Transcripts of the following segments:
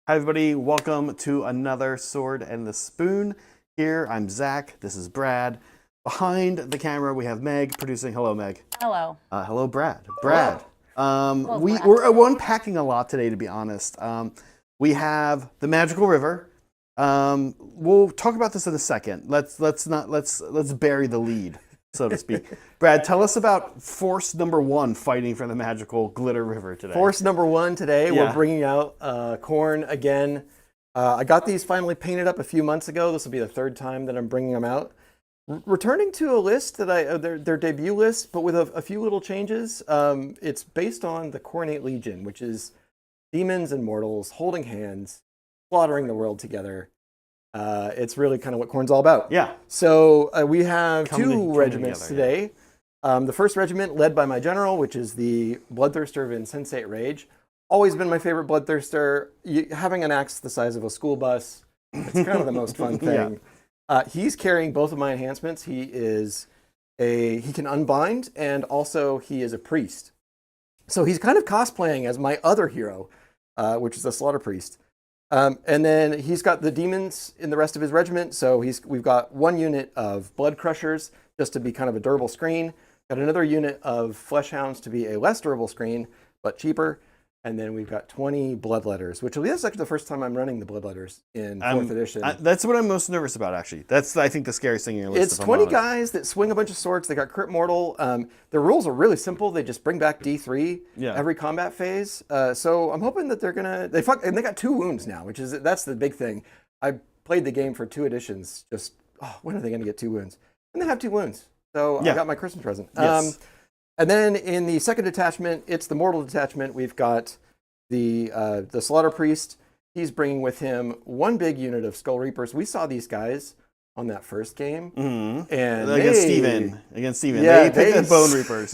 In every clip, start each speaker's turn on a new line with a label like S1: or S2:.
S1: Hi everybody, welcome to another Sword and the Spoon. Here, I'm Zach, this is Brad. Behind the camera we have Meg producing. Hello, Meg.
S2: Hello.
S1: Hello, Brad. Brad.
S2: Hello, Brad.
S1: We're unpacking a lot today, to be honest. We have the Magical River. We'll talk about this in a second. Let's bury the lead, so to speak. Brad, tell us about Force number 1 fighting for the magical Glitter River today.
S3: Force number 1 today, we're bringing out Khorne again. I got these finally painted up a few months ago. This will be the third time that I'm bringing them out. Returning to a list that their debut list, but with a few little changes. It's based on the Khornate Legion, which is demons and mortals holding hands, slaughtering the world together. It's really kind of what Khorne's all about.
S1: Yeah.
S3: So we have two regiments today.
S1: Yeah.
S3: The first regiment, led by my general, which is the Bloodthirster of Insensate Rage. Always been my favorite Bloodthirster. Having an axe the size of a school bus, it's kind of the most fun thing. Yeah. He's carrying both of my enhancements. He can unbind, and also he is a priest. So he's kind of cosplaying as my other hero, which is a Slaughter Priest. And then he's got the demons in the rest of his regiment. So we've got one unit of Blood Crushers, just to be kind of a durable screen. Got another unit of Fleshhounds to be a less durable screen, but cheaper. And then we've got 20 Bloodletters, which is actually the first time I'm running the Bloodletters in 4th edition.
S1: That's what I'm most nervous about, actually. That's, I think, the scariest thing in your list.
S3: It's 20 guys that swing a bunch of swords. They got crit mortal. The rules are really simple. They just bring back D3 every combat phase. So I'm hoping that they're gonna and they got 2 wounds now, that's the big thing. I played the game for 2 editions. When are they gonna get 2 wounds? And they have 2 wounds. So I got my Christmas present.
S1: Yes.
S3: And then in the second detachment, it's the mortal detachment. We've got the Slaughter Priest. He's bringing with him 1 big unit of Skull Reapers. We saw these guys on that first game.
S1: Mm-hmm.
S3: And
S1: against Steven. Yeah, they pick up Bone Reapers.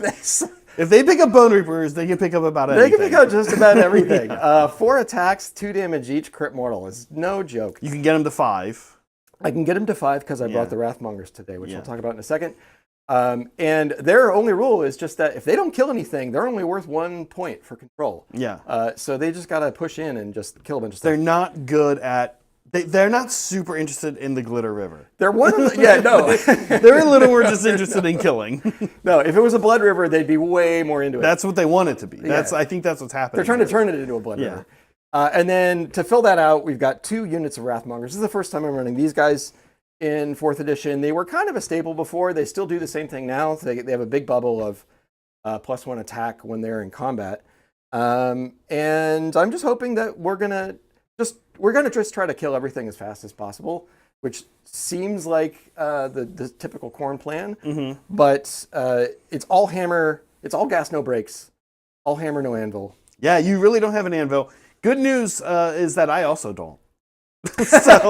S1: If they pick up Bone Reapers, they can pick up about anything.
S3: They can pick up just about everything. 4 attacks, 2 damage each, crit mortal. It's no joke.
S1: You can get them to 5.
S3: I can get them to 5 because I brought the Wrathmongers today, which I'll talk about in a second. And their only rule is just that if they don't kill anything, they're only worth 1 point for control.
S1: Yeah.
S3: So they just got to push in and just kill a bunch of stuff.
S1: They're not good at... They're not super interested in the Glitter River.
S3: They're one of the... no.
S1: They're a little more just interested in killing.
S3: No, if it was a Blood River, they'd be way more into it.
S1: That's what they want it to be. I think that's what's happening.
S3: They're trying to turn it into a Blood River. And then to fill that out, we've got 2 units of Wrathmongers. This is the first time I'm running these guys in 4th edition. They were kind of a staple before. They still do the same thing now. They have a big bubble of +1 attack when they're in combat. And I'm just hoping that we're gonna just try to kill everything as fast as possible, which seems like the typical Khorne plan. Mm-hmm. But it's all hammer, it's all gas, no brakes, all hammer, no anvil.
S1: Yeah, you really don't have an anvil. Good news is that I also don't.
S3: So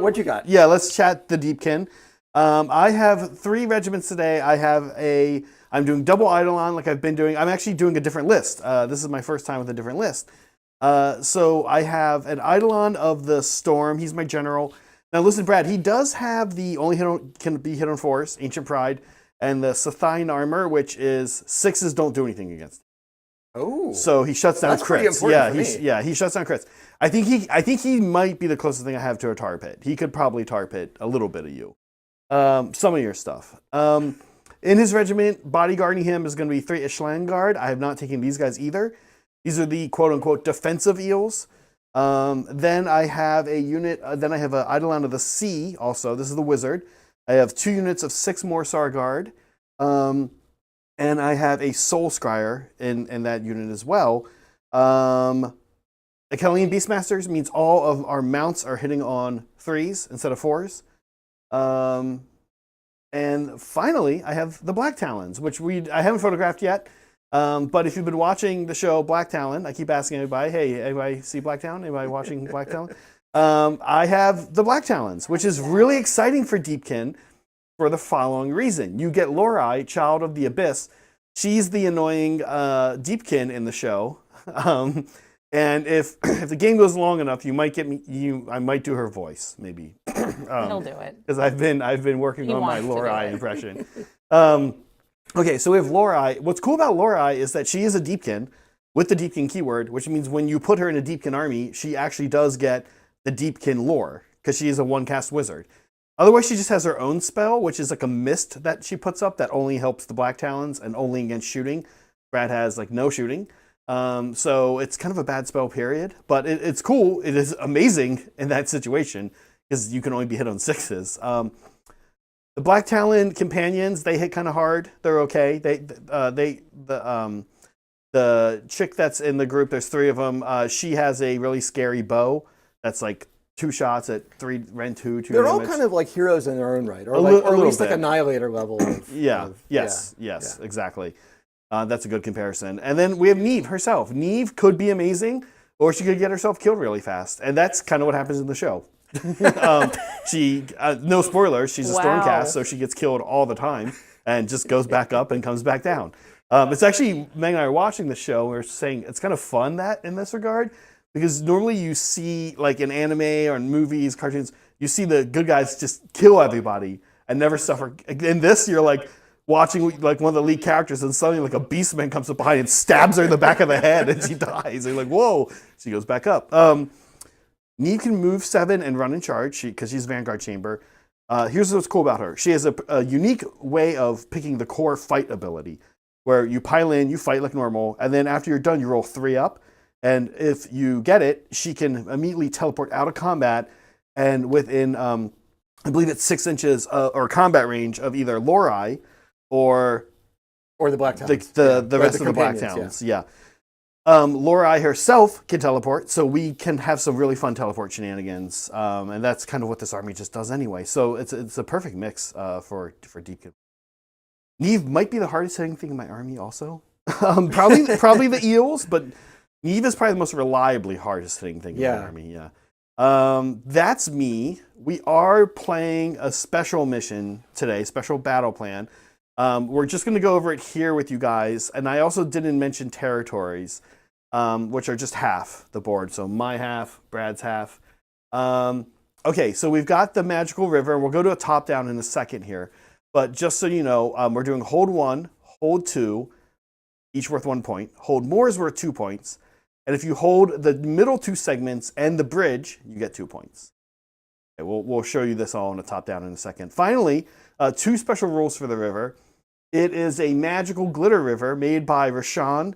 S3: what you got?
S1: Yeah, let's chat the Deepkin. I have 3 regiments today. I'm doing double Eidolon like I've been doing. I'm actually doing a different list. This is my first time with a different list. So I have an Eidolon of the Storm. He's my general. Now listen, Brad, he does have the only can be hit on 4s, Ancient Pride, and the Scythine Armor, which is 6s don't do anything against him.
S3: Oh,
S1: so he shuts down crits. He shuts down crits. I think he might be the closest thing I have to a tar pit. He could probably tar pit a little bit of you, some of your stuff. In his regiment, bodyguarding him is going to be 3 Ishlan Guard. I have not taken these guys either. These are the quote unquote defensive eels. Then I have a unit. Then I have an Eidolon of the Sea. Also, this is the Wizard. I have 2 units of 6 Morsar Guard. And I have a Soul Scryer in that unit as well. Achellian Beastmasters means all of our mounts are hitting on 3s instead of 4s. And finally, I have the Blacktalons, which I haven't photographed yet. But if you've been watching the show Blacktalon, I keep asking everybody, hey, anybody see Blacktalon? Anybody watching Blacktalon? I have the Blacktalons, which is really exciting for Deepkin. For the following reason. You get Lorai, Child of the Abyss. She's the annoying Deepkin in the show. And if the game goes long enough, you might get me. I might do her voice, maybe.
S2: He'll do it.
S1: Because I've been working on my Lorai impression. Okay, so we have Lorai. What's cool about Lorai is that she is a Deepkin, with the Deepkin keyword, which means when you put her in a Deepkin army, she actually does get the Deepkin lore because she is a one-cast wizard. Otherwise, she just has her own spell, which is like a mist that she puts up that only helps the Blacktalons and only against shooting. Brad has like no shooting. So it's kind of a bad spell, period. But it's cool. It is amazing in that situation because you can only be hit on 6s. The Blacktalon companions, they hit kind of hard. They're okay. The chick that's in the group, there's 3 of them. She has a really scary bow that's like 2 shots at 3 rend 2
S3: They're
S1: damage.
S3: all kind of like heroes in their own right, or at least like Annihilator level.
S1: Yes, exactly. That's a good comparison. And then we have Neve herself. Neve could be amazing, or she could get herself killed really fast, and that's kind of what happens in the show. She no spoilers. She's a Stormcast, so she gets killed all the time and just goes back up and comes back down. It's actually, Meg and I are watching the show, and we're saying it's kind of fun that in this regard, because normally you see, like in anime or in movies, cartoons, you see the good guys just kill everybody and never suffer. In this, you're like watching like one of the lead characters, and suddenly like a beastman comes up behind and stabs her in the back of the head, and she dies. And you're like, whoa! She goes back up. Neve can move 7 and run and charge because she's Vanguard Chamber. Here's what's cool about her. She has a unique way of picking the core fight ability, where you pile in, you fight like normal, and then after you're done, you roll 3 up. And if you get it, she can immediately teleport out of combat and within, I believe it's 6 inches or combat range of either Lori or
S3: the Blacktalons.
S1: The rest of the Blacktalons. Yeah. Lori herself can teleport, so we can have some really fun teleport shenanigans, and that's kind of what this army just does anyway. So it's a perfect mix for Deepkin. Neve might be the hardest hitting thing in my army, also. Probably the eels, but Neve is probably the most reliably hardest hitting thing in my army. Yeah. That's me. We are playing a special mission today, special battle plan. We're just going to go over it here with you guys, and I also didn't mention territories, which are just half the board. So my half, Brad's half. Okay, so we've got the Magical River. We'll go to a top-down in a second here. But just so you know, we're doing hold 1, hold 2, each worth 1 point. Hold more is worth 2 points. And if you hold the middle 2 segments and the bridge, you get 2 points. Okay, we'll show you this all in a top-down in a second. Finally, 2 special rules for the river. It is a magical glitter river made by Roshan,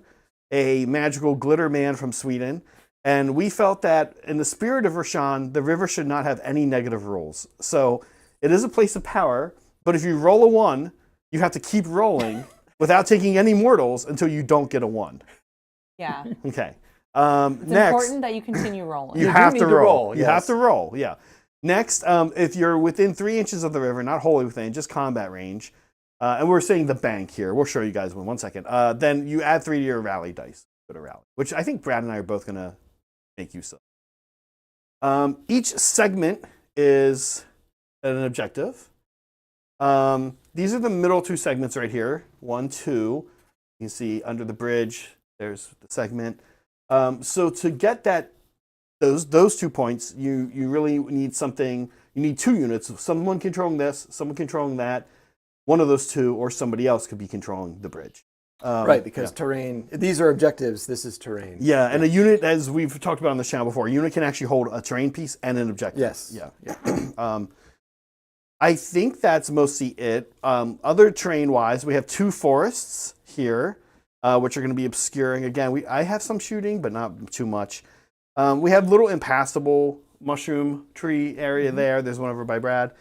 S1: a magical glitter man from Sweden. And we felt that in the spirit of Roshan, the river should not have any negative rules. So it is a place of power, but if you roll a 1, you have to keep rolling without taking any mortals until you don't get a 1.
S2: Yeah.
S1: Okay.
S2: It's
S1: next,
S2: important that you continue rolling.
S1: You have to roll.
S3: Yes.
S1: You have to roll, yeah. Next, if you're within 3 inches of the river, not wholly within, just combat range, and we're saying the bank here. We'll show you guys in 1 second. Then you add 3 to your rally dice. Go to rally, which I think Brad and I are both going to make use of. Each segment is an objective. These are the middle 2 segments right here. 1, 2. You can see under the bridge, there's the segment. So to get those 2 points, you really need something. You need 2 units. Someone controlling this, someone controlling that. One of those 2 or somebody else could be controlling the bridge.
S3: Right, because terrain, these are objectives, this is terrain.
S1: Yeah, and a unit, as we've talked about on the channel before, a unit can actually hold a terrain piece and an objective.
S3: Yes.
S1: Yeah. I think that's mostly it. Other terrain-wise, we have 2 forests here, which are going to be obscuring. Again, I have some shooting, but not too much. We have little impassable mushroom tree area there. There's one over by Brad.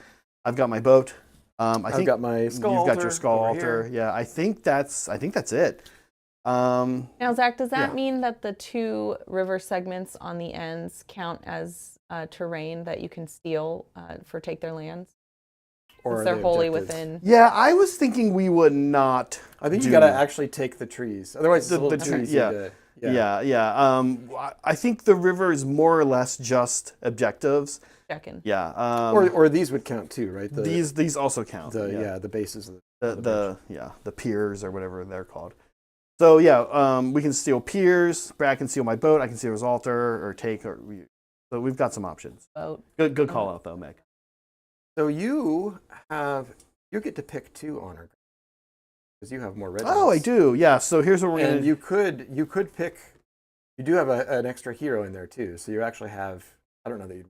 S1: I've got my boat. I've
S3: got my skull altar.
S1: You've got your skull altar.
S3: Here.
S1: Yeah, I think that's it.
S2: Now, Zach, does that mean that the 2 river segments on the ends count as terrain that you can steal for take their lands? Or they're wholly within.
S1: Yeah, I was thinking we would not.
S3: I think you got to actually take the trees. Otherwise, the trees.
S1: Yeah. I think the river is more or less just objectives.
S2: Checking.
S1: Yeah.
S3: Or these would count too, right?
S1: These also count.
S3: The bases of
S1: the piers or whatever they're called. So we can steal piers. Brad can steal my boat. I can steal his altar or take. So we've got some options.
S2: Boat.
S1: Good call out though, Meg.
S3: So you get to pick 2 honor. because you have more regiments.
S1: Oh, I do. Yeah. So here's what we're
S3: and
S1: gonna.
S3: you could pick. You do have an extra hero in there too, so you actually have. I don't know that you.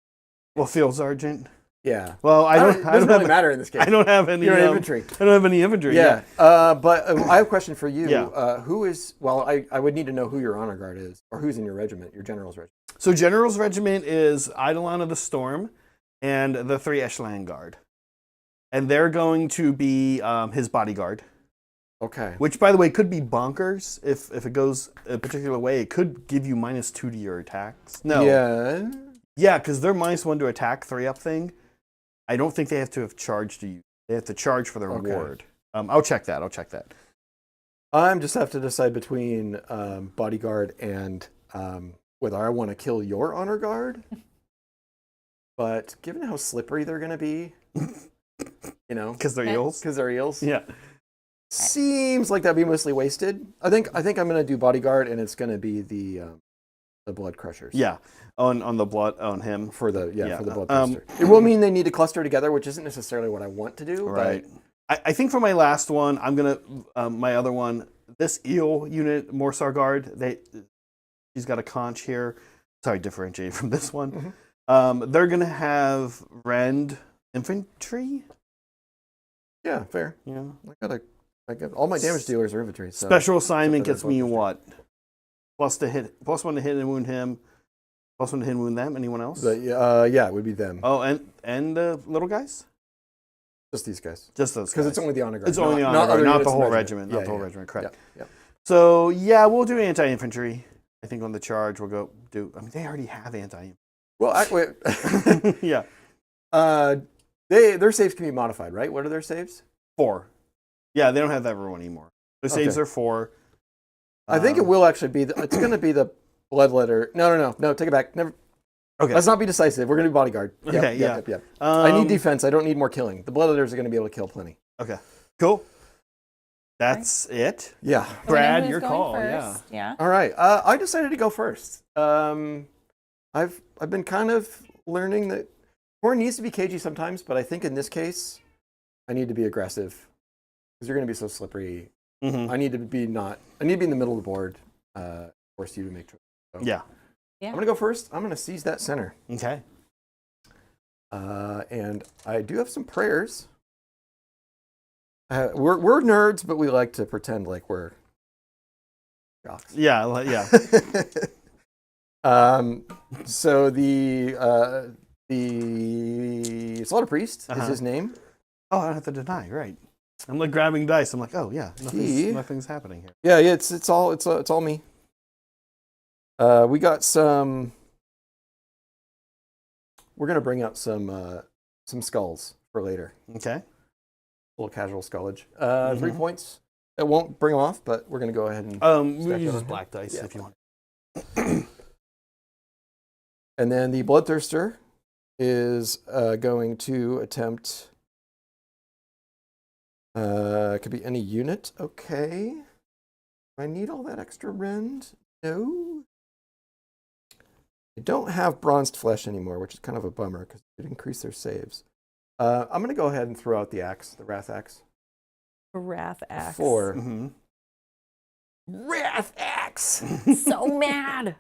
S1: Well, field sergeant.
S3: Yeah.
S1: Well, I don't
S3: really matter in this case.
S1: I don't have any
S3: infantry.
S1: I don't have any infantry.
S3: Yeah. But I have a question for you.
S1: Yeah.
S3: Who is? Well, I would need to know who your honor guard is, or who's in your regiment, your general's regiment.
S1: So general's regiment is Eidolon of the Storm, and the 3 Echelon Guard, and they're going to be his bodyguard.
S3: Okay.
S1: Which, by the way, could be bonkers if it goes a particular way. It could give you -2 to your attacks. No.
S3: Yeah.
S1: Yeah, because their -1 to attack 3-up thing. I don't think they have to have charged you. They have to charge for their reward. I'll check that.
S3: I just have to decide between bodyguard and whether I want to kill your honor guard. But given how slippery they're going to be,
S1: because they're eels.
S3: Because they're eels.
S1: Yeah.
S3: Seems like that'd be mostly wasted. I think I'm going to do bodyguard, and it's going to be the blood crushers.
S1: Yeah. On the blood on him
S3: for the blood cluster. It will mean they need to cluster together, which isn't necessarily what I want to do.
S1: Right. But I think for my last one, I'm gonna my other one. This eel unit, Morsar Guard. She's got a conch here. Sorry, differentiate from this one. Mm-hmm. They're gonna have Rend infantry.
S3: Yeah, fair.
S1: Yeah.
S3: I got all my damage dealers are infantry. So
S1: special assignment gets me what? +1 to hit and wound him. +1 to hit and wound them. Anyone else?
S3: Yeah, it would be them.
S1: Oh, and the little guys?
S3: Just these guys.
S1: Just those guys.
S3: Because it's only the honor guard.
S1: It's only the honor guard, not the whole regiment. Not the whole regiment, correct.
S3: Yeah.
S1: So, yeah, we'll do anti-infantry. I think on the charge we'll go do... I mean, they already have anti-infantry.
S3: Well, actually...
S1: yeah.
S3: Their saves can be modified, right? What are their saves?
S1: 4. Yeah, they don't have that rule anymore. Their saves are 4.
S3: I think it will actually be... it's going to be the blood letter... No, take it back. Never...
S1: Okay.
S3: Let's not be decisive. We're going to be bodyguard.
S1: Okay,
S3: yeah. I need defense. I don't need more killing. The blood letters are going to be able to kill plenty.
S1: Okay. Cool. That's it.
S3: Yeah.
S1: Brad, your call.
S2: Yeah.
S3: All right. I decided to go first. I've been kind of learning that Khorne needs to be cagey sometimes, but I think in this case, I need to be aggressive because you're going to be so slippery.
S1: Mm-hmm.
S3: I need to be in the middle of the board. Force you to make choices. So.
S1: Yeah.
S3: I'm going to go first. I'm going to seize that center.
S1: Okay.
S3: And I do have some prayers. We're nerds, but we like to pretend like we're jocks.
S1: Yeah.
S3: So the Slaughter Priest is his name.
S1: Oh, I don't have to deny. Right. I'm like grabbing dice. I'm like, oh yeah, nothing's happening here.
S3: Yeah. It's all me. We got some. We're gonna bring out some skulls for later.
S1: Okay.
S3: A little casual skullage. 3 points. It won't bring them off, but we're gonna go ahead and.
S1: We use black dice if you want.
S3: And then the Bloodthirster is going to attempt. Could be any unit. Okay. Do I need all that extra rend? No. I don't have bronzed flesh anymore, which is kind of a bummer because it increased their saves. I'm going to go ahead and throw out the axe, the Wrath Axe.
S2: Wrath Axe.
S3: 4.
S1: Mm-hmm.
S3: Wrath Axe!
S2: So mad!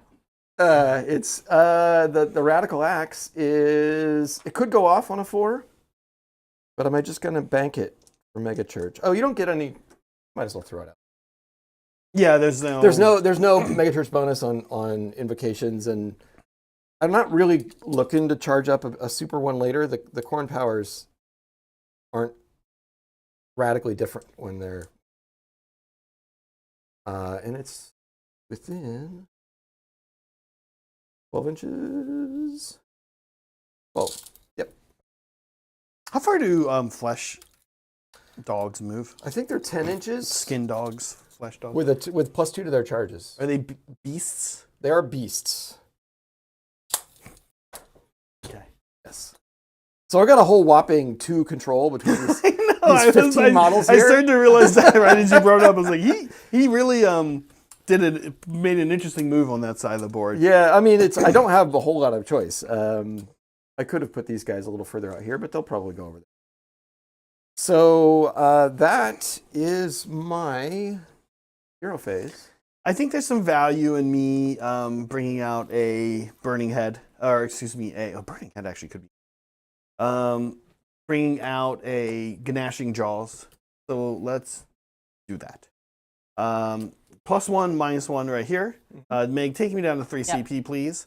S3: It's the Radical Axe is... It could go off on a 4, but am I just going to bank it for Mega Church? Oh, you don't get any... Might as well throw it out.
S1: Yeah, there's no
S3: Mega Church bonus on invocations, and I'm not really looking to charge up a super one later. The Khorne powers aren't radically different when they're and it's within 12 inches. Oh, yep.
S1: How far do flesh dogs move?
S3: I think they're 10 inches.
S1: Skin dogs, flesh dogs.
S3: With +2 to their charges.
S1: Are they beasts?
S3: They are beasts.
S1: Okay.
S3: Yes. So I got a whole whopping 2 control between these, these 15 models
S1: I
S3: here.
S1: started to realize that right as you brought it up. I was like, he really made an interesting move on that side of the board.
S3: Yeah, I mean, I don't have a whole lot of choice. I could have put these guys a little further out here, but they'll probably go over there. So that is my hero phase.
S1: I think there's some value in me bringing out a burning head, or excuse me, a burning head actually could be. Bringing out a gnashing jaws. So let's do that. +1, -1 right here. Meg, take me down to 3 CP, please.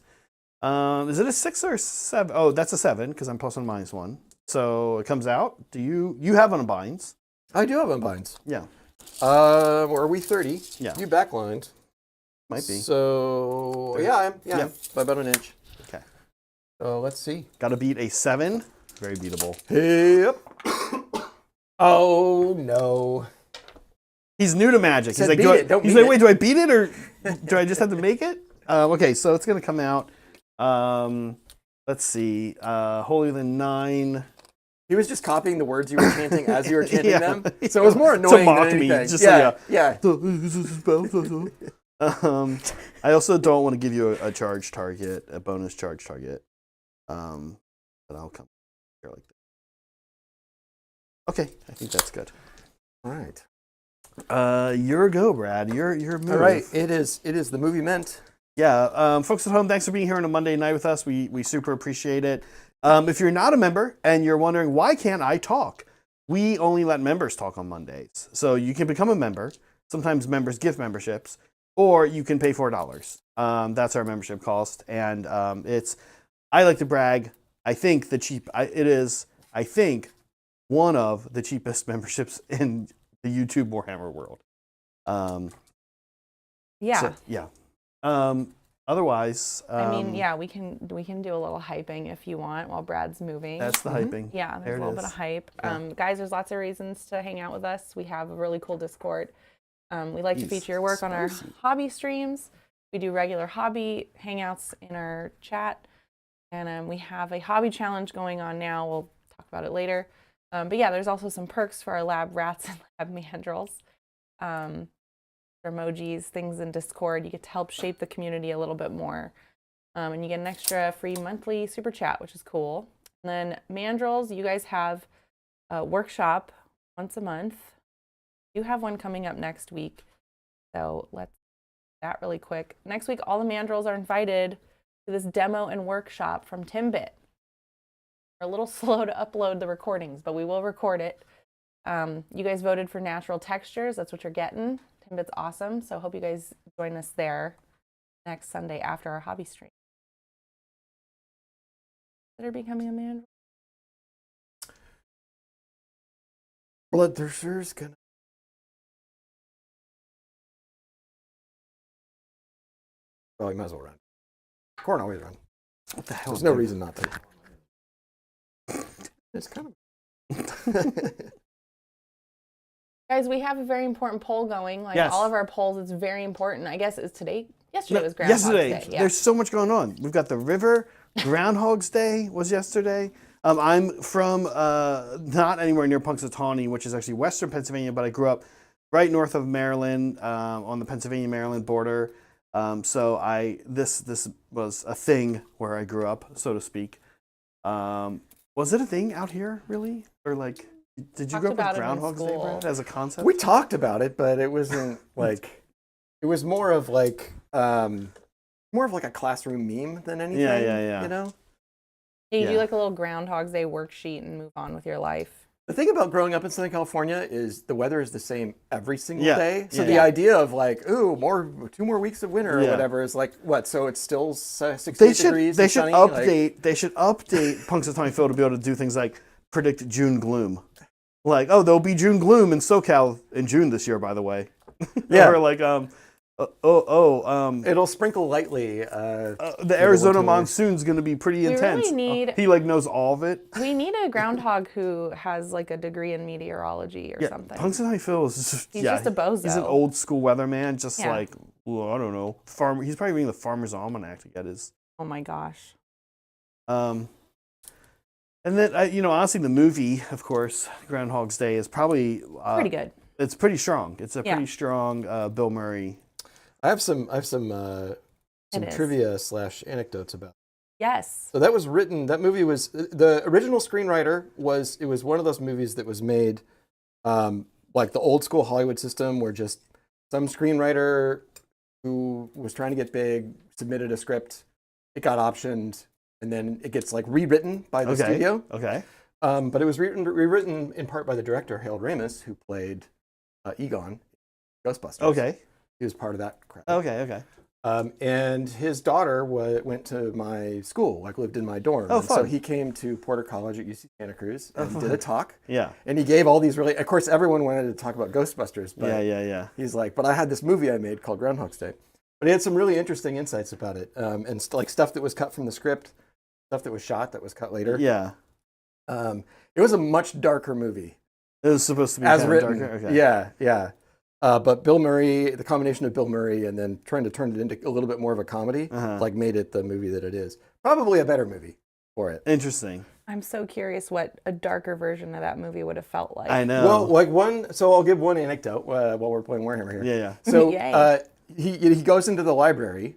S1: Is it a 6 or 7? Oh, that's a 7 because I'm +1, -1. So it comes out. Do you have unbinds?
S3: I do have unbinds.
S1: Yeah.
S3: Are we 30?
S1: Yeah.
S3: You backlined.
S1: Might be.
S3: So yeah, I am. Yeah, by about an inch.
S1: Okay.
S3: So let's see.
S1: Got to beat a 7. Very beatable.
S3: Yep. Oh no.
S1: He's new to Magic. He's like, wait, do I beat it or do I just have to make it? Okay, so it's gonna come out. Let's see. Holier than 9.
S3: He was just copying the words you were chanting as you were chanting them. So it was more annoying
S1: to mock
S3: than
S1: me.
S3: anything.
S1: Just
S3: yeah.
S1: I also don't want to give you a charge target, a bonus charge target. But I'll come here like that. Okay, I think that's good.
S3: All right.
S1: Your go, Brad. Your move.
S3: All right. It is the movie meant.
S1: Yeah. Folks at home, thanks for being here on a Monday night with us. We super appreciate it. If you're not a member and you're wondering why can't I talk, we only let members talk on Mondays. So you can become a member. Sometimes members give memberships, or you can pay $4. That's our membership cost, and it's. I like to brag. I think it is. I think one of the cheapest memberships in the YouTube Warhammer world.
S2: Yeah.
S1: So, yeah. Otherwise,
S2: I mean, yeah, we can do a little hyping if you want while Brad's moving.
S1: That's the hyping.
S2: Yeah, there's a little bit of hype. Yeah. Guys, there's lots of reasons to hang out with us. We have a really cool Discord. We like to feature your work on our hobby streams. We do regular hobby hangouts in our chat, and we have a hobby challenge going on now. We'll talk about it later. But yeah, there's also some perks for our lab rats and lab mandrels. Emojis, things in Discord. You get to help shape the community a little bit more. And you get an extra free monthly super chat, which is cool. And then mandrels, you guys have a workshop once a month. You have one coming up next week. So let's do that really quick. Next week, all the mandrels are invited to this demo and workshop from Timbit. We're a little slow to upload the recordings, but we will record it. You guys voted for natural textures. That's what you're getting. Timbit's awesome. So hope you guys join us there next Sunday after our hobby stream. Consider becoming a mandrel.
S3: Bloodthirster's gonna. Well, you might as well run. Khorne always run.
S1: What the hell?
S3: There's no reason not to. It's kind of.
S2: Guys, we have a very important poll going. Like all of our polls, it's very important. I guess it's today. Yesterday was Groundhog's Day. Yeah.
S1: There's so much going on. We've got the river. Groundhog's Day was yesterday. I'm from not anywhere near Punxsutawney, which is actually western Pennsylvania, but I grew up right north of Maryland, on the Pennsylvania-Maryland border. So this was a thing where I grew up, so to speak. Was it a thing out here, really, or like? Did you grow up with Groundhog's Day, Brad, as a concept?
S3: We talked about it, but it wasn't like. It was more of like a classroom meme than anything.
S1: Yeah.
S3: You know.
S2: Yeah, you do like a little Groundhog's Day worksheet and move on with your life.
S3: The thing about growing up in Southern California is the weather is the same every single day. So the idea of like, ooh, 2 more weeks of winter or whatever is like, what? So it's still 68 degrees.
S1: They should update. They should update Punxsutawney Phil to be able to do things like predict June gloom. Like, oh, there'll be June gloom in SoCal in June this year, by the way.
S3: Yeah.
S1: Or like,
S3: it'll sprinkle lightly.
S1: The Arizona monsoon's going to be pretty intense.
S2: Really
S1: he like knows all of it.
S2: We need a groundhog who has like a degree in meteorology or something.
S1: Punxsutawney Phil is just,
S2: he's just a bozo.
S1: He's an old school weatherman, just like, well, I don't know. He's probably reading the Farmer's Almanac to get his.
S2: Oh my gosh.
S1: And then, honestly, the movie, of course, Groundhog's Day is probably
S2: pretty good.
S1: It's pretty strong. It's a pretty strong Bill Murray.
S3: I have some trivia / anecdotes about
S2: Yes.
S3: So that was written. That movie was the original screenwriter was. It was one of those movies that was made, like the old school Hollywood system, where just some screenwriter who was trying to get big submitted a script, it got optioned, and then it gets like rewritten by the studio.
S1: Okay.
S3: But it was rewritten in part by the director Harold Ramis, who played Egon, Ghostbusters.
S1: Okay.
S3: He was part of that crowd.
S1: Okay.
S3: And his daughter went to my school, like lived in my dorm.
S1: Oh,
S3: and
S1: fun.
S3: so he came to Porter College at UC Santa Cruz and did a talk.
S1: Yeah.
S3: And he gave all these really, of course, everyone wanted to talk about Ghostbusters. But
S1: Yeah.
S3: he's like, but I had this movie I made called Groundhog's Day. But he had some really interesting insights about it. And like stuff that was cut from the script, stuff that was shot that was cut later.
S1: Yeah.
S3: It was a much darker movie.
S1: It was supposed to be
S3: As
S1: kind
S3: written.
S1: of darker. Okay.
S3: Yeah. But Bill Murray, the combination of Bill Murray and then trying to turn it into a little bit more of a comedy, like made it the movie that it is. Probably a better movie for it.
S1: Interesting.
S2: I'm so curious what a darker version of that movie would have felt like.
S1: I know.
S3: Well, so I'll give one anecdote while we're playing Warhammer here.
S1: Yeah.
S3: So
S2: Yay.
S3: he goes into the library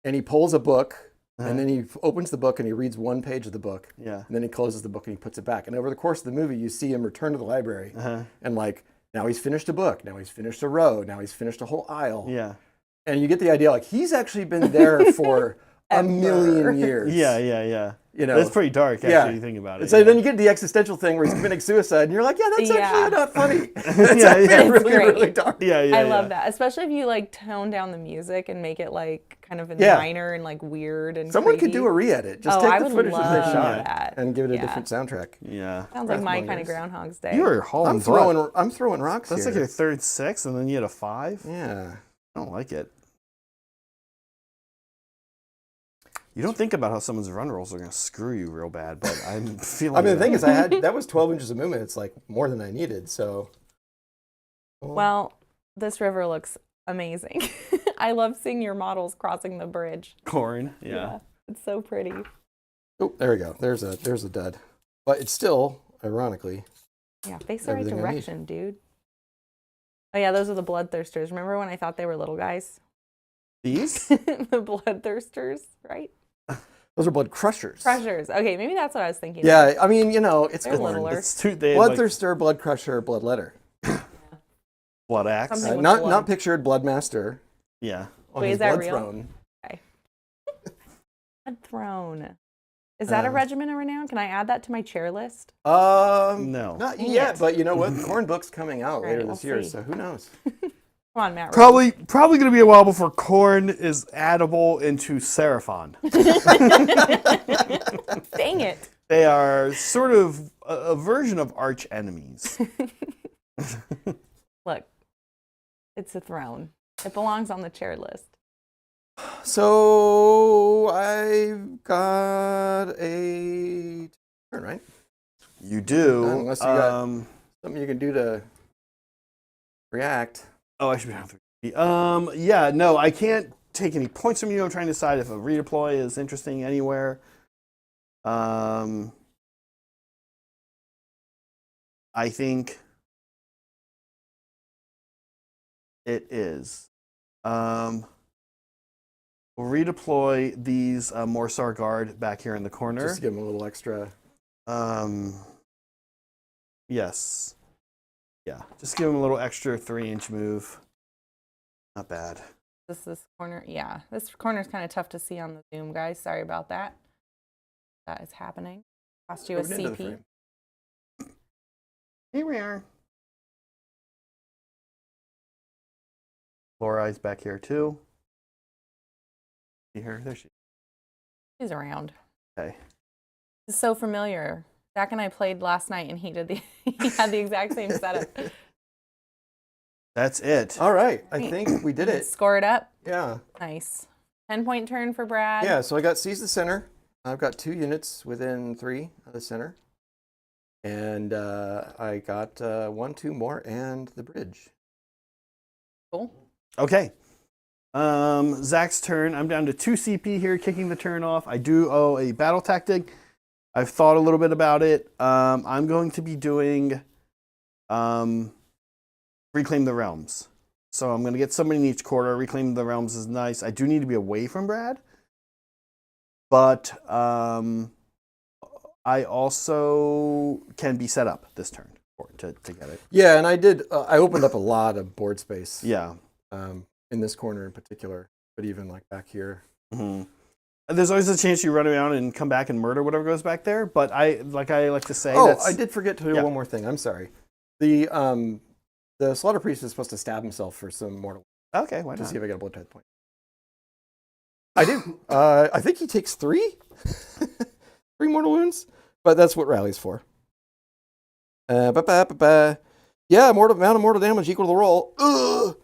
S3: and he pulls a book and then he opens the book and he reads one page of the book.
S1: Yeah.
S3: And then he closes the book and he puts it back. And over the course of the movie, you see him return to the library and like, now he's finished a book. Now he's finished a row. Now he's finished a whole aisle.
S1: Yeah.
S3: And you get the idea, like he's actually been there for a million years.
S1: Yeah.
S3: You know,
S1: That's pretty dark, actually, you think about it.
S3: So then you get the existential thing where he's committing suicide, and you're like, yeah, that's actually not funny. It's
S1: Yeah,
S3: actually
S1: yeah.
S3: really,
S2: Great.
S3: really dark.
S1: Yeah.
S2: I love that, especially if you like tone down the music and make it like kind of minor and like weird and
S3: Someone
S2: creepy.
S3: could do a re-edit. Just
S2: I
S3: take the
S2: would
S3: footage that they
S2: love
S3: shot
S2: that.
S3: and give it a
S2: Yeah.
S3: different soundtrack.
S1: Yeah.
S2: Sounds like my
S3: Breathmongers.
S2: kind of Groundhog's Day.
S1: You were hauling butt.
S3: I'm throwing rocks
S1: That's
S3: here.
S1: like your third 6, and then you had a 5?
S3: Yeah.
S1: I don't like it. You don't think about how someone's run rolls are going to screw you real bad, but I'm feeling
S3: I mean, the
S1: that.
S3: thing is, that was 12 inches of movement. It's like more than I needed. So.
S2: Well, this river looks amazing. I love seeing your models crossing the bridge.
S1: Khorne, yeah.
S2: It's so pretty.
S3: Oh, there we go. There's a dud, but it's still, ironically.
S2: Yeah, face the right
S3: Everything I need.
S2: direction, dude. Oh yeah, those are the bloodthirsters. Remember when I thought they were little guys?
S1: These?
S2: The bloodthirsters, right?
S3: Those are blood crushers.
S2: Crushers. Okay, maybe that's what I was thinking.
S3: Yeah, I mean, it's
S2: They're
S3: Khorne.
S2: littler.
S1: It's two, they had, like,
S3: Bloodthirster, blood crusher, bloodletter.
S1: blood axe.
S2: Something with
S3: Not
S2: blood.
S3: pictured bloodmaster
S1: Yeah.
S3: on
S2: Wait,
S3: his
S2: is that
S3: blood
S2: real?
S3: throne.
S2: Blood throne. Is that a regiment of renown? Can I add that to my chair list?
S1: No.
S3: Not
S2: Dang
S3: yet,
S2: it.
S3: but you know what? Khorne book's coming out
S2: Right,
S3: later
S2: we'll
S3: this year,
S2: see.
S3: so who knows?
S2: Come on, Matt.
S1: Probably going to be a while before Khorne is addable into Seraphon.
S2: Dang it.
S1: They are sort of a version of arch enemies.
S2: Look, it's a throne. It belongs on the chair list.
S3: So I've got a turn, right?
S1: You do.
S3: Unless you got something you can do to react.
S1: Oh, I should be on 3. Yeah, no, I can't take any points from you. I'm trying to decide if a redeploy is interesting anywhere. I think it is. We'll redeploy these Morsar Guard back here in the corner.
S3: Just to give them a little extra.
S1: Yes. Yeah, just give them a little extra 3-inch move. Not bad.
S2: This corner, yeah. This corner's kind of tough to see on the Zoom, guys. Sorry about that. That is happening. Cost you a
S3: Moved into the
S2: CP.
S3: frame.
S1: Here we are. Laura's back here too. See her? There she is.
S2: She's around.
S1: Okay.
S2: This is so familiar. Zach and I played last night, and he had the exact same setup.
S1: That's it.
S3: All right, I think we did it.
S2: Score it up.
S3: Yeah.
S2: Nice. 10-point turn for Brad.
S3: Yeah, so I got seize the center. I've got 2 units within 3 of the center. And I got 1, 2 more, and the bridge.
S2: Cool.
S1: Okay. Zach's turn. I'm down to 2 CP here, kicking the turn off. I do owe a battle tactic. I've thought a little bit about it. I'm going to be doing Reclaim the Realms. So I'm going to get somebody in each quarter. Reclaim the Realms is nice. I do need to be away from Brad. but I also can be set up this turn to get it.
S3: Yeah, and I did. I opened up a lot of board space.
S1: Yeah.
S3: In this corner in particular, but even like back here.
S1: Mm-hmm. There's always a chance you run around and come back and murder whatever goes back there. But I like to say.
S3: Oh, I did forget to do one more thing. I'm sorry. The Slaughter Priest is supposed to stab himself for some mortal.
S1: Okay, why not?
S3: To see if I get a blood tithe point. I do. I think he takes 3 mortal wounds, but that's what rally's for. Yeah, amount of mortal damage equal to the roll. Ugh!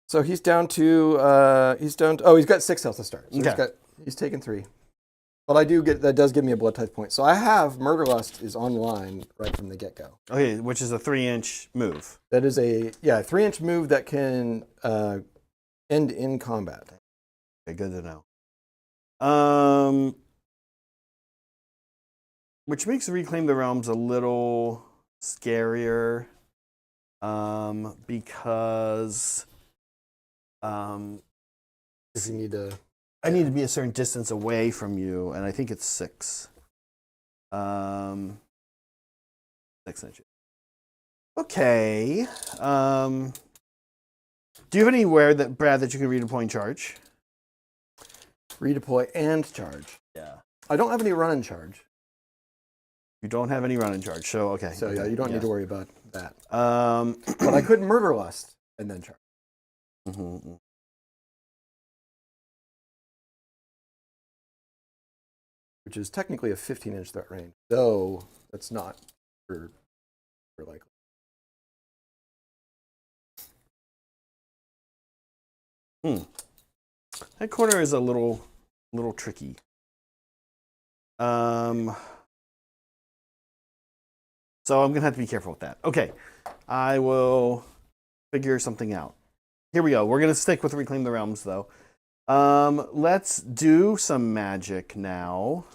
S3: So he's down to he's got 6 health to start. So he's taken 3. But that does give me a blood tithe point. So I have Murderlust is online right from the get-go.
S1: Okay, which is a 3-inch move.
S3: That is a 3-inch move that can end in combat.
S1: Okay, good to know. Which makes Reclaim the Realms a little scarier, because
S3: if you need to,
S1: I need to be a certain distance away from you, and I think it's 6. 6 inches. Okay. Do you have anywhere Brad, that you can redeploy and charge?
S3: Redeploy and charge.
S1: Yeah.
S3: I don't have any run and charge.
S1: You don't have any run and charge, so okay.
S3: So yeah, you don't need to worry about that.
S1: But
S3: I could Murderlust and then charge.
S1: Mm-hmm.
S3: Which is technically a 15-inch threat range, though that's not for likely.
S1: That corner is a little tricky. So I'm gonna have to be careful with that. Okay, I will figure something out. Here we go. We're gonna stick with Reclaim the Realms, though. Let's do some magic now.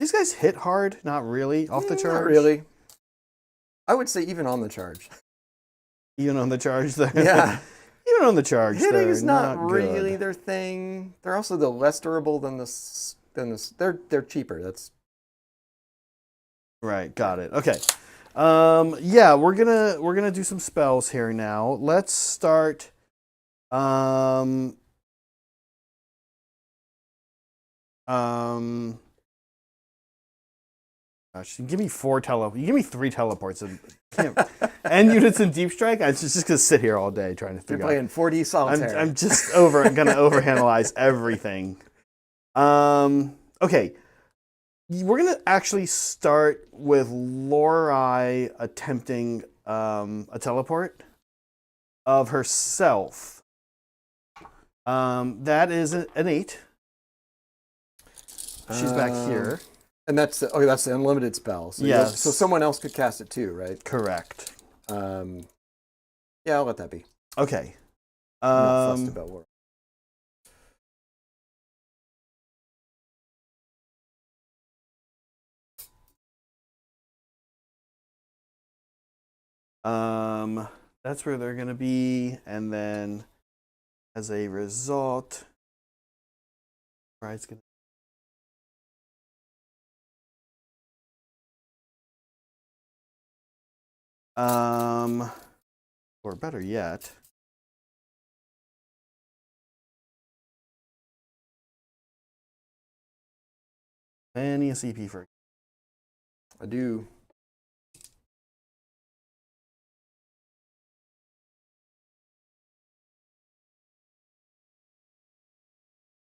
S1: These guys hit hard, not really, off the charge.
S3: Not really. I would say even on the charge.
S1: Even on the charge, there.
S3: Yeah.
S1: Even on the charge,
S3: hitting is not really
S1: good.
S3: their thing. They're also the less durable than this. They're cheaper. That's
S1: right. Got it. Okay. Yeah, we're gonna do some spells here now. Let's start. Gosh, you give me 4 You give me 3 teleports and units in deep strike. I'm just gonna sit here all day trying to figure out.
S3: You're playing 4D solitaire.
S1: I'm just gonna overanalyze everything. Okay. We're gonna actually start with Lorelei attempting a teleport of herself. That is an 8. She's back here.
S3: And that's the unlimited spell. So
S1: yes.
S3: So someone else could cast it too, right?
S1: Correct.
S3: Yeah, I'll let that be.
S1: Okay.
S3: I'm not fussed about war.
S1: That's where they're gonna be, and then as a result, Bride's gonna. Or better yet, any CP for.
S3: I do.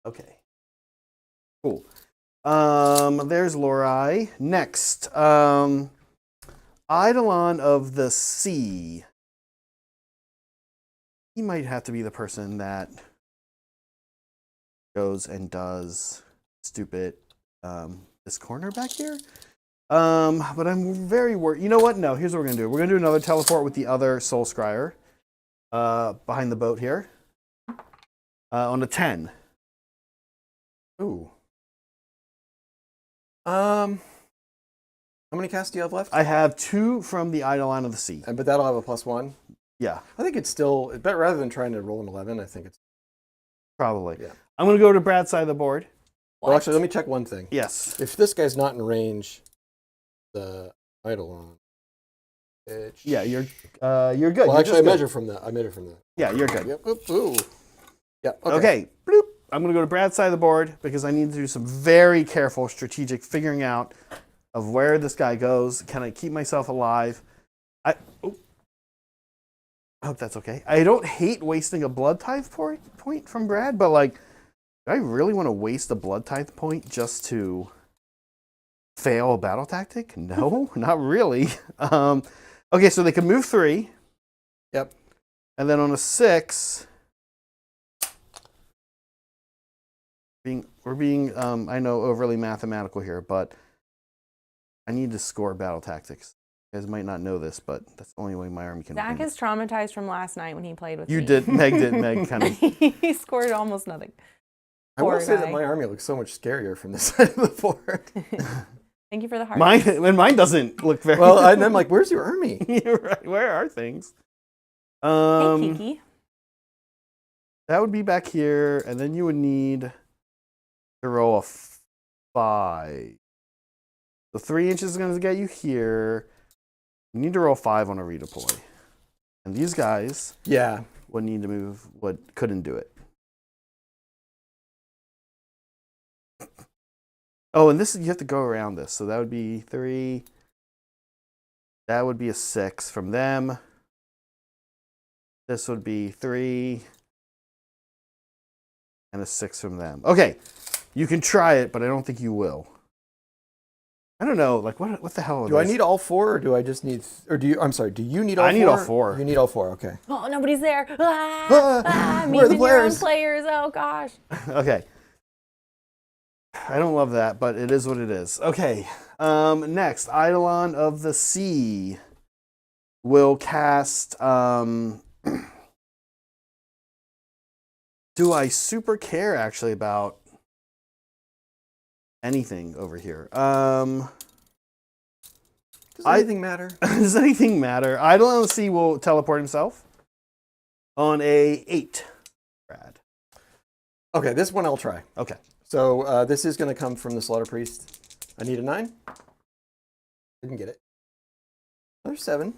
S1: Okay. Cool. There's Lorelei. Next, Eidolon of the Sea. He might have to be the person that goes and does stupid this corner back here. But I'm very worried. You know what? No, here's what we're gonna do. We're gonna do another teleport with the other Soul Scryer behind the boat here. On a 10.
S3: Ooh. How many casts do you have left?
S1: I have 2 from the Eidolon of the Sea.
S3: But that'll have a +1.
S1: Yeah.
S3: I think it's still better rather than trying to roll an 11. I think it's
S1: Probably.
S3: Yeah.
S1: I'm going to go to Brad's side of the board.
S3: Well, actually, let me check one thing.
S1: Yes.
S3: If this guy's not in range, the Idolon.
S1: Yeah, you're good.
S3: Well,
S1: you're
S3: actually, I measure from that.
S1: Yeah, you're good.
S3: Yep. Oop, ooh. Yeah.
S1: Okay. Bloop. I'm going to go to Brad's side of the board because I need to do some very careful strategic figuring out of where this guy goes. Can I keep myself alive? I hope that's okay. I don't hate wasting a blood tithe point from Brad, but like, do I really want to waste a blood tithe point just to fail a battle tactic? No, not really. Okay, so they can move 3.
S3: Yep.
S1: And then on a 6, we're being I know, overly mathematical here, but I need to score battle tactics. You guys might not know this, but that's the only way my army can
S2: Zach
S1: win.
S2: is traumatized from last night when he played with me.
S1: You did. Meg did. Meg kind of.
S2: He scored almost nothing.
S3: I will say that my army looks so much scarier from this side of the board.
S2: Thank you for the heart.
S1: Mine doesn't look very.
S3: Well, and I'm like, where's your army?
S1: You're right. Where are things?
S2: Hey, Kiki.
S1: That would be back here, and then you would need to roll a 5. So 3 inches is going to get you here. You need to roll 5 on a redeploy, and these guys, would need to move. Couldn't do it. Oh, and this you have to go around this, so that would be 3. That would be a 6 from them. This would be 3. And a 6 from them. Okay, you can try it, but I don't think you will. I don't know, like what the hell?
S3: Do I need all 4, or do I just need? Or do you? I'm sorry. Do you need all 4?
S1: I need all 4.
S3: You need all 4. Okay.
S2: Oh, nobody's there.
S3: Where are the
S2: your own
S3: players?
S2: players. Oh gosh.
S1: Okay. I don't love that, but it is what it is. Okay. Next, Eidolon of the Sea will cast. Do I super care actually about anything over here?
S3: Does anything matter?
S1: Does anything matter? Eidolon of the Sea will teleport himself on a 8. Brad.
S3: Okay, this one I'll try.
S1: Okay.
S3: So this is going to come from the Slaughter Priest. I need a 9. Didn't get it. Another 7.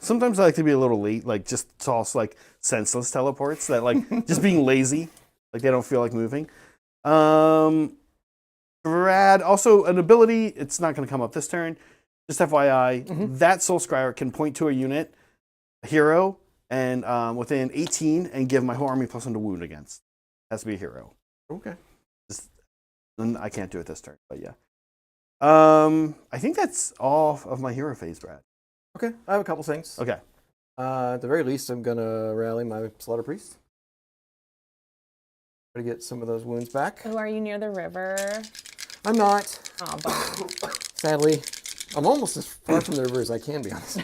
S1: Sometimes I like to be a little late, like just toss like senseless teleports that like just being lazy, like they don't feel like moving. Brad, also an ability, it's not going to come up this turn. Just FYI, that Soul Scryer can point to a unit, a hero, and within 18 and give my whole army +1 to wound against. Has to be a hero.
S3: Okay.
S1: Then I can't do it this turn, but yeah. I think that's all of my hero phase, Brad.
S3: Okay, I have a couple things.
S1: Okay.
S3: At the very least, I'm going to rally my Slaughter Priest. Try to get some of those wounds back.
S2: Oh, are you near the river?
S3: I'm not.
S2: Oh, bummer.
S3: Sadly. I'm almost as far from the river as I can be on this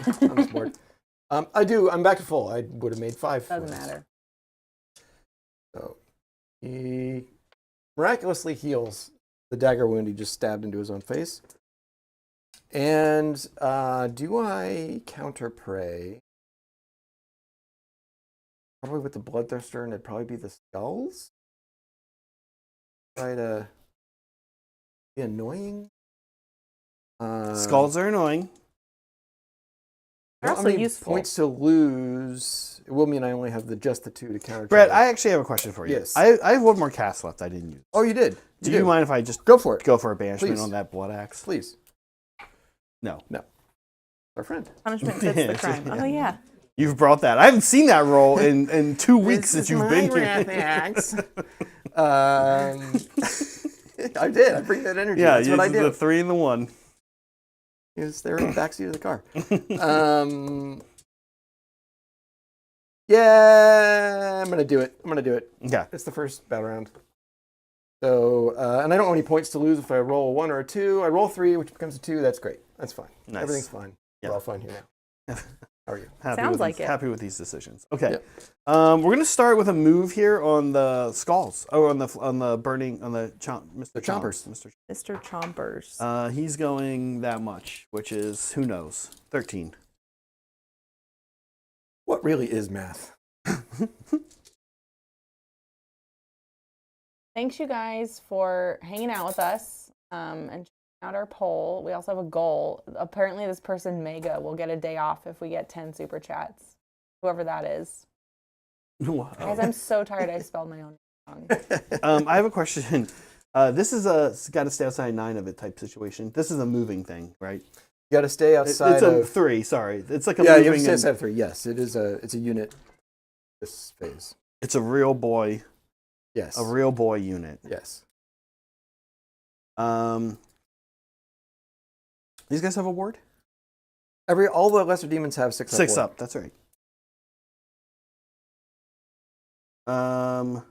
S3: board. I'm back to full. I would have made 5.
S2: Doesn't matter.
S3: So he miraculously heals the dagger wound he just stabbed into his own face. And do I counter prey? Probably with the Bloodthirster, and it'd probably be the skulls. Try to be annoying.
S1: Skulls are annoying.
S2: They're also useful.
S3: Points to lose. It will mean I only have just the 2 to counter.
S1: Brett, I actually have a question for you.
S3: Yes.
S1: I have one more cast left I didn't use.
S3: Oh, you did?
S1: Do you mind if I just
S3: go for it?
S1: Go for a banishment
S3: Please.
S1: on that blood axe?
S3: Please.
S1: No.
S3: Our friend.
S2: Punishment fits the crime. Oh, yeah.
S1: You've brought that. I haven't seen that roll in 2 weeks since you've been here.
S3: I did. I bring that energy.
S1: Yeah,
S3: that's what I did.
S1: The 3 and the 1.
S3: He was there in the backseat of the car. Yeah, I'm gonna do it.
S1: Yeah.
S3: It's the first battle round. So, and I don't have any points to lose if I roll a 1 or a 2. I roll 3, which becomes a 2. That's great. That's fine.
S1: Nice.
S3: Everything's fine.
S1: Yeah.
S3: We're all fine here now. How are you?
S2: Sounds like it.
S1: Happy with these decisions. Okay.
S3: Yep.
S1: We're gonna start with a move here on the skulls. Oh, on the burning on the Mr.
S3: Chompers.
S2: Mr. Chompers.
S1: He's going that much, which is who knows, 13.
S3: What really is math?
S2: Thanks, you guys, for hanging out with us and checking out our poll. We also have a goal. Apparently, this person, Mega, will get a day off if we get 10 super chats. Whoever that is.
S1: Wow.
S2: Guys, I'm so tired I spelled my own wrong.
S1: I have a question. This is a got to stay outside 9 of it type situation. This is a moving thing, right?
S3: You got to stay outside.
S1: It's a 3. Sorry, it's like a
S3: moving. Yeah, you
S1: moving.
S3: have to stay outside of 3. Yes, it is it's a unit. This phase.
S1: It's a real boy.
S3: Yes.
S1: A real boy unit.
S3: Yes.
S1: These guys have a ward?
S3: All the lesser demons have 6 up.
S1: 6 up. That's right. And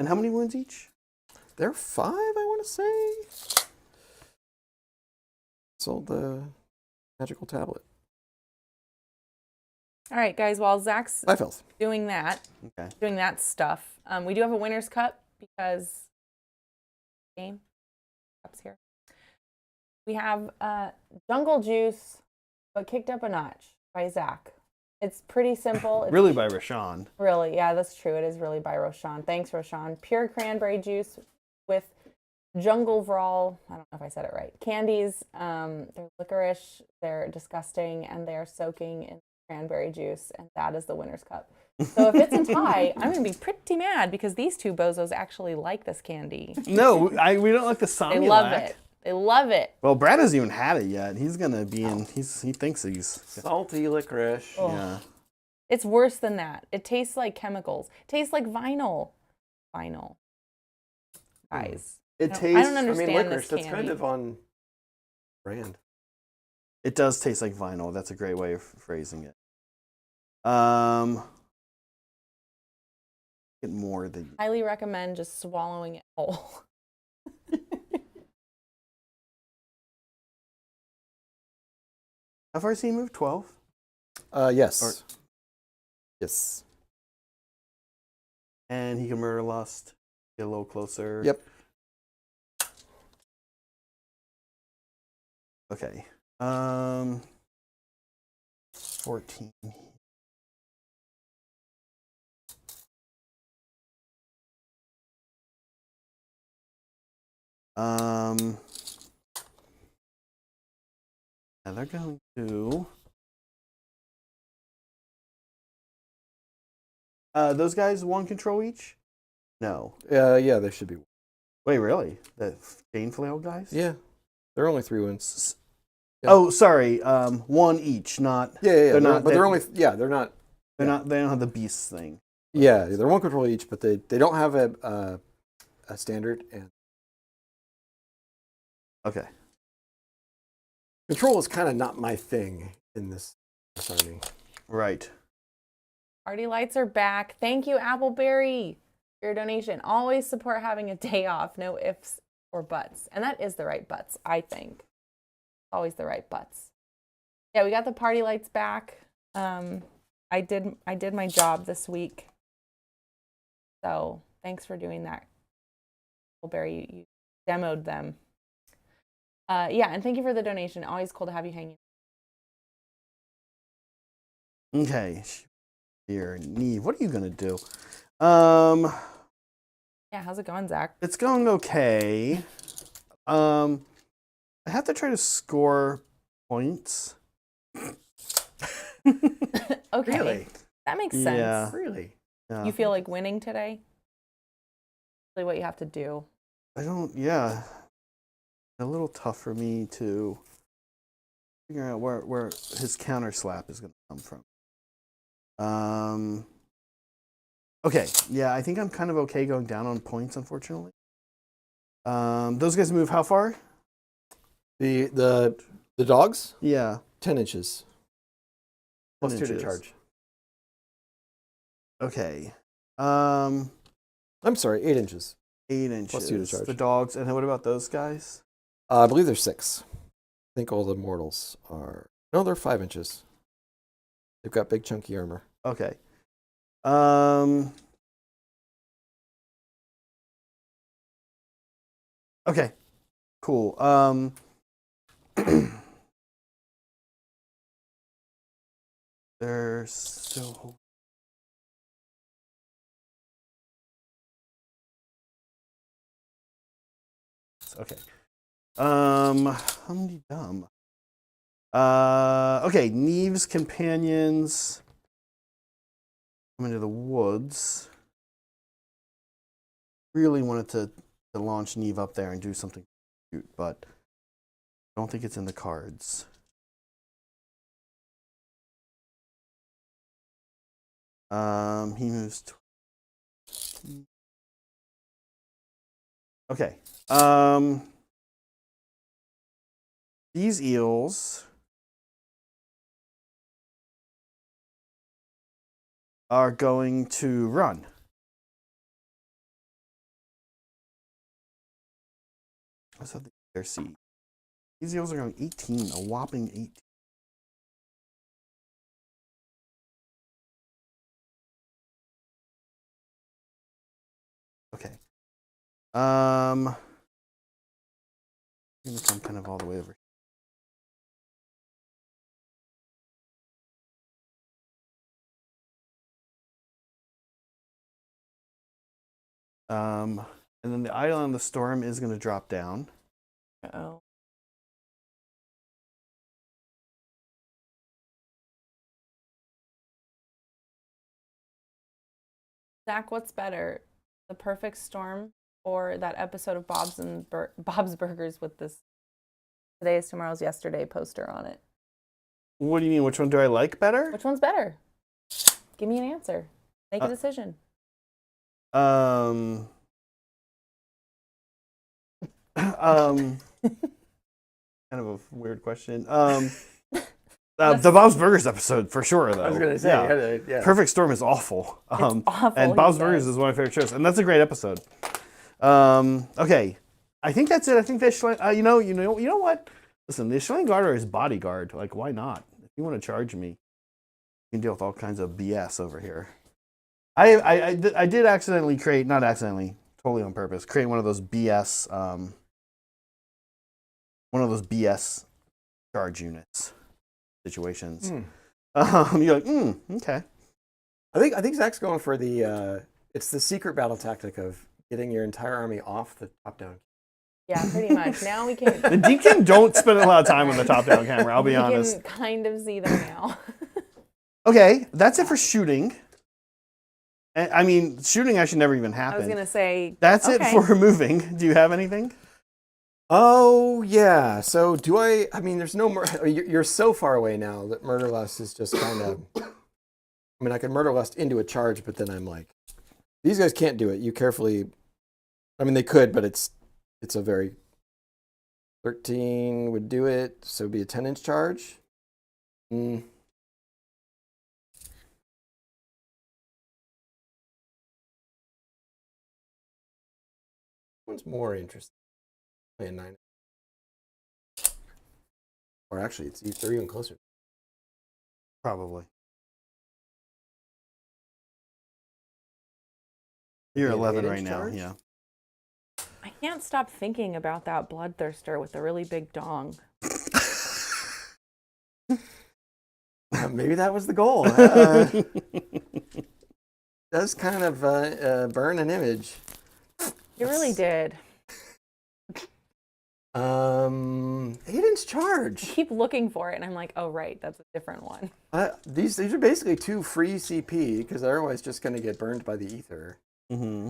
S1: how many wounds each?
S3: They're 5, I want to say. Sold the magical tablet.
S2: All right, guys, while Zach's
S3: 5 health.
S2: doing that stuff, we do have a winner's cup because game cup's here. We have Jungle Juice, but kicked up a notch by Zach. It's pretty simple. It's
S1: really by Rashawn.
S2: Really, yeah, that's true. It is really by Roshan. Thanks, Roshan. Pure cranberry juice with Jungle Vrawl. I don't know if I said it right. Candies. They're licorice. They're disgusting, and they are soaking in cranberry juice, and that is the winner's cup. So if it's a tie, I'm going to be pretty mad because these two bozos actually like this candy.
S1: No, we don't like the Somnulac.
S2: They love it. They love it.
S1: Well, Brad hasn't even had it yet. He's going to be in, he thinks he's...
S3: Salty licorice.
S2: Oh.
S1: Yeah.
S2: It's worse than that. It tastes like chemicals. It tastes like vinyl. Vinyl. Guys.
S1: It tastes...
S2: I don't understand
S3: licorice,
S2: this
S3: that's kind of on brand.
S1: It does taste like vinyl. That's a great way of phrasing it. Get more than...
S2: Highly recommend just swallowing it whole.
S1: How far has he moved? 12?
S3: Yes. Yes.
S1: And he can murder lust. Get a little closer.
S3: Yep.
S1: Okay. 14. And they're going to... those guys 1 control each? No.
S3: Yeah, there should be.
S1: Wait, really? The Chain Flail guys?
S3: Yeah. There are only 3 wounds.
S1: Yeah. Oh, sorry. 1 each, not...
S3: Yeah.
S1: They're not,
S3: but they're only... Yeah, they're not...
S1: They're not. They don't have the beast thing.
S3: Yeah, they're 1 control each, but they don't have a standard. And
S1: Okay.
S3: Control is kind of not my thing in this army.
S1: Right.
S2: Party lights are back. Thank you, Appleberry, for your donation. Always support having a day off. No ifs or buts. And that is the right buts, I think. Always the right buts. Yeah, we got the party lights back. I did my job this week. So thanks for doing that. Appleberry, you demoed them. Yeah, and thank you for the donation. Always cool to have you hanging.
S1: Okay. Here, Neve, what are you gonna do?
S2: Yeah, how's it going, Zach?
S1: It's going okay. I have to try to score points.
S2: Okay.
S3: Really?
S2: That makes sense.
S1: Yeah.
S3: Really?
S1: Yeah.
S2: You feel like winning today? Really what you have to do.
S1: Yeah. A little tough for me to figure out where his counter slap is going to come from. Okay, yeah, I think I'm kind of okay going down on points, unfortunately. Those guys move how far?
S3: The dogs?
S1: Yeah.
S3: 10 inches. Plus 2 to
S1: inches.
S3: charge.
S1: Okay.
S3: I'm sorry, 8 inches.
S1: 8 inches.
S3: Plus 2 to charge.
S1: The dogs, and then what about those guys?
S3: I believe there's 6. I think all the mortals are No, they're 5 inches. They've got big chunky armor.
S1: Okay. Okay. Cool. They're so. Okay. Humdy-dum. Okay, Neve's companions come into the woods. Really wanted to launch Neve up there and do something cute, but I don't think it's in the cards. He moves. Okay. These eels are going to run. Let's have their seed. These eels are going 18, a whopping 18. Okay. I'm gonna come kind of all the way over. And then the Idol on the Storm is going to drop down.
S2: Uh-oh. Zach, what's better, the perfect storm or that episode of Bob's Burgers with this "Today is Tomorrow's Yesterday" poster on it?
S1: What do you mean? Which one do I like better?
S2: Which one's better? Give me an answer. Make a decision.
S1: Kind of a weird question. The Bob's Burgers episode for sure, though.
S3: I was going to say, yeah.
S1: Perfect Storm is awful.
S2: It's awful.
S1: And Bob's Burgers is one of my favorite shows, and that's a great episode. Okay, I think that's it. I think they you know what? Listen, the Schilling Garter is bodyguard. Like, why not? If you want to charge me, you can deal with all kinds of BS over here. I did accidentally create, not accidentally, totally on purpose, create one of those BS charge units situations. You're like, okay.
S3: I think Zach's going for it's the secret battle tactic of getting your entire army off the top down.
S2: Yeah, pretty much. Now we can.
S1: The Deepkin don't spend a lot of time on the top down camera, I'll be honest.
S2: You can kind of see them now.
S1: Okay, that's it for shooting. I mean, shooting actually never even happened.
S2: I was going to say.
S1: That's it for moving. Do you have anything?
S3: Oh, yeah. So I mean, there's no more. You're so far away now that Murderlust is just kind of. I mean, I could Murderlust into a charge, but then I'm like, these guys can't do it. You carefully. I mean, they could, but it's a very. 13 would do it, so it'd be a 10-inch charge. One's more interesting. A 9. Or actually, they're even closer.
S1: Probably. You're 11 right now, yeah.
S2: I can't stop thinking about that bloodthirster with a really big dong.
S3: Maybe that was the goal. Does kind of burn an image.
S2: You really did.
S3: 8-inch charge.
S2: I keep looking for it, and I'm like, oh, right, that's a different one.
S3: These are basically 2 free CP, because they're otherwise just going to get burned by the ether.
S1: Mm-hmm.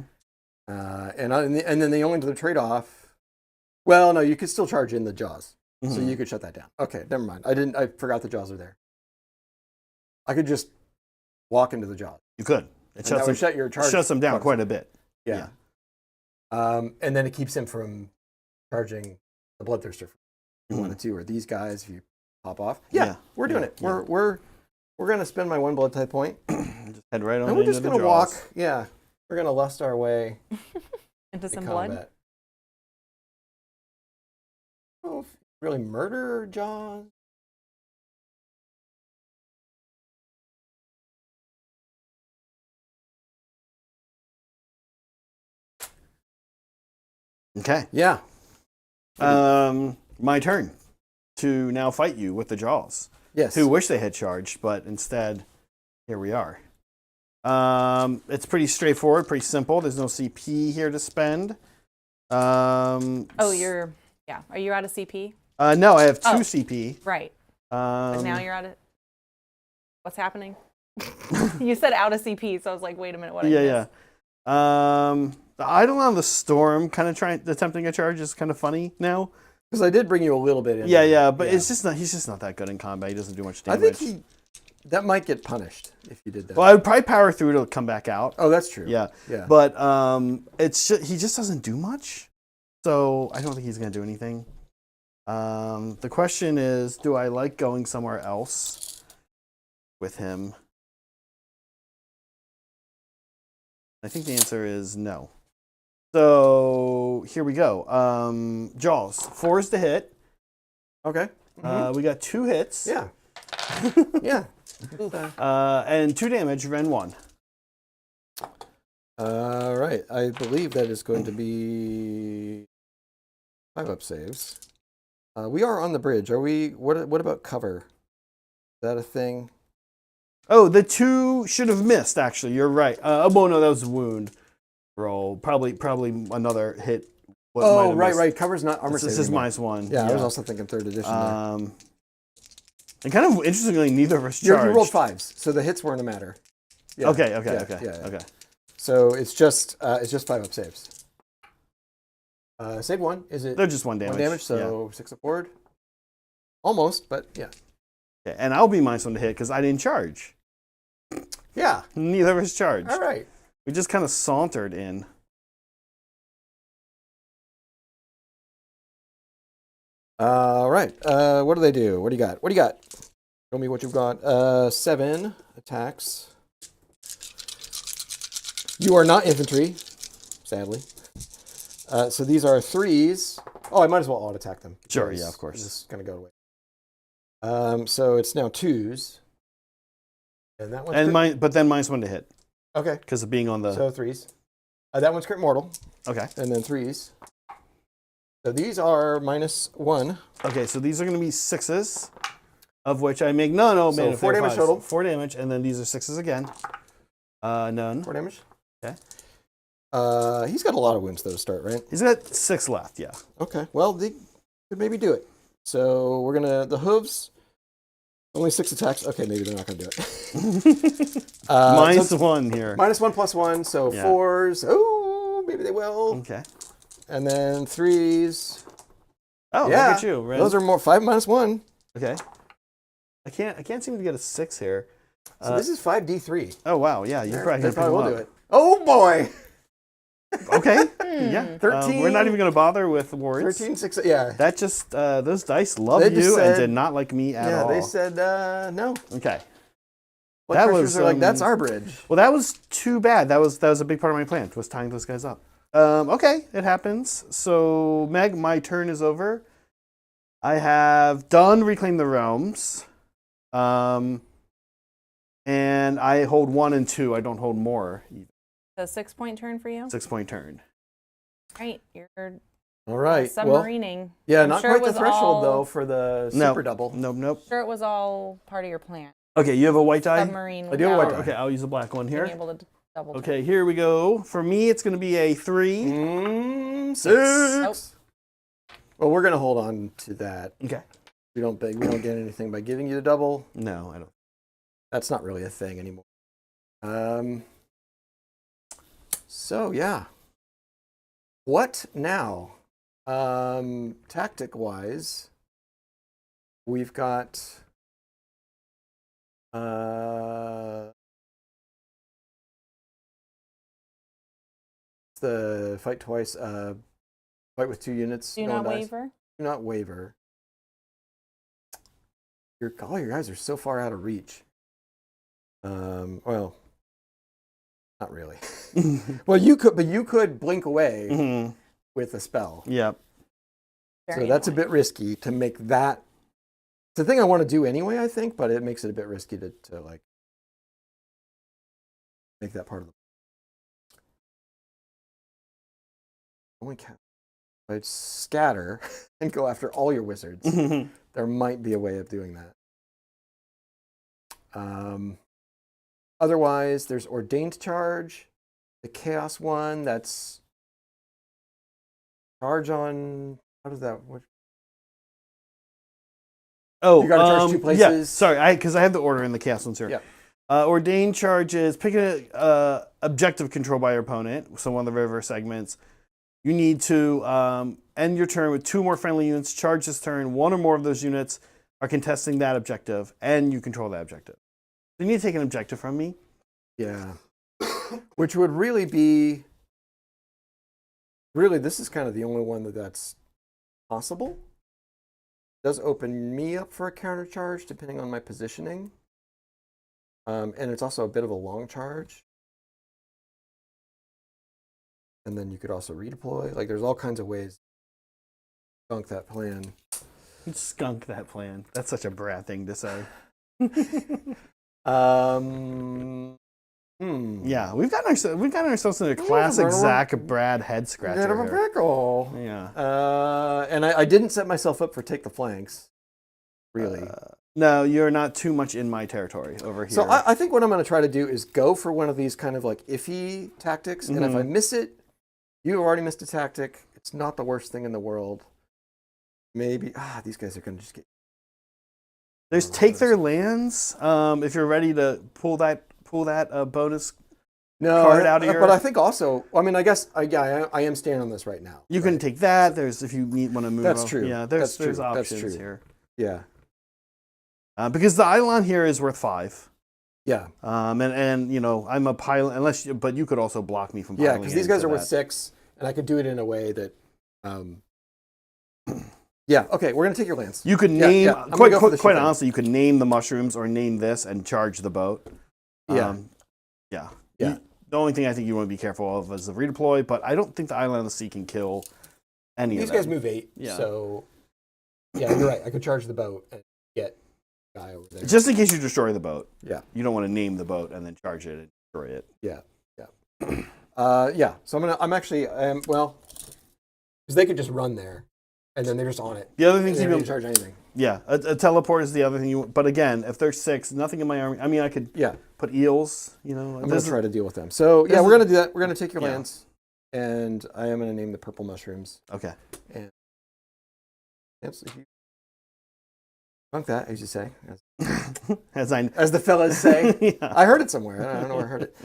S3: And then the only other trade-off, well, no, you could still charge in the jaws. Mm-hmm. So you could shut that down. Okay, never mind. I forgot the jaws are there. I could just walk into the jaws.
S1: You could. It shuts them down quite a bit.
S3: Yeah. And then it keeps him from charging the bloodthirster if you wanted to, or these guys if you pop off. Yeah, we're doing it. Yeah. We're gonna spend my 1 blood type point.
S1: Just head right on.
S3: And we're just gonna walk. Yeah, we're gonna lust our way
S2: into some blood.
S3: Oh, really murder jaws?
S1: Okay.
S3: Yeah.
S1: My turn to now fight you with the Jaws.
S3: Yes.
S1: Who wish they had charged, but instead, here we are. It's pretty straightforward, pretty simple. There's no CP here to spend.
S2: Are you out of CP?
S1: No, I have 2 CP.
S2: Right. But now you're out of. What's happening? You said out of CP, so I was like, wait a minute, what?
S1: Yeah. The Idol on the Storm kind of attempting a charge is kind of funny now.
S3: Because I did bring you a little bit in.
S1: Yeah, but it's just not. He's just not that good in combat. He doesn't do much damage.
S3: I think that might get punished if you did that.
S1: Well, I would probably power through to come back out.
S3: Oh, that's true.
S1: Yeah.
S3: Yeah.
S1: But he just doesn't do much. So I don't think he's gonna do anything. The question is, do I like going somewhere else with him? I think the answer is no. So here we go. Jaws, 4 is to hit.
S3: Okay.
S1: We got 2 hits.
S3: Yeah. Yeah.
S1: And 2 damage, Ren 1.
S3: Right. I believe that is going to be 5 up saves. We are on the bridge. Are we? What about cover? Is that a thing?
S1: Oh, the 2 should have missed. Actually, you're right. Well, no, that was a wound roll. Probably another hit.
S3: Oh, right. Cover's not armor save.
S1: This is -1.
S3: Yeah, I was also thinking 3rd edition.
S1: And kind of interestingly, neither of us charged.
S3: You rolled 5s, so the hits weren't a matter. Yeah.
S1: Okay.
S3: So it's just 5 up saves. Save 1. Is it?
S1: They're just 1 damage.
S3: 1 damage, so 6 up forward. Almost, but yeah.
S1: Okay, and I'll be -1 to hit because I didn't charge.
S3: Yeah.
S1: Neither of us charged.
S3: All right.
S1: We just kind of sauntered in.
S3: All right. What do they do? What do you got? Show me what you've got. 7 attacks. You are not infantry, sadly. So these are 3s. Oh, I might as well auto attack them.
S1: Sure, yeah, of course.
S3: This is going to go away. So it's now 2s. And that one's
S1: but then -1 to hit.
S3: Okay.
S1: Because of being on the...
S3: So 3s. That one's crit mortal.
S1: Okay.
S3: And then 3s. So these are -1.
S1: Okay, so these are going to be 6s, of which I make none. Oh, man.
S3: So 4 damage total.
S1: 4 damage, and then these are 6s again. None.
S3: 4 damage.
S1: Okay.
S3: He's got a lot of wounds, though, to start, right?
S1: He's got 6 left, yeah.
S3: Okay. Well, they could maybe do it. So we're going to... The hooves... Only 6 attacks. Okay, maybe they're not going to do it.
S1: -1 here.
S3: -1 +1, so 4s. Oh, maybe they will.
S1: Okay.
S3: And then 3s.
S1: Oh,
S3: yeah.
S1: look at you. Ren.
S3: Those are more 5 -1.
S1: Okay. I can't seem to get a 6 here.
S3: So this is 5d3.
S1: Oh wow, yeah, you probably
S3: will do it. Oh boy.
S1: Okay. Yeah.
S3: 13.
S1: We're not even going to bother with words.
S3: 13, 6. Yeah.
S1: That just those dice love
S3: They just
S1: you
S3: said,
S1: and did not like me at all.
S3: Yeah, they said no.
S1: Okay.
S3: That was like that's our bridge.
S1: Well, that was too bad. That was a big part of my plan, was tying those guys up. Okay, it happens. So, Meg, my turn is over. I have done Reclaim the Realms. And I hold 1 and 2. I don't hold more.
S2: A 6-point turn for you?
S1: 6-point turn.
S2: Right, you're
S3: all right.
S2: submarining.
S3: Well, yeah,
S2: I'm
S3: not
S2: sure
S3: quite the threshold though for the super double.
S1: Nope.
S2: Sure, it was all part of your plan.
S1: Okay, you have a white die?
S2: Submarine.
S3: I do have a white die.
S1: Okay, I'll use a black one here.
S2: Being able to double.
S1: Okay, here we go. For me, it's going to be a 3.
S3: 6.
S2: Nope.
S3: Well, we're gonna hold on to that.
S1: Okay.
S3: We don't get anything by giving you the double.
S1: No, I don't.
S3: That's not really a thing anymore. So yeah. What now? Tactic wise, we've got the fight twice, fight with 2 units.
S2: Do not waver.
S3: Do not waver. All your guys are so far out of reach. Well, not really. Well, you could blink away with a spell.
S1: Yep.
S3: So that's a bit risky to make that. It's the thing I want to do anyway, I think, but it makes it a bit risky to like make that part of the only cap. I'd scatter and go after all your wizards. There might be a way of doing that. Otherwise, there's Ordained Charge, the Chaos one. That's charge on. How does that work?
S1: Oh,
S3: you got to charge 2 places.
S1: Yeah, sorry, because I have the order in the Chaos ones here.
S3: Yeah.
S1: Ordained charges, pick an objective controlled by your opponent, so one of the river segments. You need to end your turn with 2 more friendly units, charge this turn. 1 or more of those units are contesting that objective, and you control that objective. You need to take an objective from me.
S3: Yeah. Which would really be... Really, this is kind of the only one that's possible. It does open me up for a counter charge, depending on my positioning. And it's also a bit of a long charge. And then you could also redeploy. Like, there's all kinds of ways to skunk that plan.
S1: Skunk that plan. That's such a Brad thing to say. Yeah, we've gotten ourselves in a classic Zach Brad head scratcher.
S3: Bit of a pickle.
S1: Yeah.
S3: And I didn't set myself up for take the flanks. Really.
S1: No, you're not too much in my territory over here.
S3: So I think what I'm going to try to do is go for one of these kind of like iffy tactics. And if I miss it, you've already missed a tactic. It's not the worst thing in the world. Maybe these guys are going to just get.
S1: There's take their lands. If you're ready to pull that bonus card out of your.
S3: But I think also, I mean, I guess I am standing on this right now.
S1: You can take that. There's if you want to move.
S3: That's true.
S1: Yeah, there's
S3: That's true.
S1: options here.
S3: Yeah.
S1: Because the Eidolon here is worth 5.
S3: Yeah.
S1: And you know I'm a pilot but you could also block me from.
S3: Yeah, because these guys are worth 6, and I could do it in a way that. Yeah. Okay, we're gonna take your lands.
S1: You could name quite honestly. You could name the mushrooms or name this and charge the boat.
S3: Yeah.
S1: Yeah.
S3: Yeah.
S1: The only thing I think you want to be careful of is the redeploy, but I don't think the Island of the Sea can kill any of them.
S3: These guys move 8. Yeah. So. Yeah, you're right. I could charge the boat and get a guy over there.
S1: Just in case you destroy the boat.
S3: Yeah.
S1: You don't want to name the boat and then charge it and destroy it.
S3: Yeah. Yeah. Yeah. So well, because they could just run there, and then they're just on it.
S1: The other thing
S3: they don't charge anything.
S1: Yeah, a teleport is the other thing you. But again, if there's 6, nothing in my army. I mean, I could put eels. You know,
S3: I'm gonna try to deal with them. So yeah, we're gonna do that. We're gonna take your lands, and I am gonna name the purple mushrooms.
S1: Okay.
S3: And yes, if you skunk that, as you say, as the fellas say.
S1: Yeah.
S3: I heard it somewhere. I don't know where I heard it.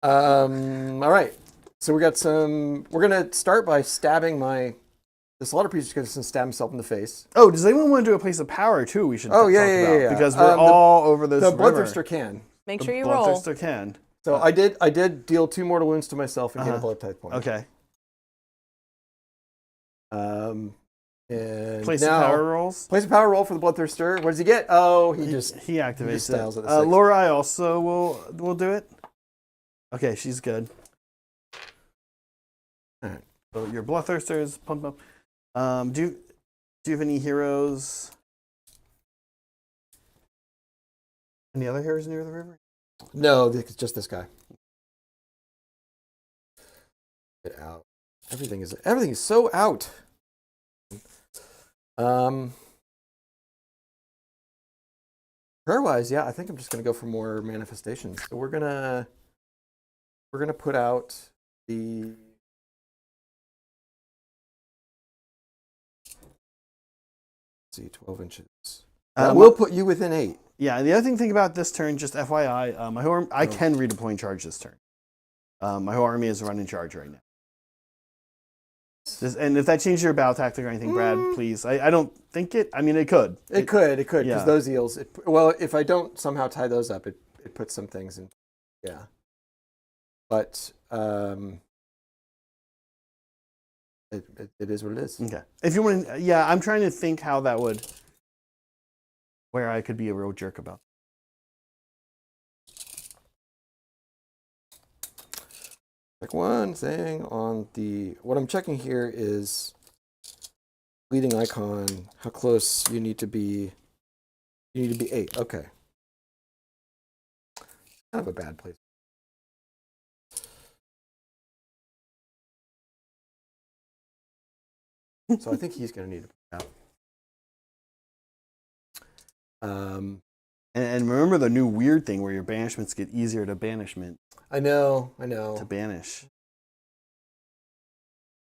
S3: All right. So we got some. We're gonna start by stabbing the slaughter priest is going to stab himself in the face.
S1: Oh, does anyone want to do a place of power too? We should. Talk about because we're all over this.
S3: The
S1: river.
S3: Bloodthirster can.
S2: Make sure you roll.
S1: Bloodthirster can.
S3: So I did deal 2 mortal wounds to myself and gain a blood type point.
S1: Okay.
S3: And
S1: place of power rolls.
S3: Place of power roll for the Bloodthirster. What does he get? Oh, he
S1: activates
S3: styles
S1: it.
S3: at 6.
S1: Laura also will do it. Okay, she's good. All right. So your Bloodthirster is pumped up. Do you have any heroes? Any other heroes near the river?
S3: No, it's just this guy. Get out. Everything is so out. Prayer-wise, yeah, I think I'm just gonna go for more manifestations. So we're gonna put out the. See, 12 inches. We'll put you within 8.
S1: Yeah, and the other thing about this turn, just FYI, I can redeploy and charge this turn. My whole army is running charge right now. And if that changes your battle tactic or anything, Brad, please. I don't think it. I mean, it could.
S3: It could, because those eels. If I don't somehow tie those up, it puts some things in. Yeah. But it is what it is.
S1: Okay. If you want, I'm trying to think how that would, where I could be a real jerk about.
S3: Like one thing on what I'm checking here is leading icon. How close you need to be? You need to be 8. Okay. Kind of a bad place. So I think he's going to need to put out.
S1: And remember the new weird thing where your banishments get easier to banishment.
S3: I know.
S1: To banish.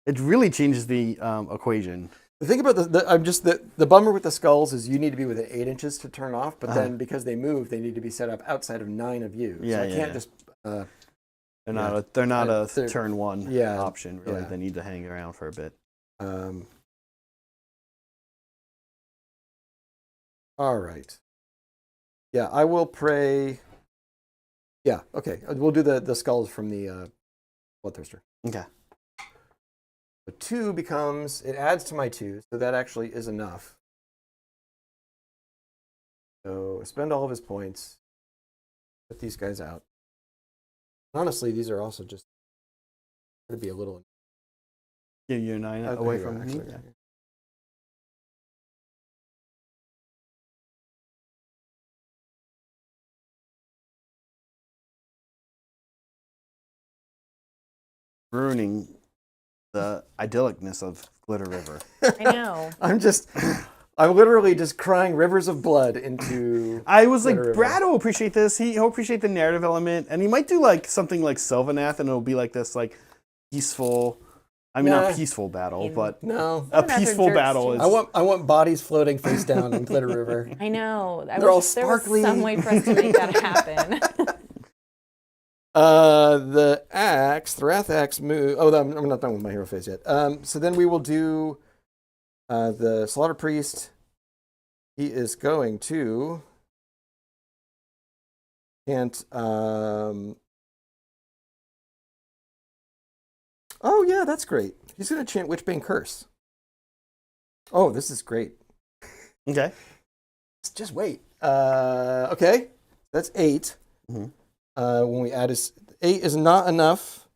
S1: It really changes the equation.
S3: The thing about the bummer with the skulls is you need to be within 8 inches to turn off, but then because they move, they need to be set up outside of 9 of you. So I can't just.
S1: They're not a turn one option. Really, they need to hang around for a bit.
S3: All right. Yeah, I will pray. Yeah, okay. We'll do the skulls from the Bloodthirster.
S1: Okay.
S3: So 2 becomes, it adds to my 2, so that actually is enough. So spend all of his points. Put these guys out. Honestly, these are also just going to be a little.
S1: Yeah, you're 9 away from me. Yeah. Ruining the idyllicness of Glitter River.
S2: I know.
S3: I'm literally just crying rivers of blood into.
S1: I was like, Brad will appreciate this. He'll appreciate the narrative element, and he might do like something like Sylvanath, and it'll be like this like peaceful. I mean, not peaceful battle, but a peaceful battle is.
S3: I want bodies floating face down in Glitter River.
S2: I know.
S3: They're all sparkly.
S2: There was some way for us to make that happen.
S3: The Wrath Axe move. Oh, I'm not done with my hero phase yet. So then we will do the Slaughter Priest. He is going to can't. Oh yeah, that's great. He's going to chant Witchbane Curse. Oh, this is great.
S1: Okay.
S3: Just wait. Okay, that's 8.
S1: Mm-hmm.
S3: When we add 8 is not enough.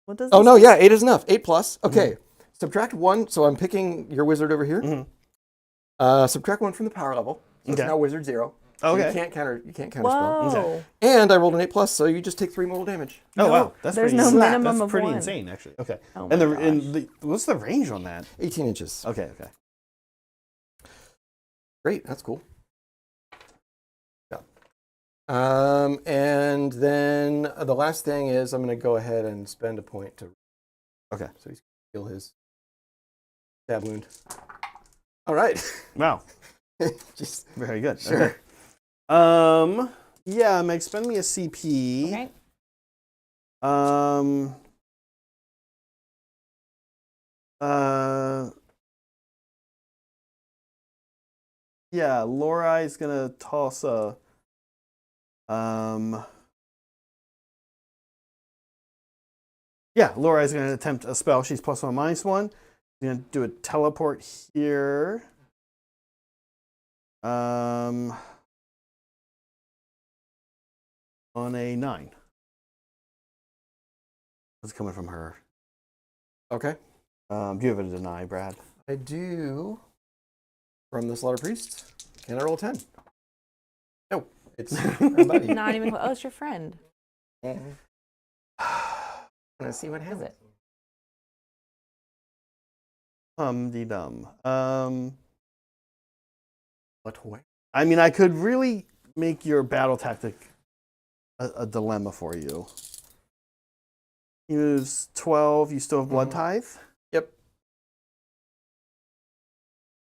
S2: What does?
S3: 8 is enough. 8 plus. Okay. Mm-hmm. Subtract 1. So I'm picking your wizard over here.
S1: Mm-hmm.
S3: Subtract 1 from the power level. So it's now wizard 0. So
S1: okay.
S3: You can't counter
S2: Whoa.
S3: spell. Okay. And I rolled an 8 plus, so you just take 3 mortal damage.
S1: Oh wow,
S2: there's no minimum of 1.
S1: Insane, actually. Okay.
S2: Oh
S1: and what's the range on that?
S3: 18 inches.
S1: Okay.
S3: Great. That's cool. And then the last thing is I'm going to go ahead and spend a point to.
S1: Okay.
S3: So he's going to heal his stab wound. All right.
S1: Wow.
S3: Just
S1: very good.
S3: Sure.
S1: Okay. Yeah, Meg, spend me a CP.
S2: Okay.
S1: Yeah, Lorei is gonna toss a. Yeah, Lorai's going to attempt a spell. She's +1, -1. She's going to do a teleport here. On a 9. What's coming from her?
S3: Okay.
S1: Do you have a deny, Brad?
S3: I do. From the Slaughter Priest. Can I roll a 10? No. It's
S2: not even. Oh, it's your friend.
S3: Let's see what happens.
S1: Dum.
S3: What way?
S1: I mean, I could really make your battle tactic a dilemma for you. He moves 12. You still have Blood Tithe?
S3: Yep.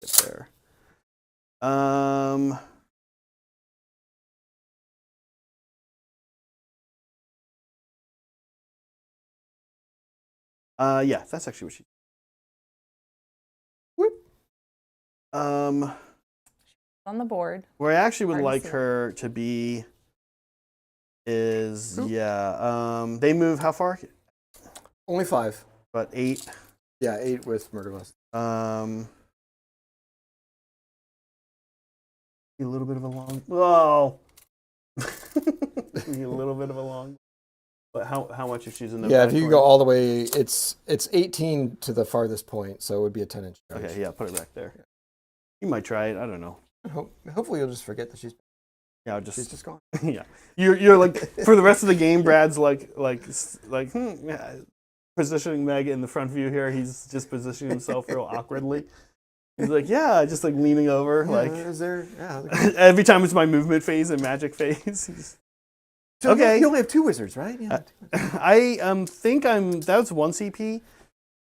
S1: Get there. Yeah, that's actually what she.
S3: Whoop.
S2: On the board.
S1: Where I actually would like her to be is they move how far?
S3: Only 5.
S1: But 8.
S3: Yeah, 8 with Murder Lust.
S1: A little bit of a long. Whoa. A little bit of a long. But how much if she's in the?
S3: Yeah, if you go all the way, it's 18 to the farthest point, so it would be a 10-inch.
S1: Okay, yeah, put it back there. You might try it. I don't know.
S3: Hopefully, you'll just forget that she's.
S1: Yeah,
S3: she's just gone.
S1: Yeah, you're like for the rest of the game. Brad's like positioning Meg in the front view here. He's just positioning himself real awkwardly. He's like, yeah, just like leaning over.
S3: Is there? Yeah.
S1: Every time it's my movement phase and magic phase.
S3: So
S1: okay.
S3: You only have 2 wizards, right? Yeah.
S1: I think that was 1 CP.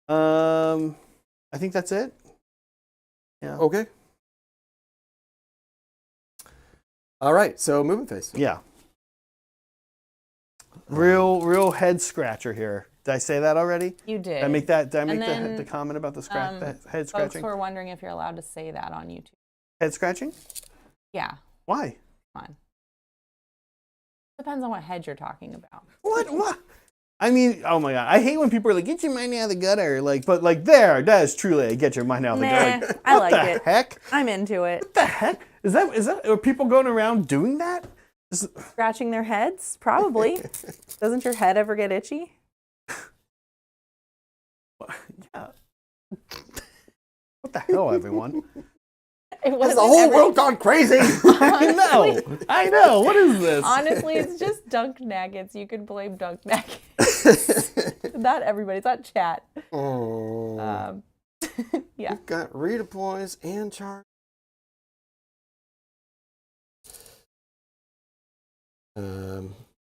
S1: I think that's it. Yeah.
S3: Okay. All right. So movement phase.
S1: Yeah. Real head scratcher here. Did I say that already?
S2: You did.
S1: Did I make the comment about the head scratching?
S2: Folks were wondering if you're allowed to say that on YouTube.
S1: Head scratching?
S2: Yeah.
S1: Why?
S2: Fine. Depends on what head you're talking about.
S1: What? I mean, oh my god, I hate when people are like, "Get your mind out of the gutter," that is truly a get your mind out of the gutter. Like,
S2: I like
S1: it. Heck?
S2: I'm into it.
S1: What the heck? Is that? Are people going around doing that?
S2: Scratching their heads? Probably. Doesn't your head ever get itchy?
S1: Yeah. What the hell, everyone?
S3: Has the whole world gone crazy?
S1: I know. What is this?
S2: Honestly, it's just dunk nuggets. You can blame dunk nuggets. Not everybody. It's not chat.
S3: Oh.
S2: Yeah.
S3: We've got redeploys and charge.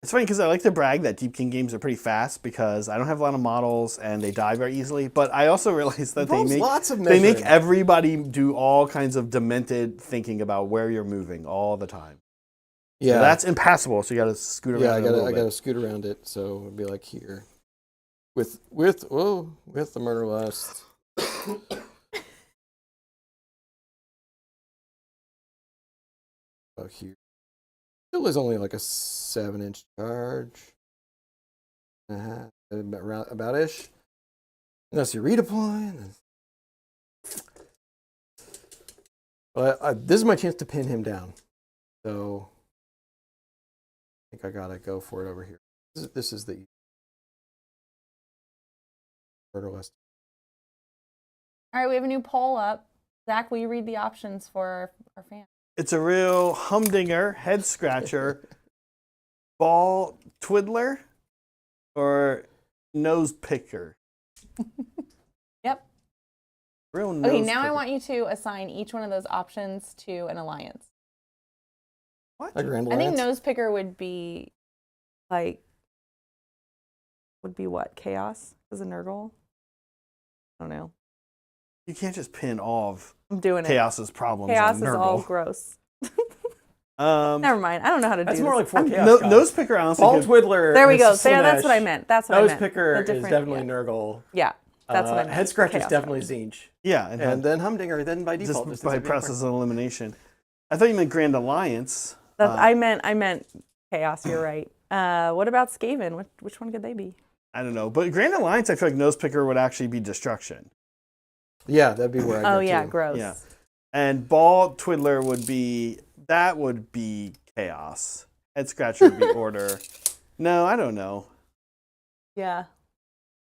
S1: It's funny because I like to brag that Deepkin games are pretty fast because I don't have a lot of models and they die very easily. But I also realize that they make everybody do all kinds of demented thinking about where you're moving all the time. Yeah, so that's impassable. So you got to scoot around.
S3: Yeah, I got to scoot around it. So it'd be like here, with the murder lust. Oh, here. Still is only like a 7-inch charge. About-ish. Unless you redeploy. But this is my chance to pin him down. So I think I gotta go for it over here. This is the murder list.
S2: All right, we have a new poll up. Zach, will you read the options for our fans?
S1: It's a real humdinger, head scratcher, ball twiddler, or nose picker.
S2: Yep.
S1: Real nose
S2: Okay, now
S1: picker.
S2: I want you to assign each one of those options to an alliance.
S1: What?
S3: A grand
S2: I
S3: alliance?
S2: think nose picker would be what? Chaos as a Nurgle? I don't know.
S1: You can't just pin all of
S2: I'm doing
S1: Chaos's problems
S2: Chaos
S1: on
S2: is
S1: Nurgle.
S2: all gross. Never mind. I don't know how to do this.
S3: That's more like 4 Chaos guys.
S1: Nose picker, honestly.
S3: Ball Twiddler.
S2: There we go.
S3: is
S2: That's what I meant.
S3: Nose picker is definitely Nurgle.
S2: Yeah, that's what I meant.
S3: Head scratcher is
S2: Chaos
S3: definitely Zinch.
S1: Yeah.
S3: And then Humdinger, then by default.
S1: Just by process of elimination. I thought you meant Grand Alliance.
S2: I meant Chaos, you're right. What about Skaven? Which one could they be?
S1: I don't know. But Grand Alliance, I feel like nose picker would actually be destruction.
S3: Yeah, that'd be where I go to.
S2: Gross.
S1: Yeah. And ball twiddler would be chaos. Head scratcher would be order. No, I don't know.
S2: Yeah.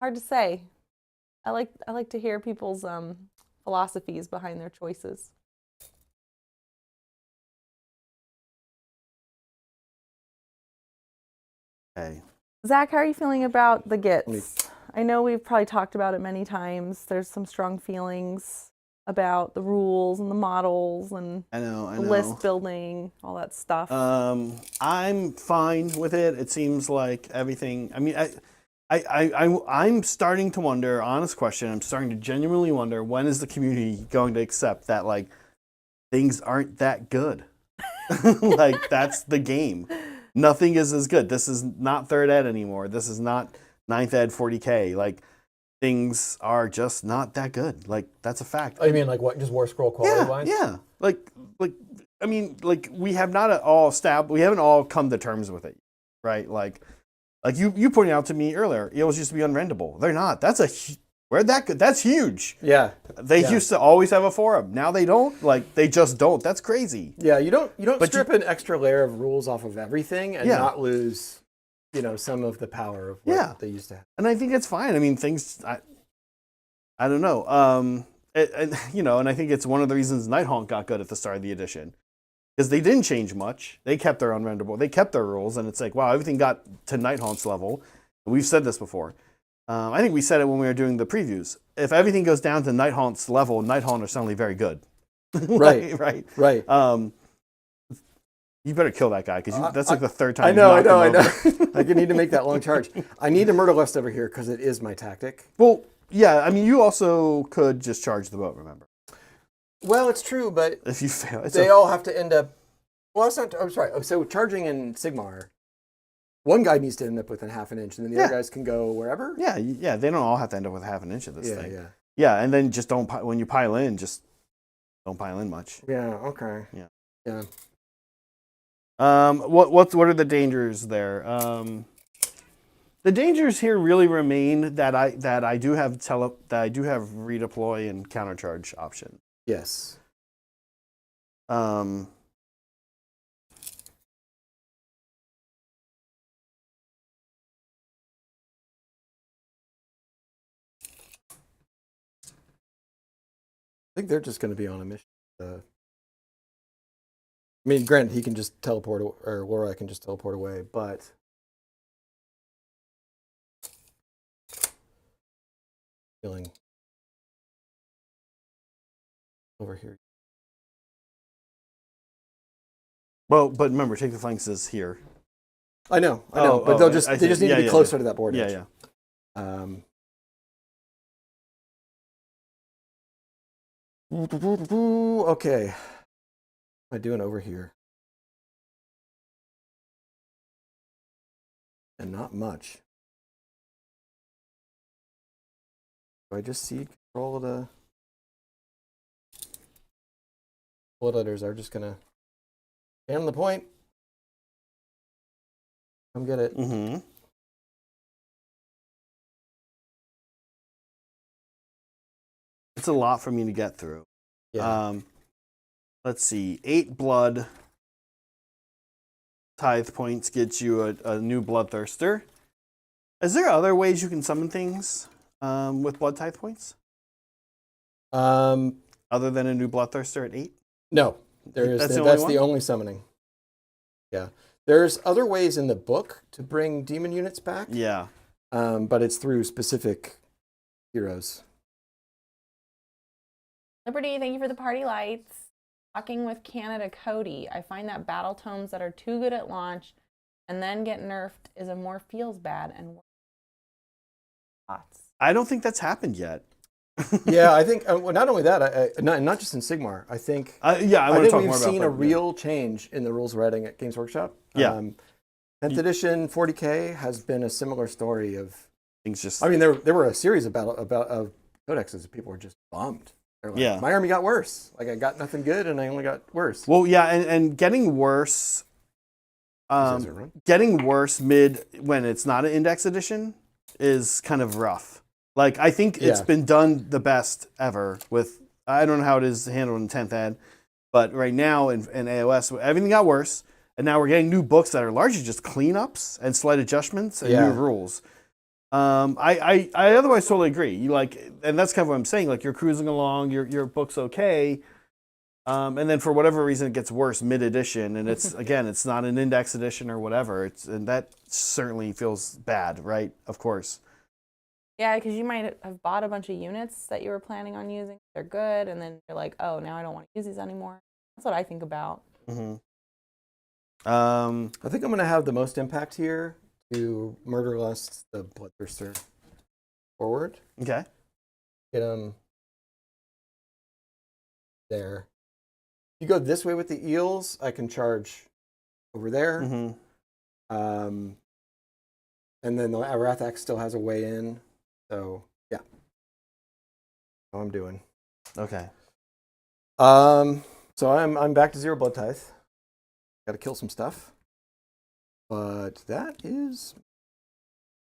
S2: Hard to say. I like to hear people's philosophies behind their choices.
S1: Okay.
S2: Zach, how are you feeling about the Gits? I know we've probably talked about it many times. There's some strong feelings about the rules and the models and
S1: I know.
S2: list building, all that stuff.
S1: I'm fine with it. It seems like everything. I mean, I'm starting to wonder. Honest question. I'm starting to genuinely wonder when is the community going to accept that like things aren't that good. Like that's the game. Nothing is as good. This is not 3rd ed anymore. This is not 9th ed 40K. Like things are just not that good. Like that's a fact.
S3: Oh, you mean like what? Just War Scroll quality wise?
S1: Yeah. Like I mean, like we have not at all we haven't all come to terms with it, right? Like you pointed out to me earlier, EOs used to be unrendable. They're not. That's huge.
S3: Yeah.
S1: They used to always have a forum. Now they don't. Like they just don't. That's crazy.
S3: Yeah, you don't strip an extra layer of rules off of everything and not lose, some of the power of what they used to have.
S1: And I think it's fine. I mean, I don't know. And I think it's one of the reasons Nighthaunt got good at the start of the edition. Because they didn't change much. They kept their unrenderable. They kept their rules. And it's like, wow, everything got to Nighthaunt's level. We've said this before. I think we said it when we were doing the previews. If everything goes down to Nighthaunt's level, Nighthaunt are suddenly very good.
S3: Right.
S1: You better kill that guy because that's like the third time.
S3: I know. I need to make that long charge. I need a Murderlust over here because it is my tactic.
S1: Well, yeah. I mean, you also could just charge the boat. Remember?
S3: Well, it's true, but
S1: if you fail,
S3: they all have to end up. Well, that's not. I'm sorry. So charging in Sigmar, one guy needs to end up within half an inch, and then the other guys can go wherever.
S1: Yeah. They don't all have to end up with half an inch of this thing.
S3: Yeah.
S1: And then just don't. When you pile in, just don't pile in much.
S3: Yeah. Okay.
S1: Yeah. What are the dangers there? The dangers here really remain that I do have redeploy and countercharge option.
S3: Yes. I think they're just going to be on a mission. I mean, granted, he can just teleport, or Laura can just teleport away, but feeling over here.
S1: Well, but remember, take the flanks is here.
S3: I know, but they just need to be closer to that board edge. Okay. What am I doing over here? And not much. Do I just cede control of the bullet editors are just gonna stand on the point? Come get it.
S1: Mm-hmm. It's a lot for me to get through.
S3: Yeah.
S1: Let's see. 8 blood tithe points gets you a new Bloodthirster. Is there other ways you can summon things with blood tithe points? Other than a new Bloodthirster at 8?
S3: No. That's the only summoning. Yeah. There's other ways in the book to bring demon units back.
S1: Yeah.
S3: But it's through specific heroes.
S2: Liberty, thank you for the party lights. Talking with Canada Cody, I find that battle tomes that are too good at launch and then get nerfed is a more feels bad and worse. Thoughts?
S1: I don't think that's happened yet.
S3: Yeah, I think not only that, not just in Sigmar. I think
S1: I want to talk more about.
S3: We've seen a real change in the rules writing at Games Workshop.
S1: Yeah,
S3: 10th edition 40K has been a similar story of
S1: things. Just
S3: I mean, there were a series of codexes that people were just bummed. Like, my army got worse. Like I got nothing good, and I only got worse.
S1: Well, yeah, and getting worse. Getting worse mid when it's not an index edition is kind of rough. Like I think it's been done the best ever with. I don't know how it is handled in 10th ed, but right now in AOS everything got worse, and now we're getting new books that are largely just cleanups and slight adjustments and new rules. I otherwise totally agree. And that's kind of what I'm saying. Like you're cruising along, your book's okay, and then for whatever reason it gets worse mid edition, and it's it's not an index edition or whatever. And that certainly feels bad, right? Of course.
S2: Yeah, because you might have bought a bunch of units that you were planning on using. They're good, and then you're like, oh, now I don't want to use these anymore. That's what I think about.
S1: Mm-hmm.
S3: I think I'm going to have the most impact here to Murderlust, the Bloodthirster, forward.
S1: Okay.
S3: Get him there. If you go this way with the eels, I can charge over there.
S1: Mm-hmm.
S3: And then the Arathax still has a way in. So, yeah. That's what I'm doing.
S1: Okay.
S3: So I'm back to 0 blood tithe. Got to kill some stuff. But that is...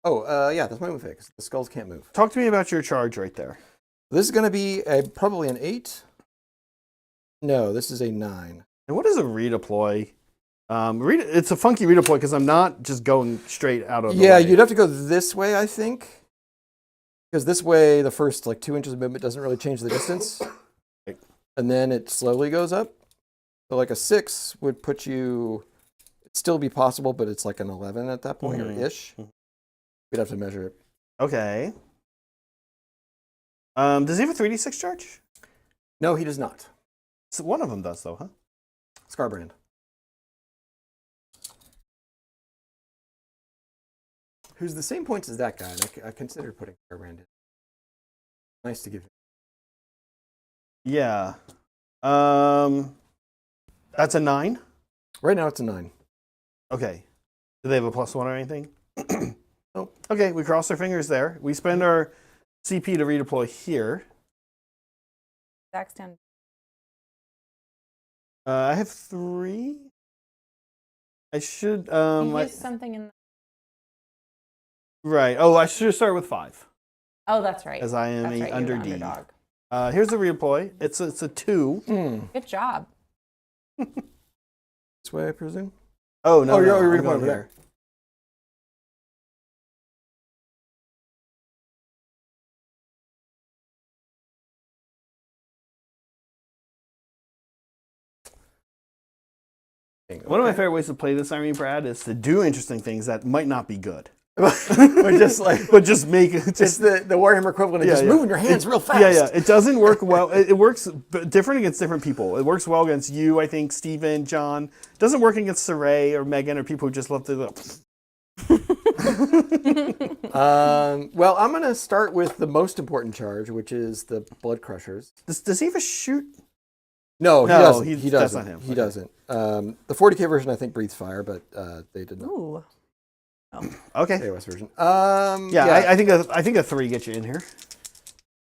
S3: that's my move fix. The skulls can't move.
S1: Talk to me about your charge right there.
S3: This is going to be probably an 8. No, this is a 9.
S1: And what is a redeploy? It's a funky redeploy because I'm not just going straight out of the way.
S3: Yeah, you'd have to go this way, I think. Because this way, the first 2 inches of movement doesn't really change the distance.
S1: Right.
S3: And then it slowly goes up. So a 6 would put you... It'd still be possible, but it's like an 11 at that point, or ish. We'd have to measure it.
S1: Okay. Does he have a 3d6 charge?
S3: No, he does not.
S1: So one of them does, though, huh?
S3: Scarbrand. Who's the same points as that guy. And I considered putting Scarbrand in. Nice to give him.
S1: Yeah. That's a 9?
S3: Right now it's a 9.
S1: Okay. Do they have a +1 or anything?
S3: Nope.
S1: Okay, we cross our fingers there. We spend our CP to redeploy here.
S2: Zach's down.
S1: I have 3. I should.
S2: You used something in.
S1: Right. Oh, I should start with 5.
S2: Oh, that's right.
S1: As I am
S2: that's
S1: a
S2: right,
S1: under
S2: you're the
S1: D.
S2: underdog.
S1: Here's the redeploy. It's a 2.
S2: Good job.
S3: This way, I presume?
S1: Oh, no.
S3: You're
S1: I'm
S3: redeploying
S1: going
S3: over there.
S1: One of my favorite ways to play this army, Brad, is to do interesting things that might not be good.
S3: but just
S1: make it.
S3: It's the Warhammer equivalent of just moving your hands real fast.
S1: Yeah. It doesn't work well. It works different against different people. It works well against you, I think, Steven, John. It doesn't work against Saray or Megan or people who just love to.
S3: Well, I'm going to start with the most important charge, which is the Blood Crushers.
S1: Does he have a shoot?
S3: No, he doesn't. He doesn't.
S1: That's not him.
S3: He doesn't. The 40k version, I think, breathes fire, but they did not.
S2: Ooh. Oh.
S1: Okay.
S3: AOS version.
S1: I think a 3 gets you in here.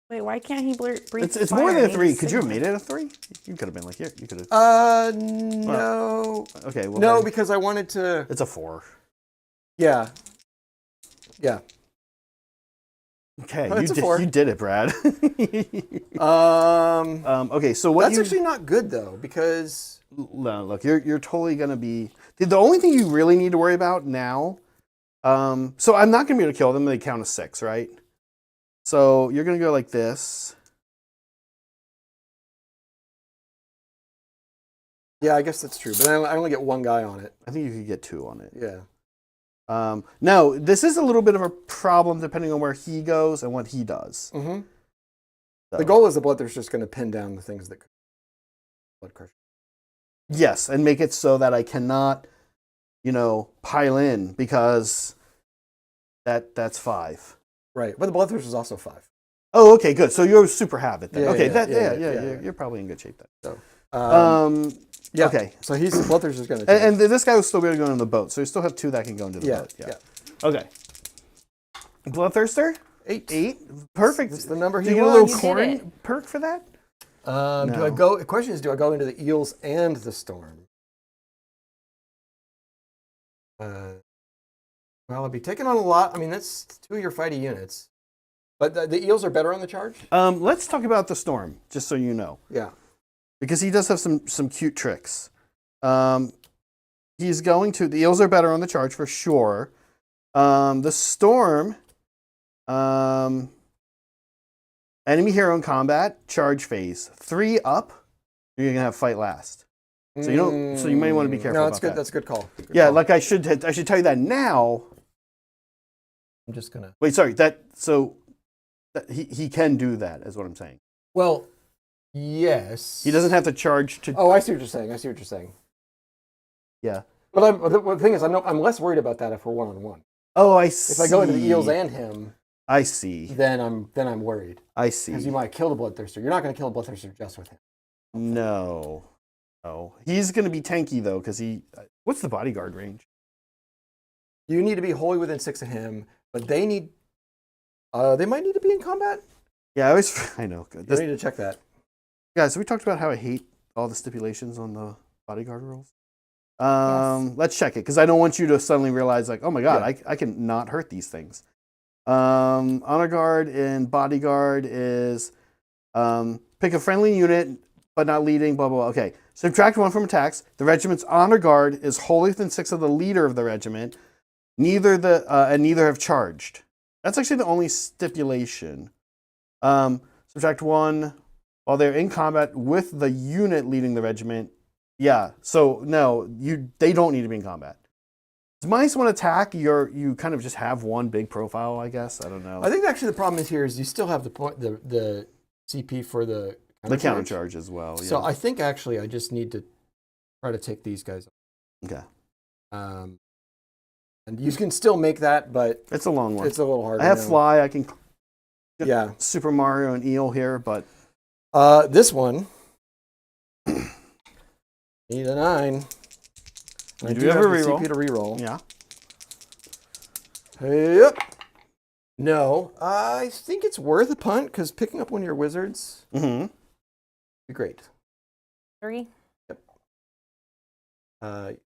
S2: Wait, why can't he breathe
S1: It's
S2: fire?
S1: more than a 3. Could you have made it a 3? You could have been like, here. You could have.
S3: No.
S1: Okay. Well,
S3: no,
S1: then
S3: because I wanted to.
S1: it's a 4.
S3: Yeah.
S1: Okay,
S3: Oh, it's a 4.
S1: You did it, Brad. Okay, so what
S3: That's actually not good though, because
S1: no, look, you're totally gonna be the only thing you really need to worry about now. So I'm not gonna be able to kill them. They count as 6, right? So you're gonna go like this.
S3: yeah, I guess that's true. But I only get 1 guy on it.
S1: I think you could get 2 on it.
S3: Yeah.
S1: Now this is a little bit of a problem depending on where he goes and what he does.
S3: Mm-hmm.
S1: So,
S3: The goal is the Bloodthirster's just going to pin down the things that Blood Crusher.
S1: yes, and make it so that I cannot, pile in because that's 5.
S3: Right, but the Bloodthirster is also 5.
S1: Oh, okay, good. So you're super habit then.
S3: Yeah,
S1: okay,
S3: yeah.
S1: You're probably in good shape then.
S3: So, yeah.
S1: Okay.
S3: So the Bloodthirster's going to.
S1: And this guy will still be able to go in the boat, so you still have 2 that can go into the boat.
S3: Yeah.
S1: Okay. Bloodthirster?
S3: 8.
S1: Perfect.
S3: That's the number he
S1: Do you get a little
S3: wants.
S1: Khorne perk for that?
S3: Do
S1: No.
S3: I go? The question is, do I go into the Eels and the Storm? Well, I'll be taking on a lot. I mean, that's 2 of your fighting units. But the Eels are better on the charge?
S1: Let's talk about the Storm, just so you know.
S3: Yeah.
S1: Because he does have some cute tricks. He's going to... The Eels are better on the charge for sure. The Storm... enemy hero in combat, charge phase. 3 up, you're going to have fight last. So you may want to be careful
S3: No,
S1: about
S3: that's good.
S1: that.
S3: That's a good call. Good
S1: Yeah,
S3: call.
S1: like I should tell you that now.
S3: I'm just going to...
S1: Wait, sorry. He can do that, is what I'm saying.
S3: Well, yes.
S1: He doesn't have to charge to...
S3: Oh, I see what you're saying.
S1: Yeah.
S3: But the thing is, I'm less worried about that if we're 1-on-1.
S1: Oh, I see.
S3: If I go into the Eels and him,
S1: I see.
S3: then I'm worried.
S1: I see.
S3: Because you might kill the Bloodthirster. You're not going to kill the Bloodthirster just with him.
S1: No. He's going to be tanky, though, because what's the bodyguard range?
S3: You need to be wholly within 6 of him, but they might need to be in combat.
S1: Yeah, I know. Good.
S3: You need to check that.
S1: Guys, so we talked about how I hate all the stipulations on the bodyguard rules.
S2: Yes.
S1: Let's check it, because I don't want you to suddenly realize, like, oh my god, I can not hurt these things. Honor guard and bodyguard is pick a friendly unit, but not leading, blah, blah, blah. Okay, subtract 1 from attacks. The regiment's honor guard is wholly within 6 of the leader of the regiment. Neither have charged. That's actually the only stipulation. Subtract 1 while they're in combat with the unit leading the regiment. Yeah, so no, they don't need to be in combat. -1 attack, you kind of just have one big profile, I guess. I don't know.
S3: I think actually the problem is here is you still have the CP for the
S1: counter charge as well. Yeah.
S3: So I think actually I just need to try to take these guys off.
S1: Okay.
S3: And you can still make that, but
S1: it's a long one.
S3: It's a little hard.
S1: I have fly. I can.
S3: Yeah.
S1: Super Mario and Eel here, but
S3: this one need a 9.
S1: You do have a reroll.
S3: CP to reroll.
S1: Yeah.
S3: Yep. No, I think it's worth a punt because picking up one of your wizards would be great.
S2: 3.
S3: Yep.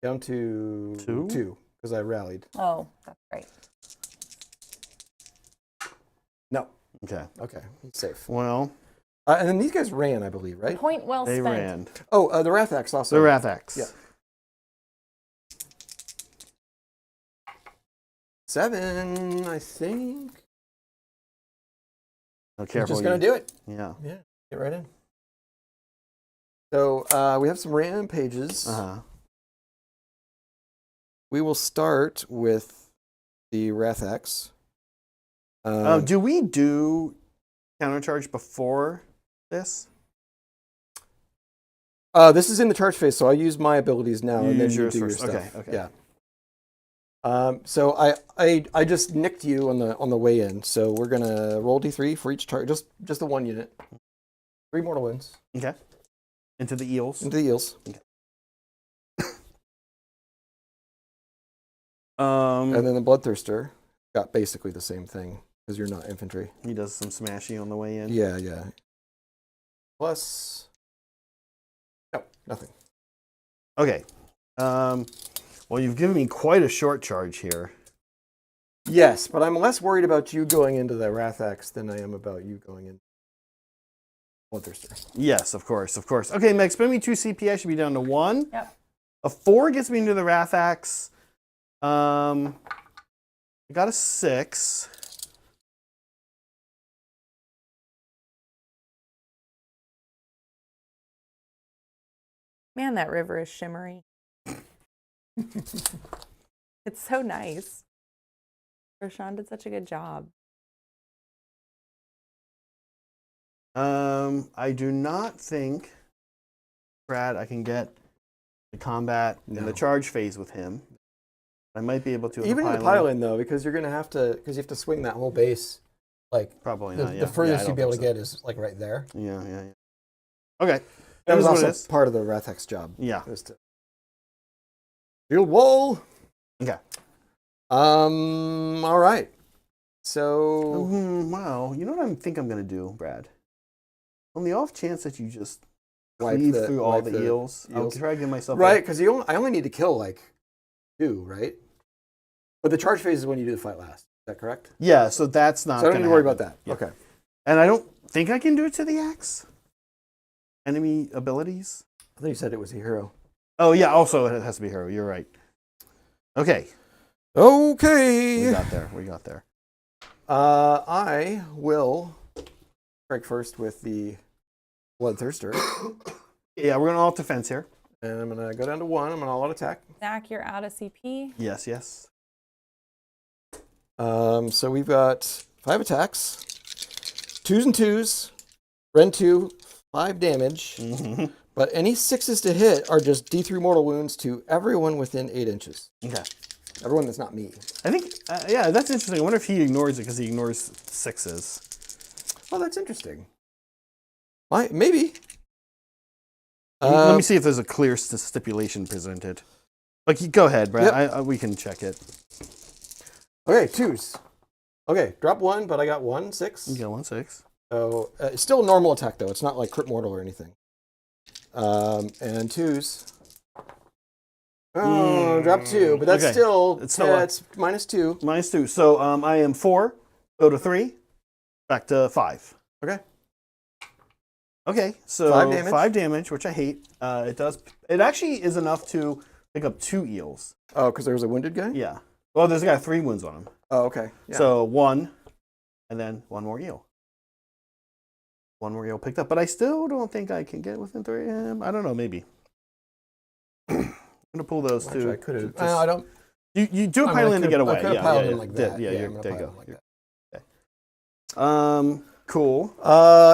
S3: Down to 2 because I rallied.
S2: Oh, that's right.
S3: No.
S1: Okay.
S3: Okay. He's safe.
S1: Well.
S3: And then these guys ran, I believe, right?
S2: Point well spent.
S1: They ran.
S3: Oh, the Wrathax also.
S1: The Wrathax.
S3: Yeah. 7, I think.
S1: Oh, careful.
S3: Just going to do it.
S1: Yeah.
S3: Yeah. Get right in. So we have some rampages. We will start with the Wrathax.
S1: Do we do countercharge before this?
S3: This is in the charge phase, so I use my abilities now, and then you do your stuff.
S1: Okay.
S3: Yeah. So I just nicked you on the way in. So we're gonna roll d3 for each target, just the 1 unit. 3 mortal wounds.
S1: Okay. Into the eels.
S3: Into the eels.
S1: Okay.
S3: And then the Bloodthirster got basically the same thing because you're not infantry.
S1: He does some smashing on the way in.
S3: Yeah. Plus, no, nothing.
S1: Okay. Well, you've given me quite a short charge here.
S3: Yes, but I'm less worried about you going into the Wrathax than I am about you going in Bloodthirster.
S1: Yes, of course. Okay, Meg, spend me 2 CP. I should be down to 1.
S2: Yep.
S1: A 4 gets me into the Wrathax. I got a 6.
S2: Man, that river is shimmery. It's so nice. Roshan did such a good job.
S1: I do not think, Brad, I can get the combat in the charge phase with him. I might be able to.
S3: Even in the pile-in, though, because you're going to have to, because you have to swing that whole base. Like
S1: probably
S3: the,
S1: not. Yeah.
S3: The furthest you'd be able to
S1: so.
S3: get is like right there.
S1: Yeah. Okay.
S3: That was also part of the Wrathax job.
S1: Yeah.
S3: Was to shield wall.
S1: Okay.
S3: All right. So.
S1: Wow. You know what I think I'm going to do, Brad? On the off chance that you just cleave through all the eels, I'll try to give myself
S3: right, because I only need to kill like 2, right? But the charge phase is when you do the fight last. Is that correct?
S1: Yeah, so that's not.
S3: So I don't need to worry about that.
S1: Yeah.
S3: Okay.
S1: And I don't think I can do it to the axe. Enemy abilities.
S3: I thought you said it was a hero.
S1: Oh yeah, also it has to be hero. You're right. Okay.
S3: Okay.
S1: We got there.
S3: I will strike first with the Bloodthirster.
S1: Yeah, we're gonna alt defense here.
S3: And I'm gonna go down to 1. I'm gonna all out attack.
S2: Zach, you're out of CP.
S1: Yes.
S3: So we've got 5 attacks, 2s and 2s, rend 2, 5 damage. But any 6s to hit are just D3 mortal wounds to everyone within 8 inches.
S1: Okay.
S3: Everyone that's not me.
S1: I think, yeah, that's interesting. I wonder if he ignores it because he ignores 6s.
S3: Oh, that's interesting. Maybe.
S1: Let me see if there's a clear stipulation presented. Like, go ahead, Brad.
S3: Yep.
S1: We can check it.
S3: Okay, 2s. Okay, drop 1, but I got 1, 6.
S1: You got 1, 6.
S3: So it's still a normal attack, though. It's not like crit mortal or anything. And 2s. Oh, drop 2, but that's still it's -2.
S1: -2. So I am 4, go to 3, back to 5. Okay, so 5 damage, which I hate. It actually is enough to pick up 2 eels.
S3: Oh, because there was a wounded guy?
S1: Yeah. Well, there's a guy 3 wounds on him.
S3: Oh, okay. Yeah.
S1: So 1, and then 1 more eel. 1 more eel picked up, but I still don't think I can get within 3 of him. I don't know, maybe. I'm gonna pull those 2.
S3: I could have. I don't.
S1: You do a pile in to get away.
S3: I could have piled in like that.
S1: Yeah,
S3: I'm
S1: there you go.
S3: like that.
S1: Cool.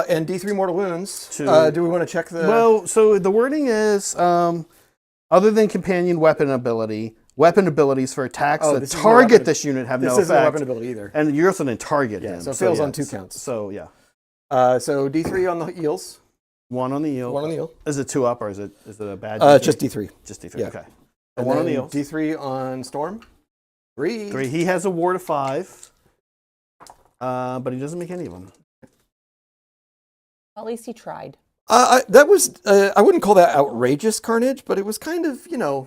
S3: And D3 mortal wounds. Do we want to check the?
S1: Well, so the wording is other than companion weapon ability, weapon abilities for attacks that target this unit have no effect.
S3: This isn't a weapon ability either.
S1: And you're also going to target him.
S3: So it fails on 2 counts.
S1: So yeah.
S3: So D3 on the eels.
S1: 1 on the eel.
S3: 1 on the eel.
S1: Is it 2 up or is it a bad?
S3: Just D3.
S1: Just D3.
S3: Yeah.
S1: Okay.
S3: And
S1: 1 on the eel.
S3: D3 on storm. 3.
S1: 3. He has a ward of 5, but he doesn't make any of them.
S2: At least he tried.
S3: That was I wouldn't call that outrageous carnage, but it was kind of
S1: It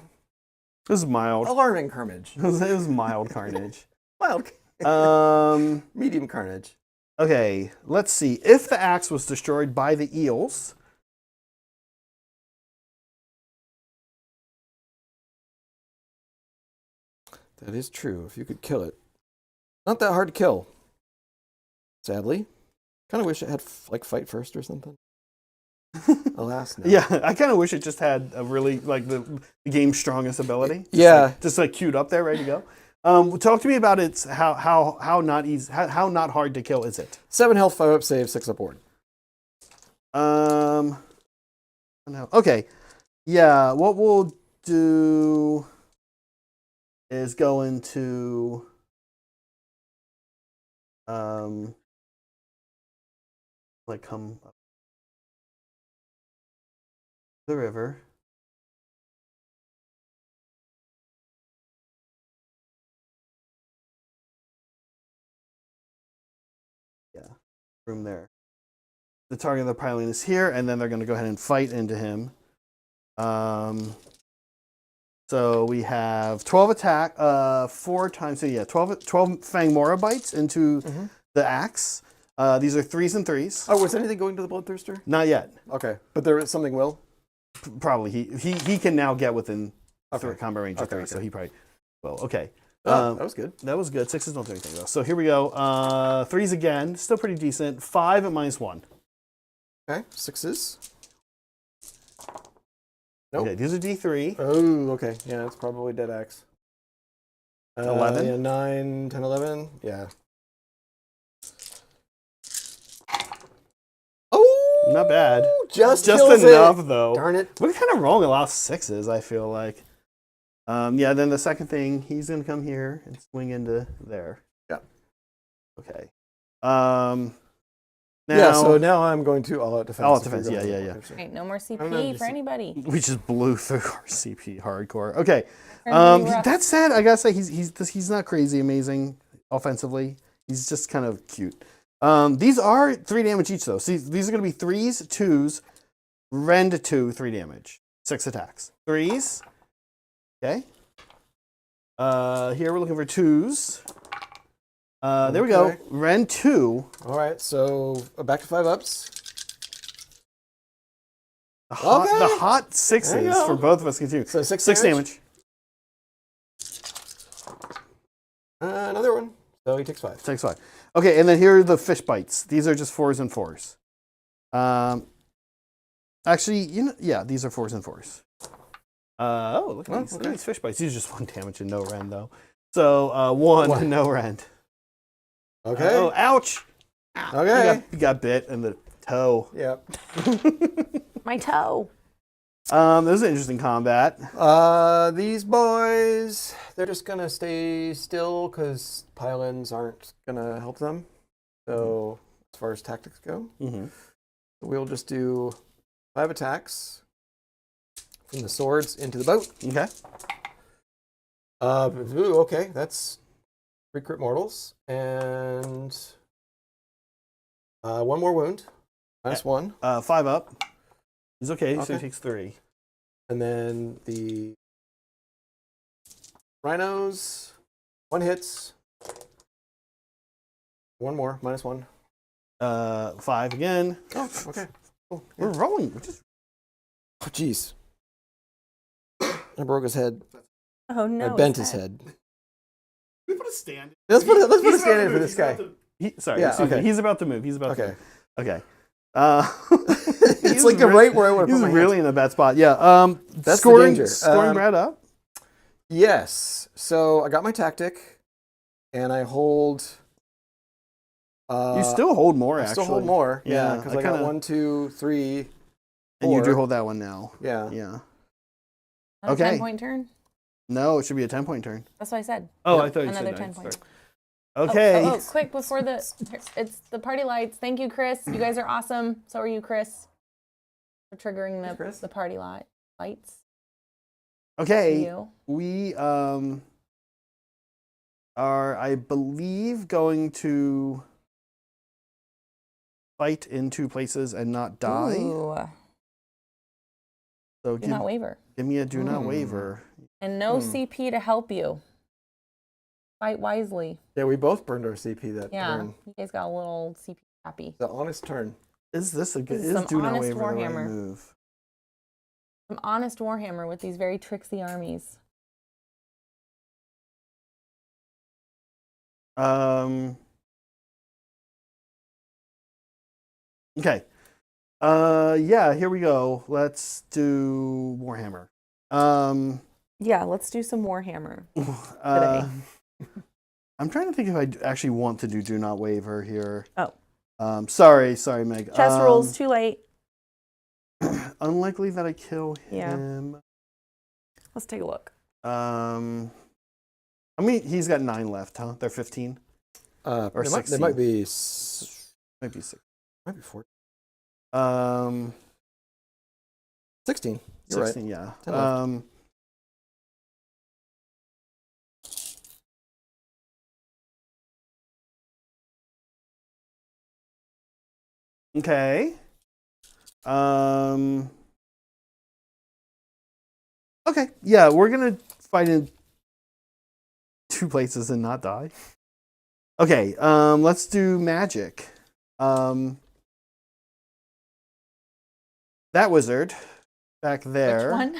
S1: was mild.
S3: alarming carnage.
S1: It was mild carnage.
S3: Mild. Medium carnage.
S1: Okay, let's see. If the axe was destroyed by the eels,
S3: that is true. If you could kill it, not that hard to kill. Sadly, kind of wish it had fight first or something. Alas, no.
S1: Yeah, I kind of wish it just had a really the game's strongest ability. Just queued up there, ready to go. Talk to me about its how not easy, how not hard to kill is it?
S3: 7 health, 5 up save, 6 up ward.
S1: Okay, yeah. What we'll do is go into come up the river. Yeah, room there. The target of the piling is here, and then they're going to go ahead and fight into him. So we have 12 attack, 4 times, so yeah, 12 Fang Mora bites into the axe. These are 3s and 3s.
S3: Oh, was anything going to the Bloodthirster?
S1: Not yet.
S3: Okay, but there is something will?
S1: Probably. He can now get within combat range of 3, so he probably will. Okay.
S3: That was good.
S1: That was good. 6s don't do anything, though. So here we go. 3s again. Still pretty decent. 5 at -1.
S3: Okay, 6s. Nope.
S1: Okay, these are D3.
S3: Oh, okay. Yeah, that's probably dead axe.
S1: 11?
S3: Yeah, 9, 10, 11. Yeah. Oh!
S1: Not bad.
S3: Just
S1: enough, though.
S3: Darn it.
S1: We're kind of rolling a lot of 6s, I feel like. Yeah, then the second thing, he's going to come here and swing into there.
S3: Yeah.
S1: Okay.
S3: So now I'm going to all-out defense.
S1: All-out defense, yeah.
S2: Right, no more CP for anybody.
S1: We just blew through our CP hardcore. Okay. That's sad. I gotta say, he's not crazy amazing offensively. He's just kind of cute. These are 3 damage each, though. See, these are going to be 3s, 2s, rend 2, 3 damage. 6 attacks. 3s. Okay. Here we're looking for 2s. There we go. Rend 2.
S3: All right, so back to 5 ups.
S1: The hot 6s for both of us continue.
S3: So 6
S1: damage.
S3: Another one. So he takes 5.
S1: Takes 5. Okay, and then here are the fish bites. These are just 4s and 4s. Actually, these are 4s and 4s. Look at these fish bites. These are just 1 damage and no rend, though. So 1, no rend.
S3: Okay.
S1: Oh, ouch.
S3: Okay.
S1: You got bit in the toe.
S3: Yep.
S2: My toe.
S1: This is an interesting combat.
S3: These boys, they're just going to stay still because pile-ins aren't going to help them. So as far as tactics go, we'll just do 5 attacks from the swords into the boat.
S1: Okay.
S3: Okay, that's 3 crit mortals and 1 more wound, -1.
S1: 5 up. He's okay, so he takes 3.
S3: And then the rhinos, 1 hits, 1 more, -1.
S1: 5 again.
S3: Oh, okay.
S1: Cool. We're rolling.
S3: Oh, jeez. I broke his head.
S2: Oh no!
S3: I bent his head.
S1: We put a stand.
S3: Let's put a stand in for this guy.
S1: He's about to move. He's about to move. Okay.
S3: It's like right where I want to put my
S1: He's really in a bad spot. Yeah.
S3: That's
S1: scoring,
S3: the danger.
S1: Scoring Brad up.
S3: Yes. So I got my tactic, and I hold.
S1: You still hold more,
S3: I
S1: actually.
S3: still hold more.
S1: Yeah,
S3: because I got 1, 2, 3, 4.
S1: And you do hold that one now.
S3: Yeah.
S1: Yeah.
S2: Another 10-point turn?
S1: No, it should be a 10-point turn.
S2: That's what I said.
S1: Oh, I thought you
S2: Another
S1: said
S2: 10 points.
S1: Okay.
S2: Oh, quick, before it's the party lights. Thank you, Chris. You guys are awesome. So are you, Chris, for triggering the party lights.
S1: Okay. We are, I believe, going to fight in 2 places and not die.
S2: Ooh.
S1: So
S2: do not waver.
S1: Give me a do not waver.
S2: And no CP to help you. Fight wisely.
S3: Yeah, we both burned our CP that turn.
S2: You guys got a little CP happy.
S3: The honest turn.
S1: Is this a good?
S2: Is
S1: do not
S2: honest
S1: waver the right
S2: Warhammer.
S1: move?
S2: Some honest Warhammer with these very tricksy armies.
S1: Okay. Yeah, here we go. Let's do Warhammer.
S2: Yeah, let's do some Warhammer
S1: today. I'm trying to think if I actually want to do not waver here.
S2: Oh.
S1: Sorry, Meg.
S2: Chess rules, too late.
S1: Unlikely that I kill him.
S2: Let's take a look.
S1: I mean, he's got 9 left, huh? They're 15? Or 16?
S3: They might be...
S1: Might be 6.
S3: Might be 14.
S1: 16.
S3: You're
S1: 16,
S3: right.
S1: Yeah. Okay. Okay. Yeah, we're gonna fight in 2 places and not die. Okay. Let's do magic. That wizard back there.
S2: Which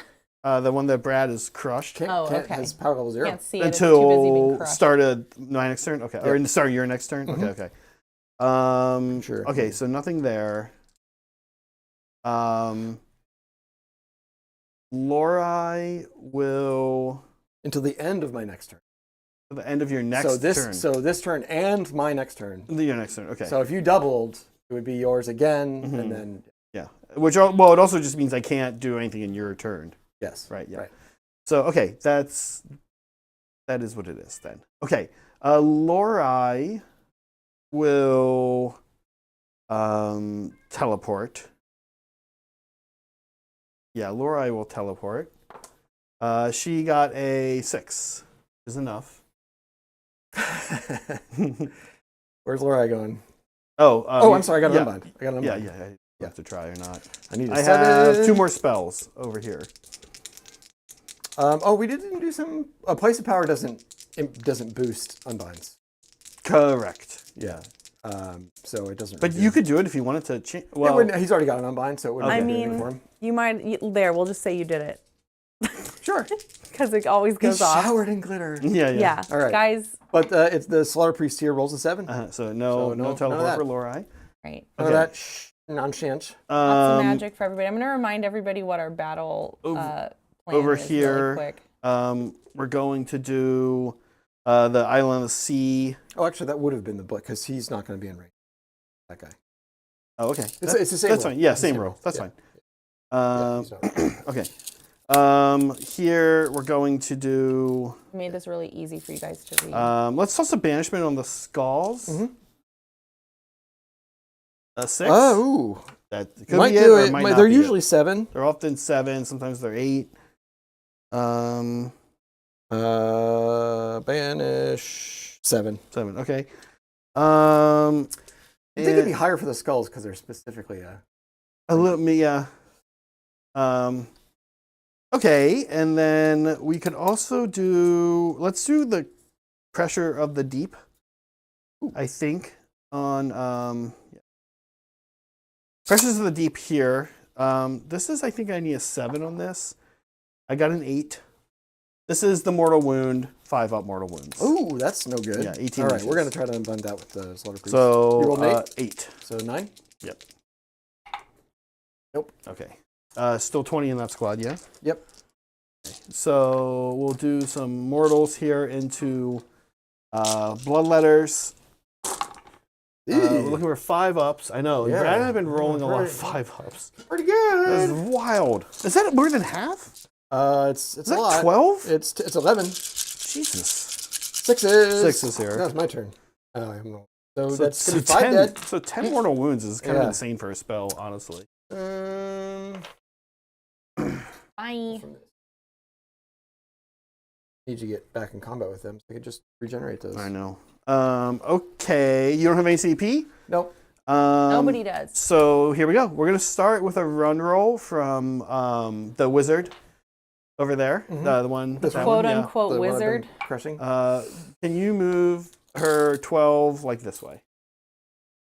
S2: one?
S1: The one that Brad has crushed.
S2: Okay.
S3: Has power level 0.
S2: Can't see it.
S1: Until
S2: it's too busy being crushed.
S1: start my next turn. Okay.
S3: Yep.
S1: Or start your next turn.
S3: Mm-hmm.
S1: Okay.
S3: Sure.
S1: Okay. So nothing there. Lorai will
S3: until the end of my next turn.
S1: To the end of your next turn.
S3: So this turn and my next turn.
S1: Your next turn. Okay.
S3: So if you doubled, it would be yours again, and then.
S1: Yeah. Which, well, it also just means I can't do anything in your turn.
S3: Yes.
S1: Right. Yeah.
S3: Right.
S1: So okay, that is what it is then. Okay. Lorai will teleport. Yeah, Lorai will teleport. She got a 6. Is enough.
S3: Where's Lorai going?
S1: Oh,
S3: I'm sorry. I got an unbind.
S1: Yeah. I have to try or not.
S3: I
S1: have 2 more spells over here.
S3: We didn't do some. A place of power doesn't boost unbinds.
S1: Correct.
S3: Yeah. So it doesn't.
S1: But you could do it if you wanted to change. Well,
S3: he's already got an unbind, so it wouldn't be for him.
S2: You might. We'll just say you did it.
S3: Sure.
S2: Because it always goes off.
S3: Showered in glitter.
S2: Yeah.
S3: All right,
S2: guys.
S3: But it's the Slaughter Priest here rolls a 7.
S1: So no teleport for Lorai.
S2: Right.
S3: None of that nonsense.
S2: Lots of magic for everybody. I'm going to remind everybody what our battle plan
S1: over
S2: is
S1: here.
S2: really quick.
S1: We're going to do the Island of the Sea.
S3: Oh, actually, that would have been the book because he's not going to be in range. That guy.
S1: Oh, okay.
S3: It's the same.
S1: That's
S3: roll.
S1: fine. Yeah, same roll. That's fine. Okay. Here we're going to do.
S2: I made this really easy for you guys to read.
S1: Let's toss a banishment on the skulls. A 6.
S3: Oh,
S1: that could
S3: might
S1: be
S3: do
S1: it.
S3: it.
S1: Or might
S3: They're
S1: not
S3: usually
S1: be
S3: 7.
S1: They're often 7. Sometimes they're 8.
S3: Banish 7.
S1: 7. Okay.
S3: I think it'd be higher for the skulls because they're specifically
S1: a little yeah. Okay, and then we could also do. Let's do the pressure of the deep. I think on pressures of the deep here. This is. I think I need a 7 on this. I got an 8. This is the mortal wound. 5 up mortal wounds.
S3: Oh, that's no good.
S1: Yeah, 18.
S3: All right, we're gonna try to unbund that with the Slaughter Priest.
S1: So
S3: you rolled 8.
S1: 8.
S3: So 9.
S1: Yep.
S3: Nope.
S1: Okay. Still 20 in that squad, yeah?
S3: Yep.
S1: Okay. So we'll do some mortals here into bloodletters. We're looking for 5-ups. I know.
S3: Yeah.
S1: Brad and I have been rolling a lot of 5-ups.
S3: Pretty good.
S1: That's wild. Is that more than half?
S3: It's
S1: Is
S3: a
S1: that
S3: lot.
S1: 12?
S3: It's 11.
S1: Jesus.
S3: 6s
S1: here.
S3: That was my turn. So
S1: So
S3: that's gonna be
S1: 10,
S3: 5 dead.
S1: So 10 mortal wounds is kind of insane for a spell, honestly.
S2: Bye.
S3: Need to get back in combat with them so I can just regenerate those.
S1: I know. Okay, you don't have any CP?
S3: Nope.
S2: Nobody does.
S1: So here we go. We're gonna start with a run roll from the wizard over there, the one,
S3: This
S1: that
S2: quote
S1: one,
S2: unquote
S3: The one I've been
S2: wizard.
S3: crushing.
S1: Can you move her 12 like this way?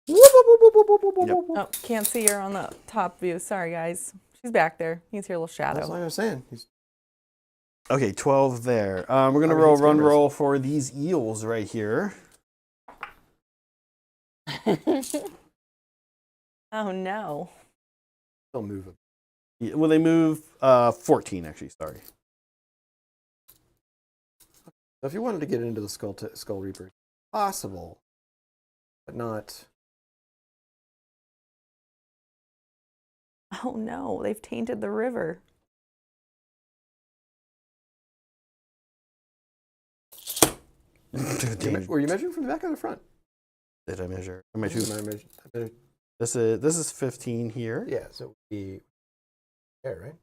S1: Yep.
S2: Oh, can't see her on the top view. Sorry, guys. She's back there. You can see her little shadow.
S3: That's what I was saying.
S1: Okay, 12 there. We're gonna roll run roll for these eels right here.
S2: Oh no.
S3: They'll move them.
S1: Yeah, well, they move 14 actually. Sorry.
S3: So if you wanted to get into the Skull Reaper, possible, but not.
S2: Oh no, they've tainted the river.
S3: Were you measuring from the back or the front?
S1: Did I measure?
S3: I measured.
S1: This is 15 here.
S3: Yeah, so it would be there, right?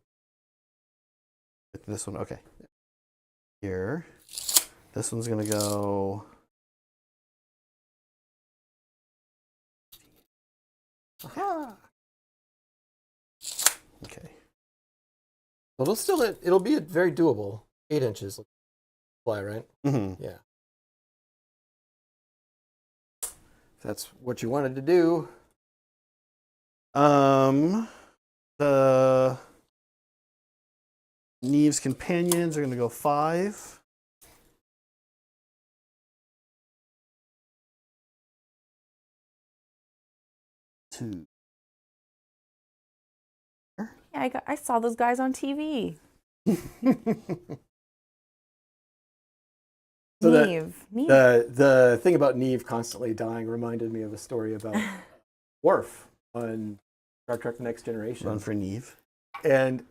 S1: This one, okay. Here. This one's gonna go.
S3: Aha!
S1: Okay.
S3: Well, it'll be very doable. 8 inches fly, right?
S1: Mm-hmm.
S3: Yeah. If that's what you wanted to do.
S1: The Neve's companions are gonna go 5. Two.
S2: Yeah, I saw those guys on TV.
S3: So
S2: Neve.
S3: the thing about Neve constantly dying reminded me of a story about Worf on Star Trek Next Generation.
S1: Run for Neve.
S3: And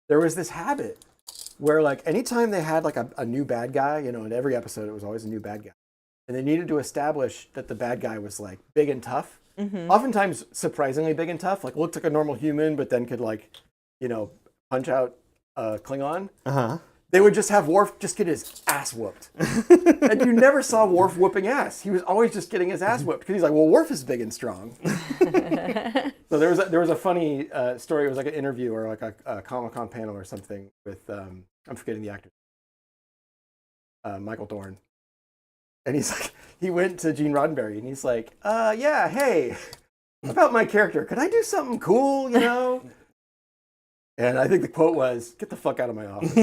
S3: there was this habit where, like, anytime they had like a new bad guy, in every episode it was always a new bad guy, and they needed to establish that the bad guy was like big and tough.
S2: Mm-hmm.
S3: Oftentimes surprisingly big and tough, like looked like a normal human, but then could punch out a Klingon. They would just have Worf just get his ass whooped. And you never saw Worf whooping ass. He was always just getting his ass whooped because he's like, well, Worf is big and strong. So there was a funny story. It was like an interview or like a Comic-Con panel or something with, I'm forgetting the actor, Michael Dorn. And he went to Gene Roddenberry and he's like, yeah, hey, about my character, could I do something cool, And I think the quote was, "Get the fuck out of my office."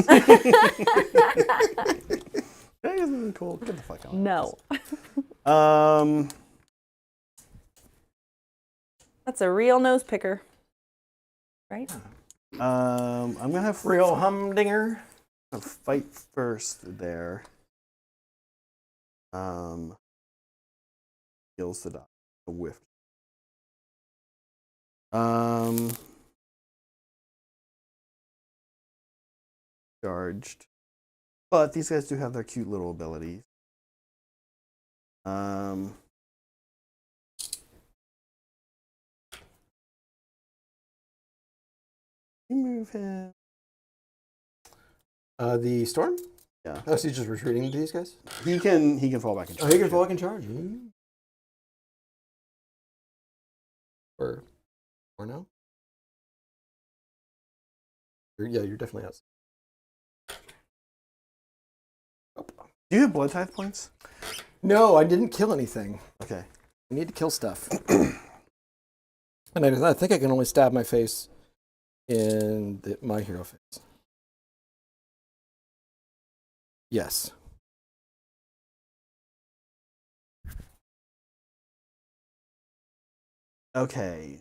S1: That isn't cool. Get the fuck out.
S2: No.
S1: Um,
S2: That's a real nose picker. Right?
S1: I'm gonna have
S3: Real humdinger.
S1: I'll fight first there. Kills the dog. A whiff. Charged. But these guys do have their cute little abilities. Move him.
S3: The storm?
S1: Yeah.
S3: Oh, so he's just retreating to these guys?
S1: He can fall back and charge.
S3: Oh, he can fall back and charge. Or no? You're definitely out.
S1: Do you have blood tithe points?
S3: No, I didn't kill anything.
S1: Okay.
S3: I need to kill stuff. And I think I can only stab my face in my hero face. Yes.
S1: Okay.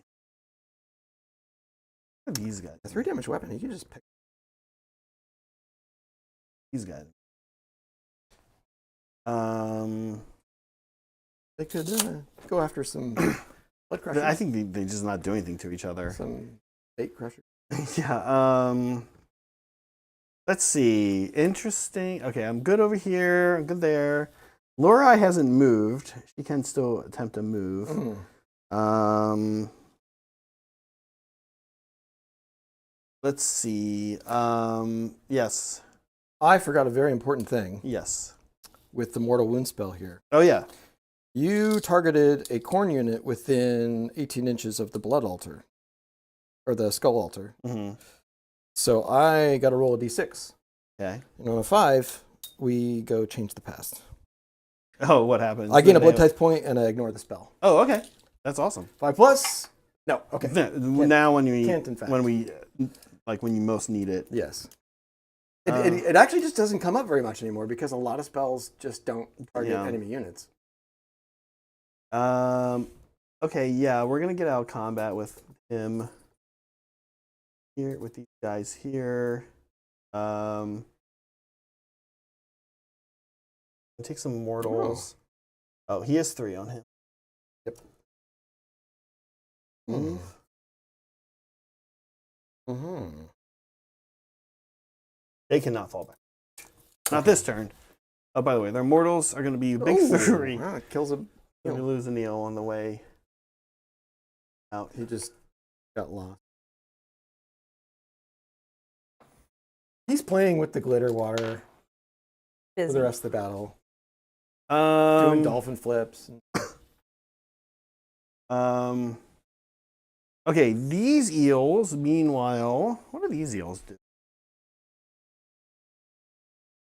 S1: What are these guys?
S3: A 3 damage weapon. You can just pick.
S1: these guys.
S3: They could go after some blood crushers.
S1: I think they just not do anything to each other.
S3: Some bait crushers.
S1: Yeah. Let's see. Interesting. Okay, I'm good over here. I'm good there. Lorelei hasn't moved. She can still attempt to move. Let's see. Yes.
S3: I forgot a very important thing.
S1: Yes.
S3: With the mortal wound spell here.
S1: Oh yeah.
S3: You targeted a Khorne unit within 18 inches of the blood altar, or the skull altar. So I got to roll a d6.
S1: Okay.
S3: And on a 5, we go change the past.
S1: Oh, what happens?
S3: I gain a blood type point and I ignore the spell.
S1: Oh, okay. That's awesome.
S3: 5 plus? No. Okay.
S1: Now when you
S3: Can't, in fact.
S1: when you most need it.
S3: Yes. It actually just doesn't come up very much anymore because a lot of spells just don't target enemy units.
S1: Okay, yeah, we're gonna get out of combat with him here, with these guys here. Take some mortals. Oh, he has 3 on him.
S3: Yep.
S1: Move. They cannot fall back. Not this turn. Oh, by the way, their mortals are going to be big 3.
S3: Wow, it kills him.
S1: We lose a Neil on the way out.
S3: He just got lost. He's playing with the glitter water for the rest of the battle. Doing dolphin flips.
S1: Okay, these eels, meanwhile, what do these eels do?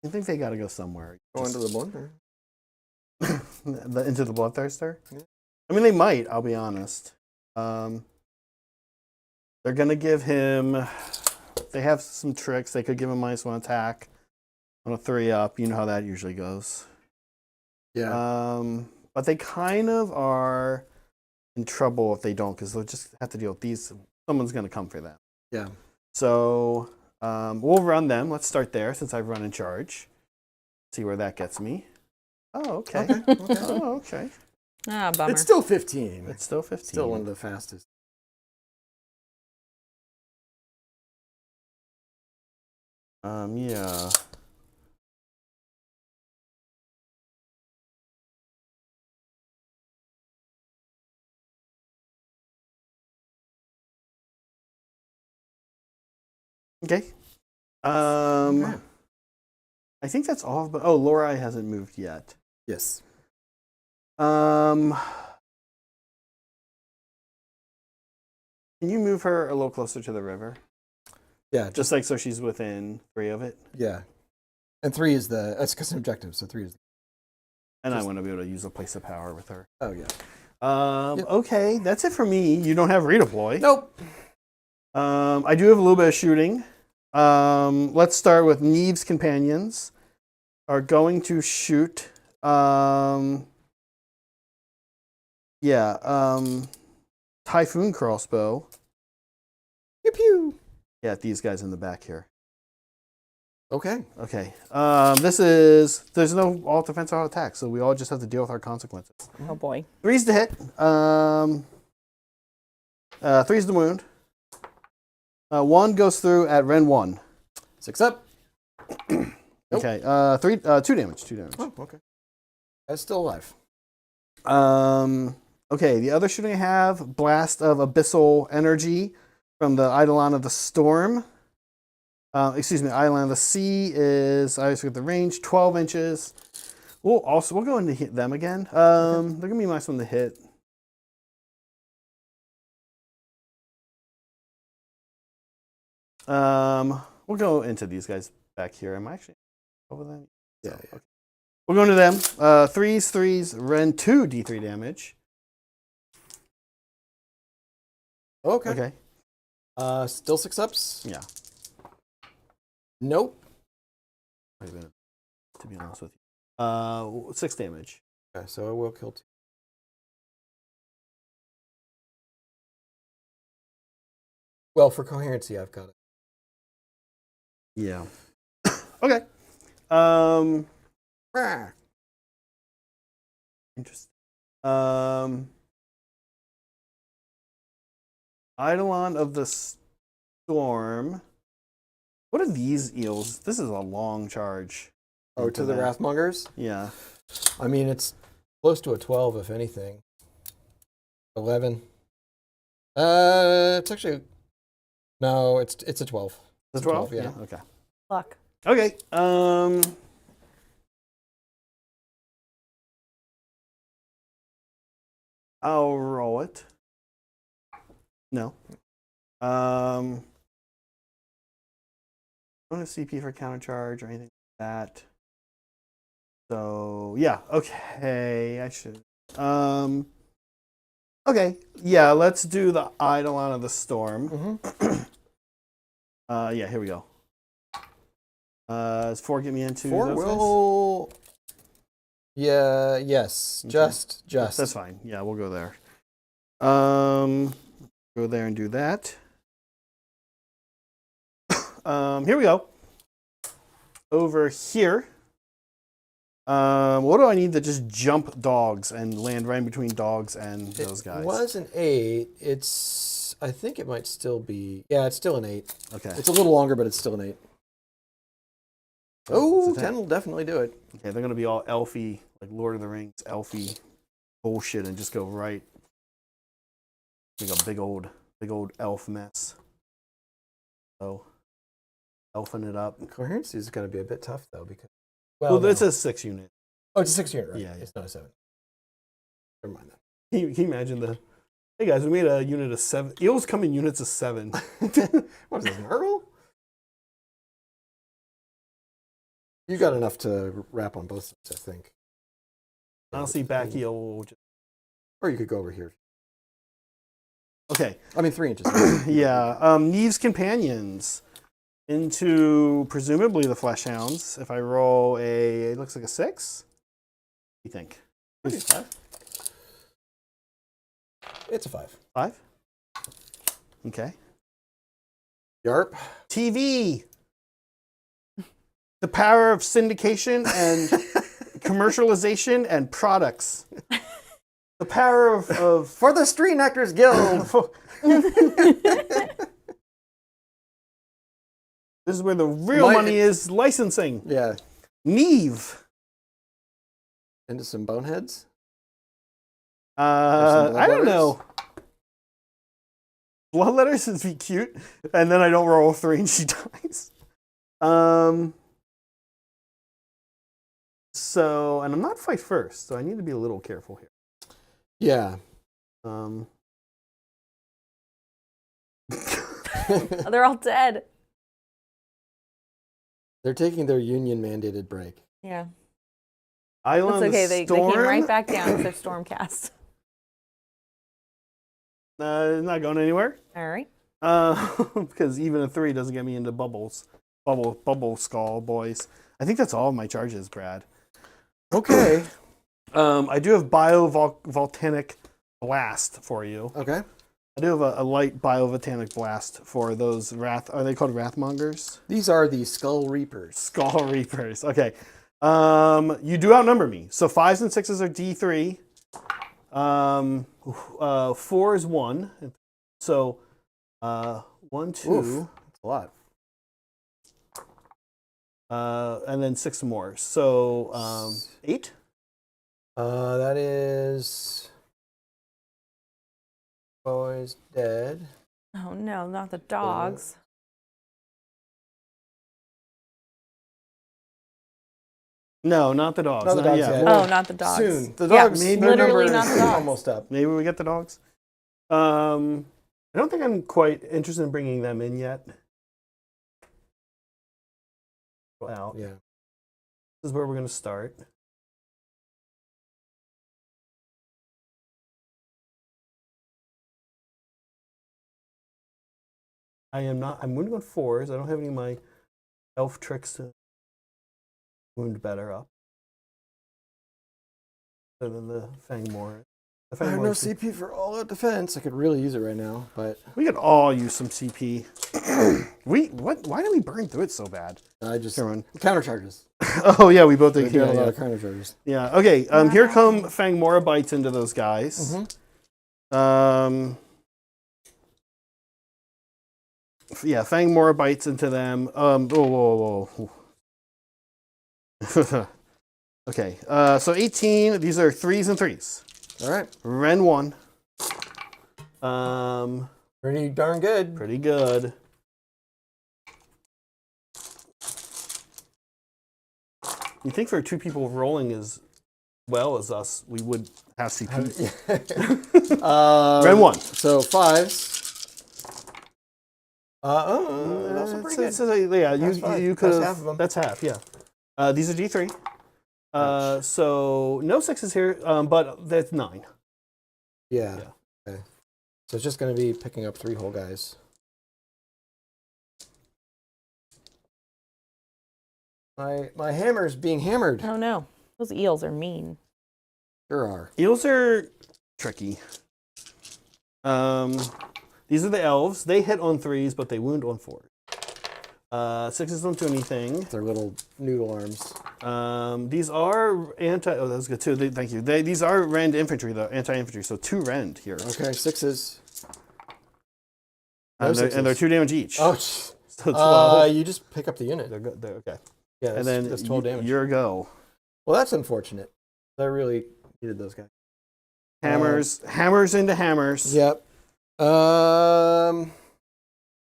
S1: I think they got to go somewhere.
S3: Go into the blender.
S1: Into the bloodthirster?
S3: Yeah.
S1: I mean, they might, I'll be honest. They're going to give him... They have some tricks. They could give him -1 attack on a 3-up. You know how that usually goes.
S3: Yeah.
S1: But they kind of are in trouble if they don't, because they'll just have to deal with these. Someone's going to come for them.
S3: Yeah.
S1: So we'll run them. Let's start there since I've run in charge. See where that gets me. Oh, okay. Oh, okay.
S2: Ah, bummer.
S3: It's still 15.
S1: It's still 15.
S3: Still one of the fastest.
S1: Yeah. Okay. I think that's all. But Lorelei hasn't moved yet.
S3: Yes.
S1: Can you move her a little closer to the river?
S3: Yeah.
S1: Just like so she's within 3 of it?
S3: Yeah. And 3 is that's because an objective, so 3 is...
S1: And I want to be able to use a place of power with her.
S3: Oh, yeah.
S1: Yep. Okay, that's it for me. You don't have redeploy.
S3: Nope.
S1: I do have a little bit of shooting. Let's start with Neve's companions. Are going to shoot. Typhoon crossbow.
S3: Pew pew.
S1: Yeah, these guys in the back here.
S3: Okay.
S1: Okay. There's no all defense, all attack, so we all just have to deal with our consequences.
S2: Oh boy.
S1: 3's the hit. 3's the wound. 1 goes through at Ren 1.
S3: 6 up.
S1: Okay. 2 damage. 2 damage.
S3: Oh, okay. That's still alive.
S1: Okay, the other shooting I have, Blast of Abyssal Energy from the Eidolon of the Storm. Eidolon of the Sea is, I always forget the range, 12 inches. We'll go into hit them again. They're going to be nice one to hit. We'll go into these guys back here. Am I actually over them?
S3: Yeah.
S1: Okay. We'll go into them. 3s, Ren 2 D3 damage.
S3: Okay. Still 6 ups?
S1: Yeah.
S3: Nope.
S1: To be honest with you. 6 damage.
S3: Okay, so I will kill 2. Well, for coherency, I've got it.
S1: Yeah. Okay. Interesting. Eidolon of the Storm. What are these eels? This is a long charge.
S3: Oh, to the Wrathmongers?
S1: Yeah.
S3: I mean, it's close to a 12, if anything. 11. It's actually... No, it's a 12.
S1: It's a 12?
S3: Yeah.
S1: Okay.
S2: Luck.
S1: Okay. I'll roll it. No. Don't have CP for countercharge or anything like that. So yeah, okay. I should. Okay. Yeah, let's do the Eidolon of the Storm. Yeah, here we go. Does 4 get me into
S3: 4
S1: those
S3: will...
S1: guys?
S3: Yeah, yes.
S1: Okay.
S3: Just.
S1: That's fine. Yeah, we'll go there. Go there and do that. Here we go. Over here. What do I need to just jump dogs and land right in between dogs and those guys?
S3: It was an 8. I think it might still be... Yeah, it's still an 8.
S1: Okay.
S3: It's a little longer, but it's still an 8.
S1: Oh,
S3: 10 will definitely do it.
S1: Okay, they're going to be all elfy, like Lord of the Rings, elfy bullshit, and just go right. Like a big old elf mess. So, elfing it up.
S3: Coherency is going to be a bit tough, though, because...
S1: Well, that's a 6 unit.
S3: Oh, it's a 6 unit, right?
S1: Yeah.
S3: It's not a 7. Never mind that.
S1: Can you imagine hey guys, we made a unit of 7. Eels come in units of 7.
S3: What is this, an Earl? You got enough to wrap on both sides, I think.
S1: Honestly, back eel will just...
S3: Or you could go over here.
S1: Okay.
S3: I mean, 3 inches.
S1: Yeah. Neve's Companions into presumably the Flesh Hounds. If I roll it looks like a 6. What do you think?
S3: Maybe 5. It's a 5.
S1: 5? Okay.
S3: Yarp.
S1: TV. The power of syndication and commercialization and products. The power of
S3: For the Screen Actors Guild.
S1: This is where the real money is, licensing.
S3: Yeah.
S1: Neve.
S3: Into some boneheads?
S1: I don't know. Blood letters would be cute, and then I don't roll a 3 and she dies. So, and I'm not fight first, so I need to be a little careful here.
S3: Yeah.
S2: They're all dead.
S3: They're taking their union mandated break.
S2: Yeah.
S1: Island
S2: It's okay. They came
S1: Storm.
S2: right back down with their Stormcast.
S1: Not going anywhere.
S2: All right.
S1: Because even a 3 doesn't get me into bubbles. Bubble skull boys. I think that's all of my charges, Brad.
S3: Okay.
S1: I do have Volcanic Blast for you.
S3: Okay.
S1: I do have a light Volcanic Blast for those are they called Wrathmongers?
S3: These are the Skull Reapers.
S1: Skull Reapers. Okay. You do outnumber me. So 5s and 6s are D3. 4 is 1. So 1, 2.
S3: Oof, that's a lot.
S1: And then 6 more. So 8?
S3: That is... Boys dead.
S2: Oh no, not the dogs.
S1: No, not the dogs.
S3: Not the dogs yet.
S2: Oh, not the dogs.
S3: Soon. The dogs,
S2: Yeah,
S3: their
S2: literally
S3: number
S2: not the
S3: is
S2: dogs.
S3: almost up.
S1: Maybe we get the dogs. I don't think I'm quite interested in bringing them in yet. Out.
S3: Yeah.
S1: This is where we're going to start. I'm wounding on 4s. I don't have any of my elf tricks to wound better up. Other than the Fangmore.
S3: I have no CP for all out defense. I could really use it right now, but
S1: we could all use some CP. Why did we burn through it so bad?
S3: I just counter charges.
S1: Oh yeah, we both did.
S3: A lot of counter charges.
S1: Yeah. Okay. Here come Fangmora bites into those guys. Yeah, Fangmora bites into them. Whoa. Okay. So 18. These are 3s and 3s.
S3: All right.
S1: Ren 1.
S3: Pretty darn good.
S1: Pretty good. You think for 2 people rolling as well as us, we would have CP. Ren 1.
S3: So 5s. Also pretty good.
S1: Yeah,
S3: you could. That's half of them.
S1: That's half. Yeah. These are D3. So no 6s here, but that's 9.
S3: Yeah. Okay. So it's just going to be picking up 3 whole guys. My hammer's being hammered.
S2: Oh no, those eels are mean.
S3: Sure are.
S1: Eels are tricky. These are the elves. They hit on 3s, but they wound on 4s. 6s don't do anything.
S3: Their little noodle arms.
S1: These are anti. Oh, that was good too. Thank you. These are rend infantry though, anti-infantry. So 2 rend here.
S3: Okay, 6s.
S1: And they're 2 damage each.
S3: Oh,
S1: so 12.
S3: You just pick up the unit.
S1: They're good. They're okay.
S3: Yeah,
S1: and then
S3: that's 12 damage.
S1: Your go.
S3: Well, that's unfortunate. I really needed those guys.
S1: Hammers into hammers.
S3: Yep.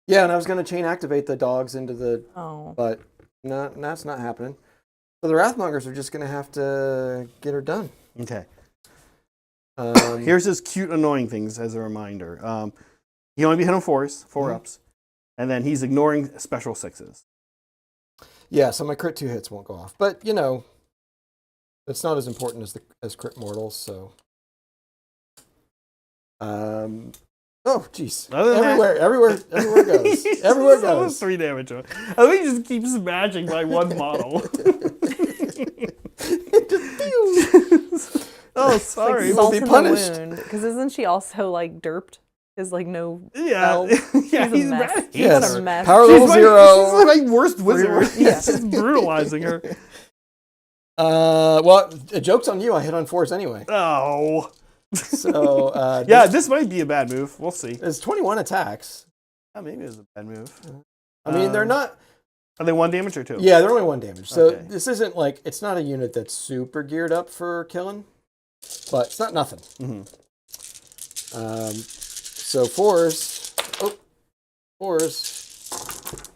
S3: Yeah, and I was going to chain activate the dogs into the...
S2: Oh.
S3: But no, that's not happening. So the Wrathmongers are just going to have to get her done.
S1: Okay. Here's his cute, annoying things as a reminder. He only be hit on 4s, 4-ups. And then he's ignoring special 6s.
S3: Yeah, so my crit 2 hits won't go off. But, you know, it's not as important as crit mortals, so... Oh, jeez. Everywhere it goes. Everywhere it goes.
S1: 3 damage. I think he just keeps smashing by 1 model. Oh, sorry.
S2: Like
S3: We'll be punished.
S2: Because isn't she also like derped? Is like no.
S1: Yeah, yeah,
S2: he's a mess.
S3: Yes.
S2: What a mess.
S3: Power level 0.
S1: She's my worst wizard. Yes, just brutalizing her.
S3: Well, joke's on you. I hit on 4s anyway.
S1: Oh.
S3: So
S1: yeah, this might be a bad move. We'll see.
S3: It's 21 attacks.
S1: Maybe it's a bad move.
S3: I mean, they're not.
S1: Are they 1 damage or 2?
S3: Yeah, they're only 1 damage. So
S1: Okay.
S3: this isn't like it's not a unit that's super geared up for killing, but it's not nothing. So 4s. Oh, 4s.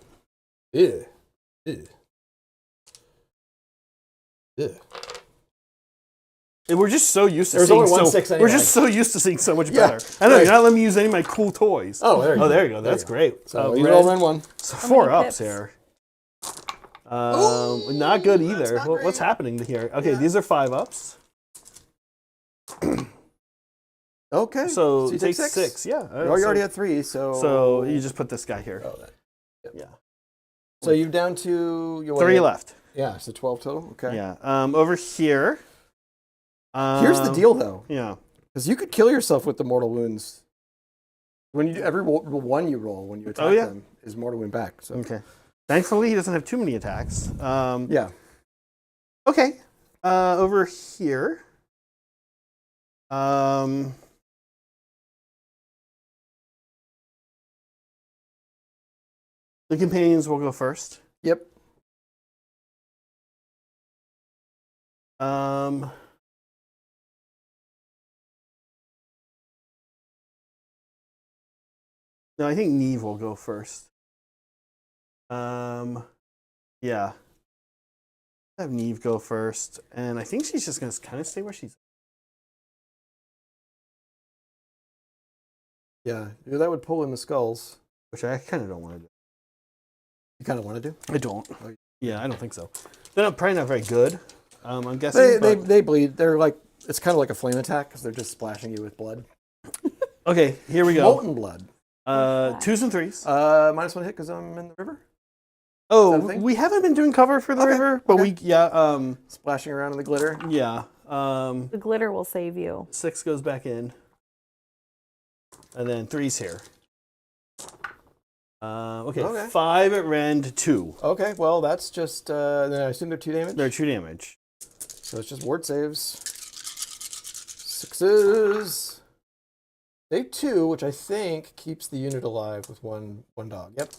S3: Ew.
S1: We're just so used to
S3: There's
S1: seeing
S3: only 1 6 anyway.
S1: We're just so used to seeing so much
S3: Yeah,
S1: better. I know
S3: right.
S1: you're not letting me use any of my cool toys.
S3: Oh, there you go.
S1: There you go. That's great.
S3: So you roll Ren 1.
S1: So
S2: How
S1: 4
S2: many
S1: ups
S2: pips?
S1: here. Not good either.
S3: not
S1: What's
S3: great.
S1: happening here? Okay,
S3: Yeah.
S1: these are 5 ups.
S3: Okay.
S1: So
S3: you
S1: take
S3: take
S1: 6. Yeah.
S3: You already had 3, so.
S1: So you just put this guy here.
S3: Oh, that. Yep.
S1: Yeah.
S3: So you're down to
S1: 3 left.
S3: Yeah, so 12 total. Okay.
S1: Yeah. Over here.
S3: Here's the deal, though.
S1: Yeah.
S3: Because you could kill yourself with the mortal wounds. When you every one you roll when you attack them is mortal wound back. So.
S1: Okay. Thankfully, he doesn't have too many attacks.
S3: Yeah.
S1: Okay. Over here. The companions will go first.
S3: Yep.
S1: No, I think Neve will go first. Yeah. Have Neve go first, and I think she's just gonna kind of stay where she's.
S3: Yeah. That would pull in the skulls.
S1: Which I kind of don't want to do.
S3: You kind of want to do?
S1: I don't. Yeah, I don't think so. They're probably not very good. I'm guessing.
S3: They bleed. They're like it's kind of like a flame attack because they're just splashing you with blood.
S1: Okay, here we go.
S3: Molten blood.
S1: 2s and 3s.
S3: -1 hit because I'm in the river.
S1: Oh,
S3: Is that a thing?
S1: we haven't been doing cover for the river, but
S3: okay.
S1: we
S3: Splashing around in the glitter.
S1: yeah.
S2: The glitter will save you.
S1: 6 goes back in. And then 3's here. Okay. 5 at rend, 2.
S3: Okay, well, that's just, then I assume they're 2 damage?
S1: They're 2 damage.
S3: So it's just ward saves. 6s. Save 2, which I think keeps the unit alive with one dog. Yep.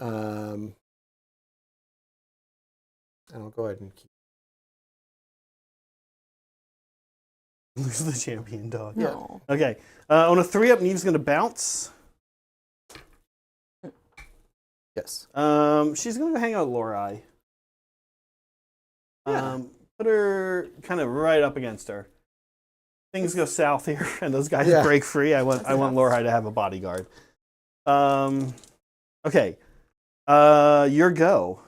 S3: And I'll go ahead and keep.
S1: Lose the champion dog.
S2: No.
S1: Okay. On a 3-up, Neve's going to bounce.
S3: Yes.
S1: She's going to hang out with Lorelei.
S3: Yeah.
S1: Put her kind of right up against her. Things go south here, and those guys
S3: Yeah.
S1: break free. I want Lorelei to have a bodyguard. Okay. Your go.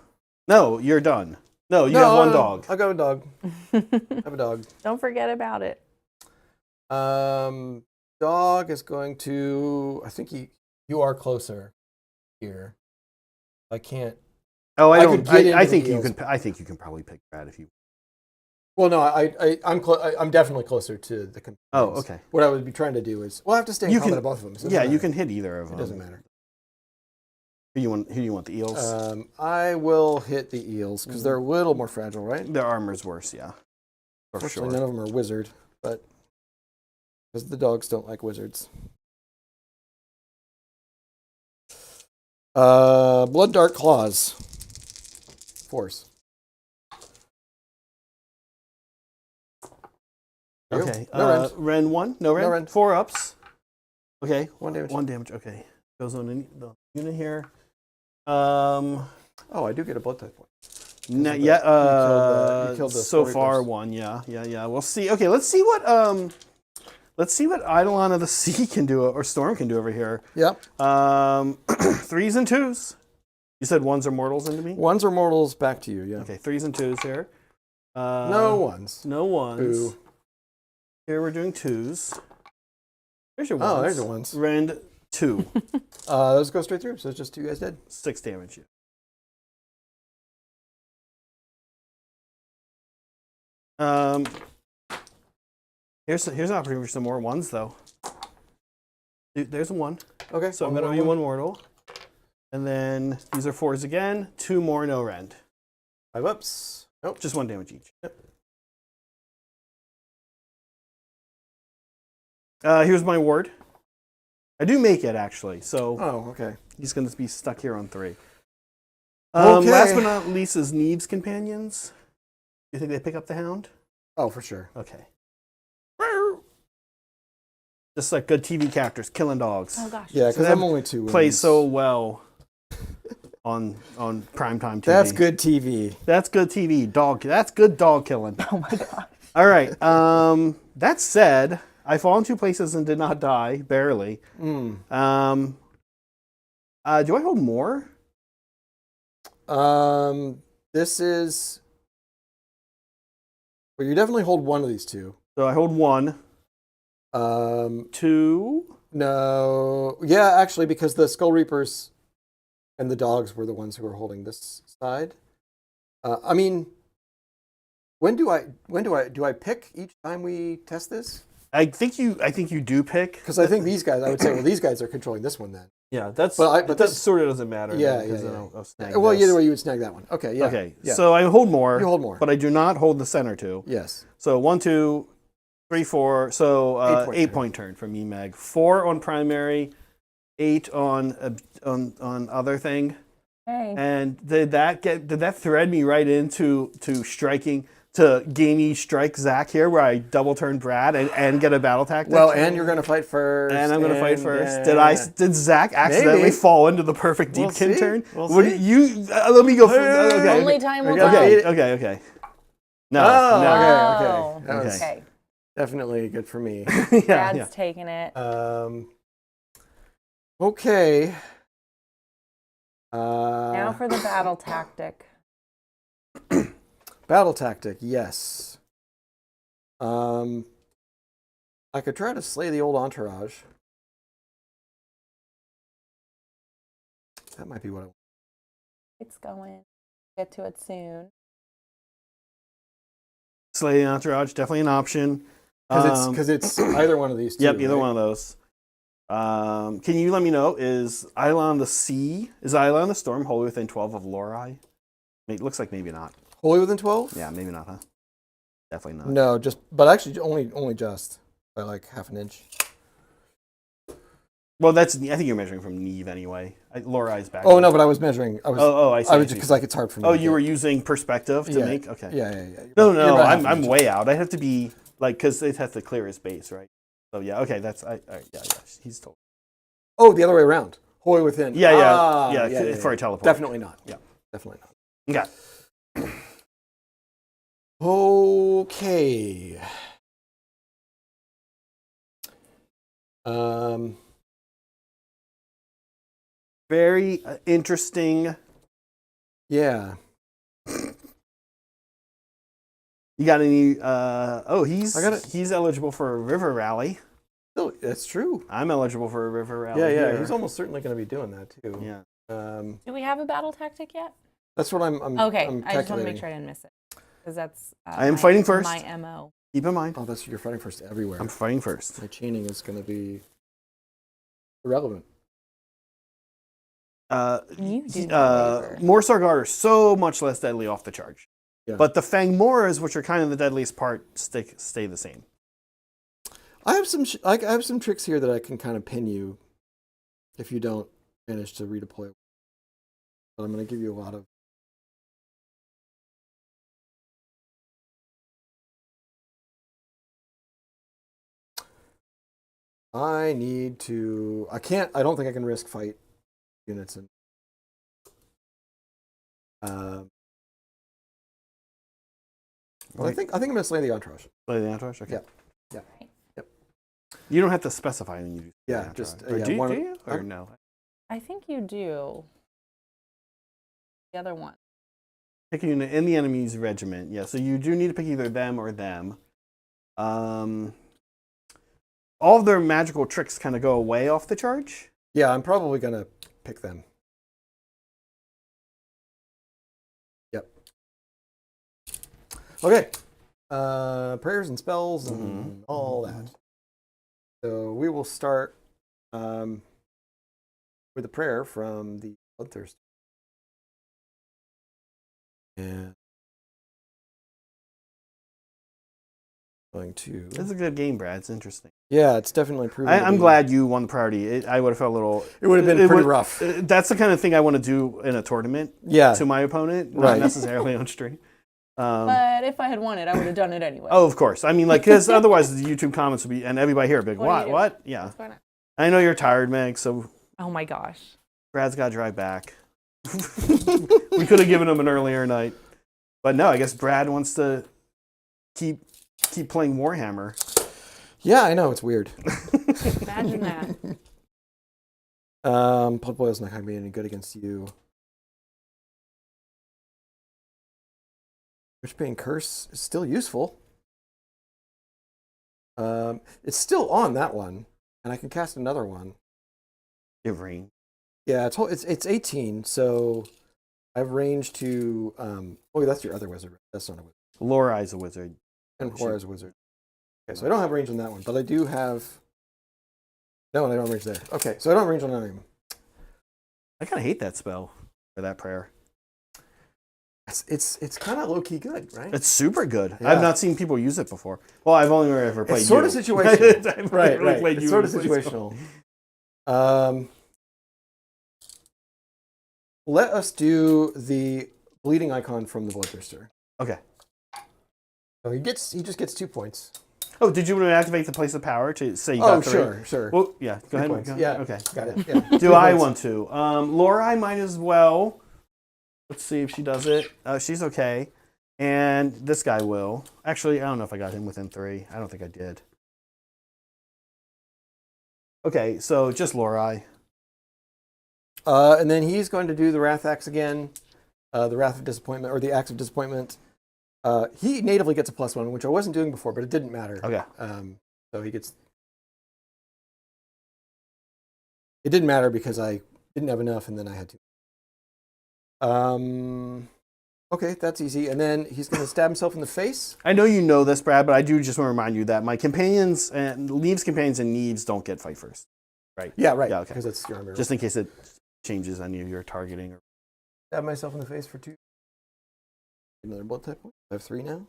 S1: No, you're done. No, you have one dog.
S3: I'll go with dog. I have a dog.
S2: Don't forget about it.
S3: Dog is going to. I think you are closer here. I can't.
S1: Oh,
S3: I could get into
S1: I
S3: the
S1: think you
S3: heels.
S1: can. I think you can probably pick Brad if you.
S3: Well, no, I'm definitely closer to the companions.
S1: Oh, okay.
S3: What I would be trying to do is, I have to stay in combat at both of them. So it
S1: Yeah,
S3: doesn't
S1: you
S3: matter.
S1: can hit either of them.
S3: It doesn't matter.
S1: Who do you want? The eels.
S3: I will hit the eels because they're a little more fragile, right?
S1: Their armor's worse, yeah. For
S3: Fortunately,
S1: sure.
S3: none of them are wizard, but because the dogs don't like wizards. Blood Dart Claws. Force.
S1: Okay.
S3: No rend.
S1: Rend 1. No rend.
S3: No rend.
S1: 4 ups. Okay.
S3: 1 damage.
S1: 1 damage. Okay. Goes on the unit here.
S3: Oh, I do get a blood type point.
S1: Not
S3: of
S1: yet.
S3: you killed the
S1: So
S3: Skull
S1: far,
S3: Reapers.
S1: 1. Yeah. We'll see. Okay. Let's see what Eidolon of the Sea can do, or Storm can do over here.
S3: Yep.
S1: 3s and 2s. You said 1s are mortals into me.
S3: 1s are mortals back to you. Yeah.
S1: Okay. 3s and 2s here.
S3: No 1s.
S1: No 1s.
S3: Boo.
S1: Here we're doing 2s. There's your 1s.
S3: Oh, there's the 1s.
S1: Rend 2.
S3: Those go straight through, so it's just 2 guys dead.
S1: 6 damage. Here's an opportunity for some more 1s though. There's a 1.
S3: Okay.
S1: So I'm going to be 1 mortal. And then these are 4s again. 2 more, no rend.
S3: 5 ups. Nope.
S1: Just 1 damage each.
S3: Yep.
S1: Here's my ward. I do make it actually, so
S3: Oh, okay.
S1: he's going to be stuck here on 3.
S3: Okay.
S1: Last but not least is Neve's companions. You think they pick up the hound?
S3: Oh, for sure.
S1: Okay. Just like good TV characters, killing dogs.
S2: Oh gosh.
S3: Yeah, because
S1: So
S3: I'm only 2 wins.
S1: Play so well on primetime TV.
S3: That's good TV.
S1: That's good TV. That's good dog killing.
S2: Oh my gosh.
S1: All right. That said, I fall in 2 places and did not die, barely. Do I hold more?
S3: This is. Well, you definitely hold 1 of these 2.
S1: So I hold 1. 2.
S3: No. Yeah, actually, because the Skull Reapers and the dogs were the ones who were holding this side. I mean, do I pick each time we test this?
S1: I think you do pick.
S3: Because I think these guys, I would say, well, these guys are controlling this one then.
S1: Yeah, but
S3: that
S1: that sort of doesn't matter.
S3: Yeah,
S1: then, 'cause
S3: yeah,
S1: then
S3: yeah.
S1: I'll snag
S3: Well,
S1: this.
S3: either way, you would snag that one. Okay, yeah.
S1: Okay,
S3: yeah.
S1: so I hold more.
S3: You hold more.
S1: But I do not hold the center 2.
S3: Yes.
S1: So 1, 2, 3, 4. So
S3: 8-point
S1: turn from me, Meg. 4 on primary, 8 on other thing.
S2: Hey.
S1: And did that thread me right into striking to gamey strike Zach here, where I double turn Brad and get a battle tactic?
S3: Well, and you're going to fight first.
S1: And I'm going to fight first. Did Zach accidentally
S3: Maybe.
S1: fall into the perfect
S3: We'll
S1: Deepkin
S3: see.
S1: turn?
S3: We'll
S1: What
S3: see.
S1: do you? Let me go. Okay.
S2: Only time will
S1: Okay.
S2: tell.
S1: Okay. No.
S3: Oh,
S1: no.
S3: okay. That was
S2: Okay.
S3: definitely good for me.
S2: Dad's taking it.
S3: Okay.
S2: Now for the battle tactic.
S3: Battle tactic, yes. I could try to slay the old entourage. That might be what I want.
S2: It's going. Get to it soon.
S1: Escalating Entourage, definitely an option.
S3: Because it's either one of these two.
S1: Yep, either one of those. Can you let me know, is Eidolon the Sea, is Eidolon the Storm wholly within 12 of Lorai? It looks like maybe not.
S3: Wholly within 12?
S1: Yeah, maybe not, huh? Definitely not.
S3: No, but actually only just by like half an inch.
S1: Well, I think you're measuring from Neve anyway. Lorai's back.
S3: Oh, no, but I was measuring.
S1: I see.
S3: Because like it's hard for me.
S1: Oh, you were using perspective to make? Okay.
S3: Yeah.
S1: No, I'm way out. I have to be, like, because it has to clear his base, right? So, yeah, okay, he's told.
S3: Oh, the other way around. Wholly within.
S1: Yeah, for a teleport.
S3: Definitely not.
S1: Yeah.
S3: Definitely not.
S1: Okay.
S3: Okay.
S1: Very interesting.
S3: Yeah.
S1: You got any? He's eligible for a river rally.
S3: Oh, that's true.
S1: I'm eligible for a river rally.
S3: Yeah.
S1: Here.
S3: He's almost certainly going to be doing that too.
S1: Yeah.
S2: Do we have a battle tactic yet?
S3: That's what I'm
S2: okay.
S3: I'm
S2: I just want to make sure I didn't miss it because that's.
S1: I am fighting first.
S2: My MO.
S1: Keep in mind.
S3: Oh, you're fighting first everywhere.
S1: I'm fighting first.
S3: My chaining is going to be irrelevant.
S1: Morsar Guard are so much less deadly off the charge. Yeah. But the Fang Moras, which are kind of the deadliest part, stay the same.
S3: I have some tricks here that I can kind of pin you if you don't manage to redeploy. But I'm going to give you a lot of. I don't think I can risk fight units in. Well, I think I'm going to slay the entourage.
S1: Slay the entourage? Okay.
S3: Yeah. Yep.
S1: You don't have to specify when you do.
S3: Yeah, just
S1: do you? Or no?
S2: I think you do. The other one.
S1: Pick a unit in the enemy's regiment. Yeah, so you do need to pick either them or them. All of their magical tricks kind of go away off the charge.
S3: Yeah, I'm probably going to pick them. Yep. Okay. Prayers and spells and all that. So we will start with a prayer from the Bloodthirster. And going to.
S1: It's a good game, Brad. It's interesting.
S3: Yeah, it's definitely proven.
S1: I'm glad you won the priority. I would have felt a little.
S3: It would have been pretty rough.
S1: That's the kind of thing I want to do in a tournament.
S3: Yeah.
S1: To my opponent, not necessarily on stream.
S2: But if I had won it, I would have done it anyway.
S1: Oh, of course. I mean, like, because otherwise the YouTube comments would be, and everybody here would be like, what? Yeah. I know you're tired, Meg, so.
S2: Oh my gosh.
S1: Brad's got to drive back. We could have given him an earlier night. But no, I guess Brad wants to keep playing Warhammer.
S3: Yeah, I know. It's weird.
S2: Imagine that.
S3: Blood Boil's not going to be any good against you. Witchbane Curse is still useful. It's still on that one, and I can cast another one.
S1: You have range. Yeah,
S3: it's 18, so I have range to. Oh, that's your other wizard. That's not a wizard.
S1: Lorai's a wizard.
S3: And Horai's a wizard. Okay, so I don't have range on that one, but I do have. No, I don't have range there. Okay, so I don't have range on that one.
S1: I kind of hate that spell or that prayer.
S3: It's kind of low key good, right?
S1: It's super good. Yeah. I've not seen people use it before. Well, I've only ever played.
S3: It's sort of situational, right? It's sort of situational. Let us do the bleeding icon from the Bloodthirster.
S1: Okay.
S3: So he just gets 2 points.
S1: Oh, did you want to activate the place of power to say you got 3?
S3: Sure.
S1: Well, yeah. Go ahead.
S3: Yeah.
S1: Okay.
S3: Got it. Yeah.
S1: Do I want to? Lorai might as well. Let's see if she does it. She's okay. And this guy will. Actually, I don't know if I got him within 3. I don't think I did. Okay, so just Lorai.
S3: And then he's going to do the Wrath Axe again. The Wrath of Disappointment, or the Axe of Disappointment. He natively gets a +1, which I wasn't doing before, but it didn't matter.
S1: Okay.
S3: So he gets. It didn't matter because I didn't have enough, and then I had to. Okay, that's easy. And then he's going to stab himself in the face.
S1: I know you know this, Brad, but I do just want to remind you that my companions and Leaves companions and Neeves don't get fight first. Right?
S3: Yeah, right.
S1: Yeah, okay.
S3: Because it's your armor.
S1: Just in case it changes any of your targeting.
S3: Stab myself in the face for 2. Another blood type point. I have 3 now.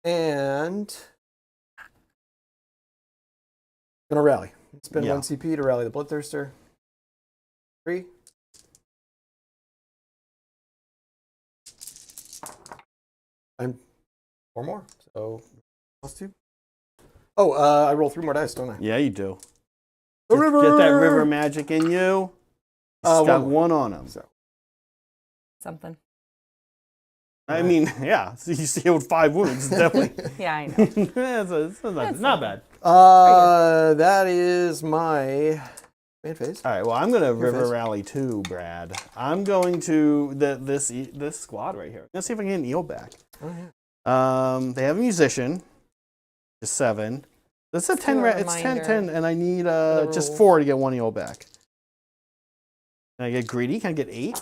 S3: And gonna rally. Spend 1 CP to rally the Bloodthirster. 3. I'm 4 more. So +2. Oh, I roll 3 more dice, don't I?
S1: Yeah, you do.
S3: The river.
S1: Get that river magic in you. He's got 1 on him.
S3: So.
S2: Something.
S1: I mean, yeah. So you healed 5 wounds. Definitely.
S2: Yeah, I know.
S1: it's not bad.
S3: That is my main phase.
S1: All right. Well, I'm gonna river rally too, Brad. I'm going to this squad right here. Let's see if I can get an eel back.
S3: Oh yeah.
S1: They have a musician. Just 7. That's a 10. It's 10, and I need just 4 to get 1 eel back. Can I get greedy? Can I get 8?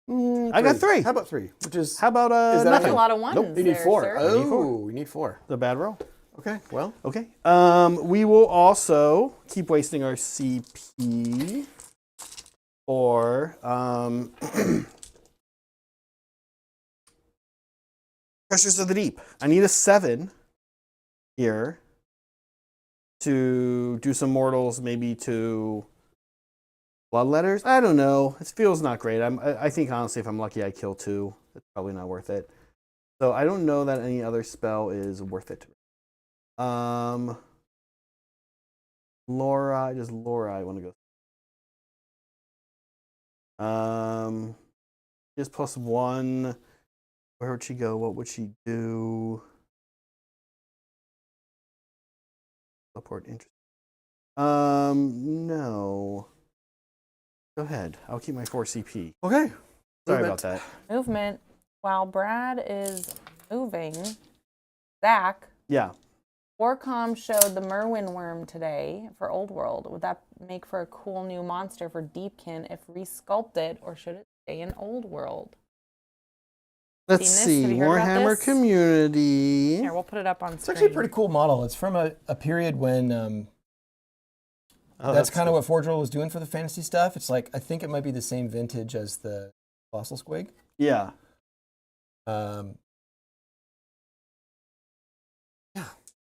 S1: I got 3.
S3: How about 3? Which is
S1: how about
S3: is that
S2: That's a lot of ones.
S3: Nope. You need 4.
S2: Sir.
S3: Oh, we need 4.
S1: The bad roll.
S3: Okay. Well.
S1: Okay. We will also keep wasting our CP for Pressures of the Deep. I need a 7 here to do some mortals, maybe to bloodletters. I don't know. It feels not great. I think honestly, if I'm lucky, I kill 2. It's probably not worth it. So I don't know that any other spell is worth it. Laura, just Laura. I want to go. Just +1. Where would she go? What would she do? Teleport. Interesting. No. Go ahead. I'll keep my 4 CP.
S3: Okay.
S1: Sorry about that.
S2: Movement. While Brad is moving, Zach.
S1: Yeah.
S2: Warcom showed the Merwin worm today for Old World. Would that make for a cool new monster for Deepkin if resculpted, or should it stay in Old World?
S1: Let's see. Warhammer community.
S2: Here, we'll put it up on screen.
S3: It's actually a pretty cool model. It's from a period when that's kind of what Forge World was doing for the fantasy stuff. It's like, I think it might be the same vintage as the Colossal Squig.
S1: Yeah.
S3: Yeah.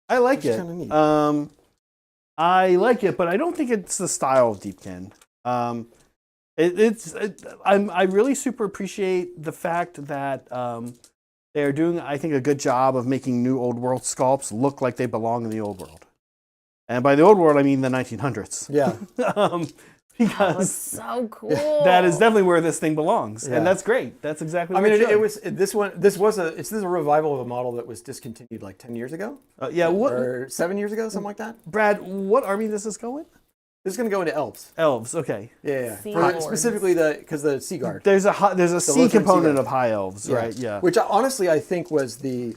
S1: I like it. I like it, but I don't think it's the style of Deepkin. I really super appreciate the fact that they are doing, I think, a good job of making new Old World sculpts look like they belong in the Old World. And by the Old World, I mean the 1900s.
S3: Yeah.
S1: Because
S2: that was so cool.
S1: That is definitely where this thing belongs,
S3: yeah.
S1: and that's great. That's exactly.
S3: I
S1: what
S3: mean, this was a revival of a model that was discontinued like 10 years ago.
S1: Yeah,
S3: or 7 years ago, something like that.
S1: Brad, what army does this go in?
S3: This is going to go into elves.
S1: Elves, okay.
S3: Yeah.
S2: Specifically
S3: because the Sea Guard.
S1: There's a sea component of high elves, right? Yeah.
S3: Which honestly I think was the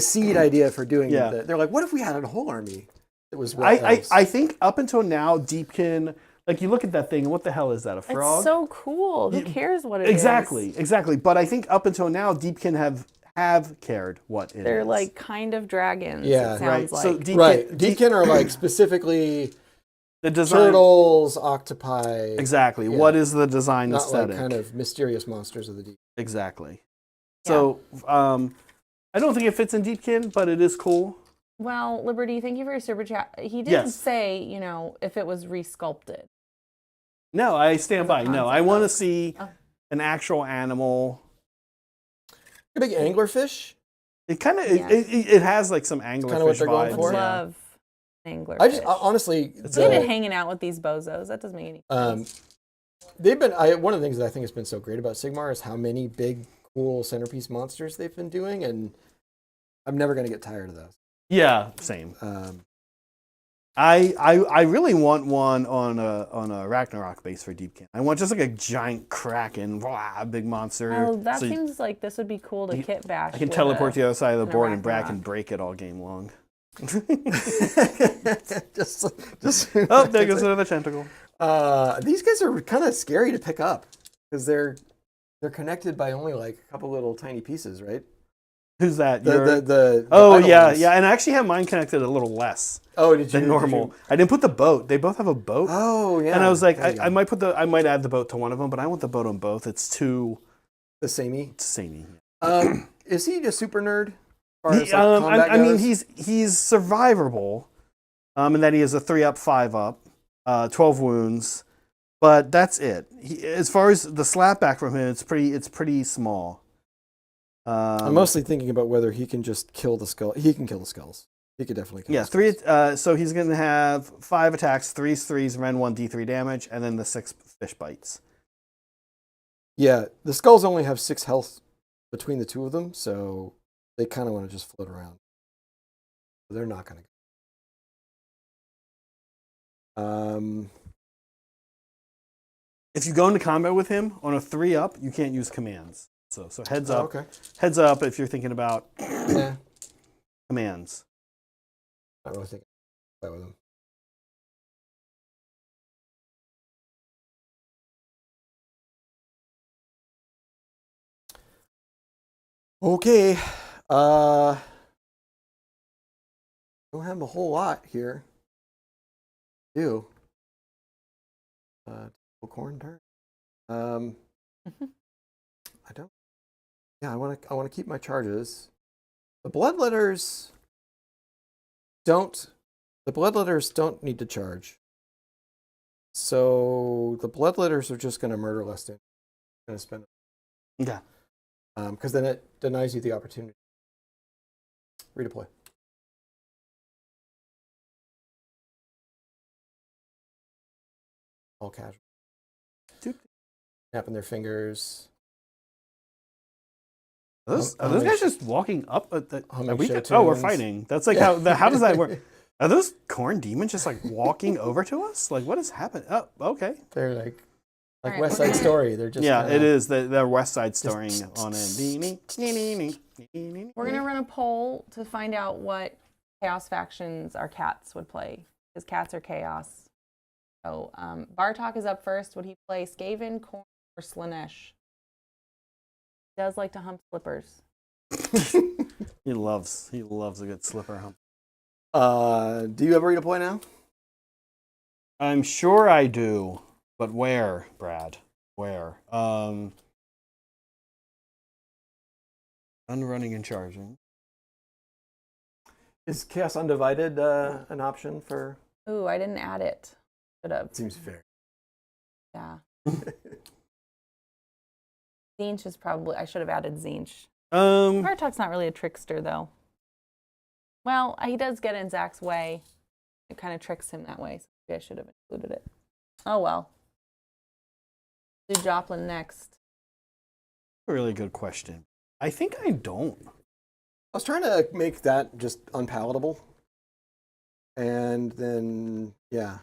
S3: seed idea for doing it. They're like, what if we had a whole army that was elves?
S1: I think up until now, Deepkin. Like, you look at that thing, and what the hell is that, a frog?
S2: It's so cool. Who cares what it is?
S1: Exactly. But I think up until now, Deepkin have cared what it is.
S2: They're like kind of dragons,
S3: yeah.
S2: it sounds like.
S1: So
S3: Deepkin are like specifically
S1: the design,
S3: turtles, octopi.
S1: Exactly. Yeah. What is the design
S3: Not
S1: aesthetic?
S3: Like kind of mysterious monsters of the deep.
S1: Exactly.
S2: Yeah.
S1: So I don't think it fits in Deepkin, but it is cool.
S2: Well, Liberty, thank you for your super chat. He didn't say, if it was resculpted.
S1: No, I stand by. No, I want to see an actual animal.
S3: A big anglerfish.
S1: It kind of it has like some anglerfish vibes.
S2: I love anglerfish.
S3: I just honestly,
S2: they've been hanging out with these bozos. That doesn't make any sense.
S3: They've been. One of the things that I think has been so great about Sigmar is how many big, cool centerpiece monsters they've been doing, and I'm never going to get tired of those.
S1: Yeah, same. I really want one on a Ragnarok base for Deepkin. I want just like a giant kraken, big monster.
S2: Oh, that seems like this would be cool to kit bash.
S1: I can teleport to the other side of the board and Brad can break it all game long.
S3: just
S1: Oh, there goes another tentacle.
S3: These guys are kind of scary to pick up because they're connected by only like a couple little tiny pieces, right?
S1: Who's that?
S3: The
S1: oh
S3: Idoneth.
S1: yeah, and I actually have mine connected a little less.
S3: Oh, did you?
S1: Than normal. I didn't put the boat. They both have a boat.
S3: Oh yeah.
S1: And I was like, I might add the boat to one of them, but I want the boat on both. It's too
S3: samey.
S1: Samey.
S3: Is he a super nerd?
S1: I mean, he's survivable, and then he has a 3-up, 5-up, 12 wounds, but that's it. As far as the slapback from him, it's pretty small.
S3: I'm mostly thinking about whether he can just kill the skull. He can kill the skulls. He could definitely kill.
S1: Yeah, 3. So he's gonna have 5 attacks, 3s, Ren 1, D3 damage, and then the 6 fish bites.
S3: Yeah, the skulls only have 6 health between the two of them, so they kind of want to just float around. They're not going to.
S1: If you go into combat with him on a 3-up, you can't use commands. So heads up.
S3: Okay.
S1: Heads up if you're thinking about
S3: Yeah.
S1: commands.
S3: Not really thinking about that with him. Okay. Don't have a whole lot here. Do. Khorne turn. I don't. Yeah, I want to keep my charges. The bloodletters don't need to charge. So the bloodletters are just going to murder less damage. Going to spend.
S1: Yeah.
S3: Because then it denies you the opportunity. Redeploy. All casual. Snapping their fingers.
S1: Are those guys just walking up?
S3: We're
S1: we're fighting. That's like how does that work? Are those Khorne demons just like walking over to us? Like what has happened? Oh, okay.
S3: They're like West Side Story. They're just
S1: it is the West Side Story on it.
S2: We're gonna run a poll to find out what chaos factions our cats would play, because cats are chaos. So Bartok is up first. Would he play Skaven, Khorne, or Slaanesh? He does like to hump slippers.
S1: He loves a good slipper hump.
S3: Do you have a redeploy now?
S1: I'm sure I do, but where, Brad? Where? Unrunning and charging.
S3: Is Chaos Undivided an option for?
S2: Ooh, I didn't add it. Should have.
S3: Seems fair.
S2: Yeah. Zinch is probably. I should have added Zinch. Bartok's not really a trickster, though. Well, he does get in Zach's way. It kind of tricks him that way. So maybe I should have included it. Oh well. Do Joplin next.
S1: A really good question. I think I don't.
S3: I was trying to make that just unpalatable, and then yeah.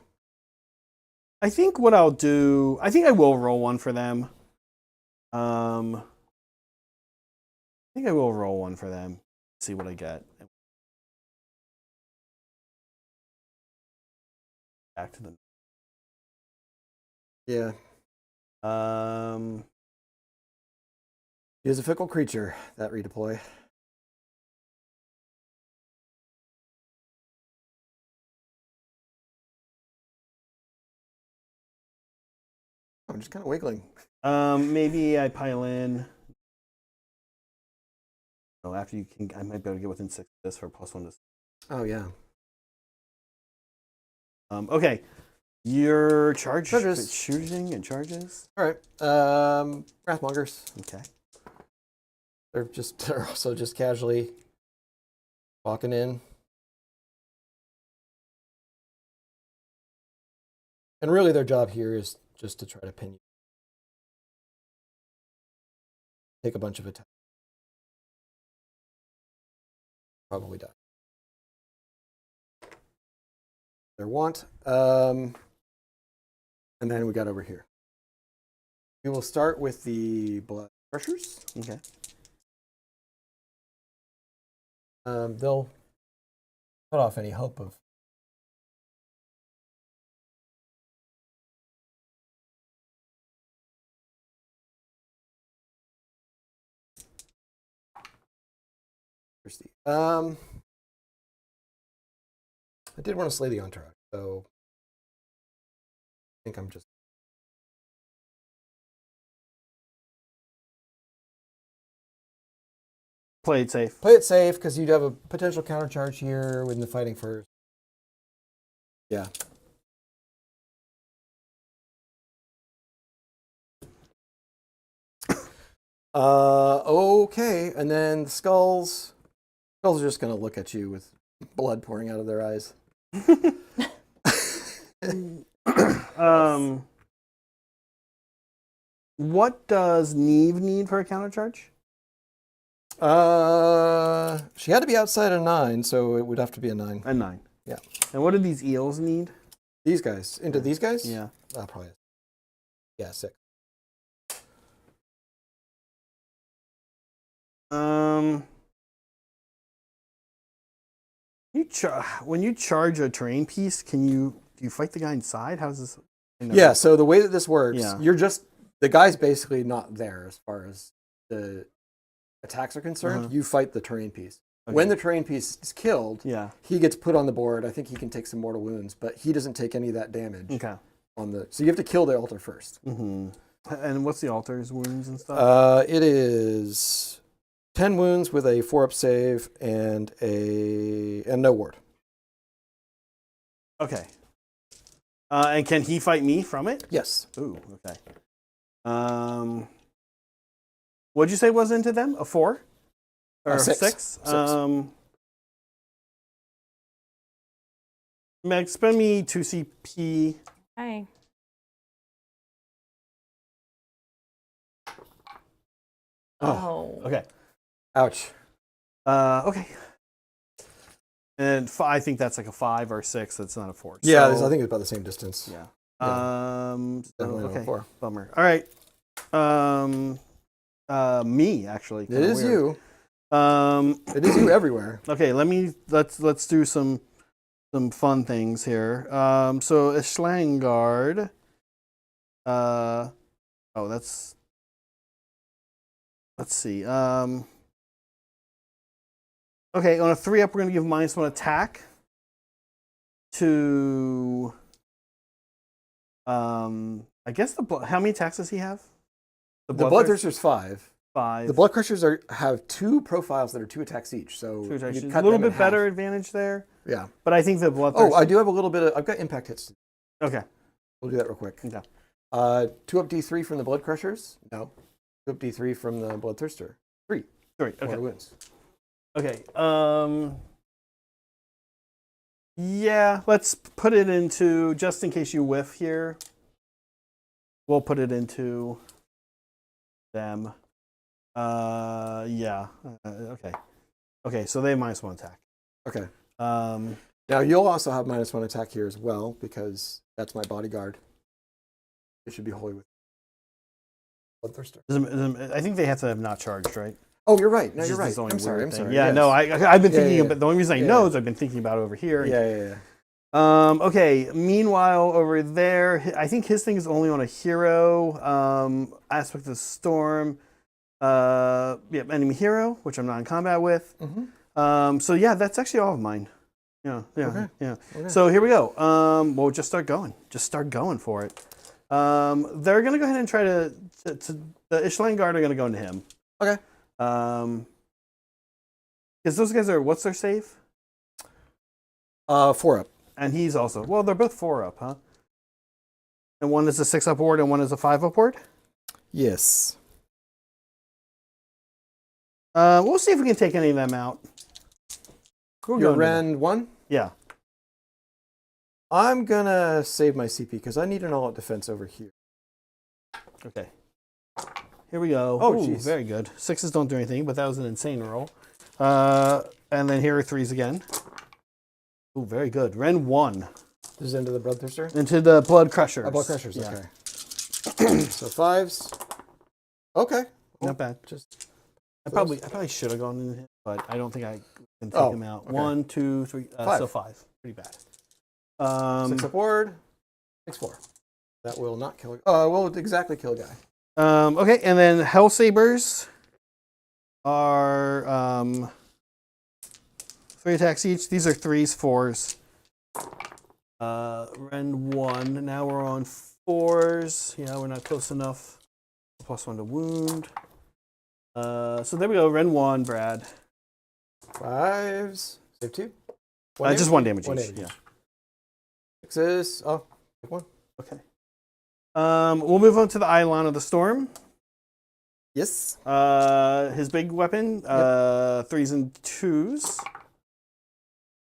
S1: I think what I'll do. I think I will roll one for them. I think I will roll one for them. See what I get. Back to them.
S3: Yeah. He is a fickle creature, that redeploy. I'm just kind of wiggling.
S1: Maybe I pile in. Oh, after you can, I might be able to get within 6 of this for +1 to.
S3: Oh yeah.
S1: Okay. Your
S3: Charges.
S1: Shooting and charges.
S3: All right. Wrathmongers.
S1: Okay.
S3: They're also just casually walking in. And really their job here is just to try to pin you. Take a bunch of attacks. Probably die. Their want. And then we got over here. We will start with the blood crushers.
S1: Okay.
S3: They'll cut off any hope of Thirsty. I did want to slay the entourage, so I think I'm just.
S1: Play it safe.
S3: Play it safe because you'd have a potential countercharge here when the fighting first. Yeah. Okay, and then the skulls. Skulls are just gonna look at you with blood pouring out of their eyes.
S1: What does Neve need for a countercharge?
S3: She had to be outside a 9, so it would have to be a 9.
S1: A 9.
S3: Yeah.
S1: And what do these eels need?
S3: These guys. Into these guys?
S1: Yeah.
S3: Probably. Yeah, 6.
S1: When you charge a terrain piece, do you fight the guy inside? How's this?
S3: Yeah, so the way that this works,
S1: Yeah.
S3: you're just, the guy's basically not there as far as the attacks are concerned. You fight the terrain piece. Okay. When the terrain piece is killed, he gets put on the board. I think he can take some mortal wounds, but he doesn't take any of that damage.
S1: Okay.
S3: So you have to kill the altar first.
S1: Mm-hmm. And what's the altar's wounds and stuff?
S3: It is 10 wounds with a 4-up save and no ward.
S1: Okay. And can he fight me from it?
S3: Yes.
S1: Ooh, okay. What'd you say was into them? A 4? Or 6? Meg, spend me 2 CP.
S2: Okay. Oh.
S1: Okay.
S3: Ouch.
S1: Okay. And I think that's like a 5 or 6. That's not a 4.
S3: Yeah, I think it's about the same distance.
S1: Yeah.
S3: Okay.
S1: 4. Bummer. All right. Me actually.
S3: It is
S1: weird.
S3: You. It is you everywhere.
S1: Okay. Let's do some fun things here. So a Schlangard. Let's see. Okay, on a 3-up, we're going to give -1 attack to. I guess how many attacks does he have?
S3: The Bloodthirster's 5.
S1: 5.
S3: The Blood Crushers have 2 profiles that are 2 attacks each. So
S1: a little bit better advantage there.
S3: Yeah.
S1: But I think the Bloodthirster.
S3: Oh, I do have a little bit of. I've got impact hits.
S1: Okay.
S3: We'll do that real quick.
S1: Okay.
S3: 2-up D3 from the Blood Crushers. No. 2-up D3 from the Bloodthirster. 3.
S1: 3. Okay.
S3: Wins.
S1: Okay. Yeah, let's put it into, just in case you whiff here, we'll put it into them. Yeah. Okay. Okay, so they have -1 attack.
S3: Okay. Now you'll also have -1 attack here as well, because that's my bodyguard. It should be holy with Bloodthirster.
S1: I think they have to have not charged, right?
S3: Oh, you're right. No, you're right. I'm sorry.
S1: Yeah, yes. No, I've been thinking about, the only reason I know is I've been thinking about it over here.
S3: Yeah.
S1: Okay, meanwhile, over there, I think his thing is only on a hero. Aspect of the Storm. Enemy hero, which I'm not in combat with.
S3: Mm-hmm.
S1: So yeah, that's actually all of mine. Yeah.
S3: Okay.
S1: So here we go. We'll just start going. Just start going for it. They're gonna go ahead and try to the Ishlangard are gonna go into him.
S3: Okay.
S1: Because those guys are, what's their save?
S3: 4-up.
S1: And he's also, well, they're both 4-up, huh? And one is a 6-up ward and one is a 5-up ward?
S3: Yes.
S1: We'll see if we can take any of them out.
S3: You're Ren 1?
S1: Yeah.
S3: I'm gonna save my CP because I need an all-out defense over here.
S1: Okay. Here we go.
S3: Oh, jeez.
S1: Very good. 6s don't do anything, but that was an insane roll. And then here are 3s again. Ooh, very good. Ren 1.
S3: This is into the Bloodthirster?
S1: Into the Blood Crushers.
S3: Oh, Blood Crushers,
S1: yeah.
S3: Okay. So 5s. Okay.
S1: Not bad. I probably should have gone in him, but I don't think I can take him out. Okay. 1, 2, 3.
S3: 5.
S1: So 5. Pretty bad.
S3: 6-up ward. 6-4. That will not kill. Will exactly kill a guy.
S1: Okay, and then Hellsabers are 3 attacks each. These are 3s, 4s. Rend 1. Now we're on 4s. Yeah, we're not close enough. +1 to wound. So there we go. Rend 1, Brad.
S3: 5s. Save 2.
S1: Just 1 damage each.
S3: Damage.
S1: Yeah.
S3: 6s. Oh, 1.
S1: Okay. We'll move on to the Eidolon of the Storm.
S3: Yes.
S1: His big weapon, 3s and 2s.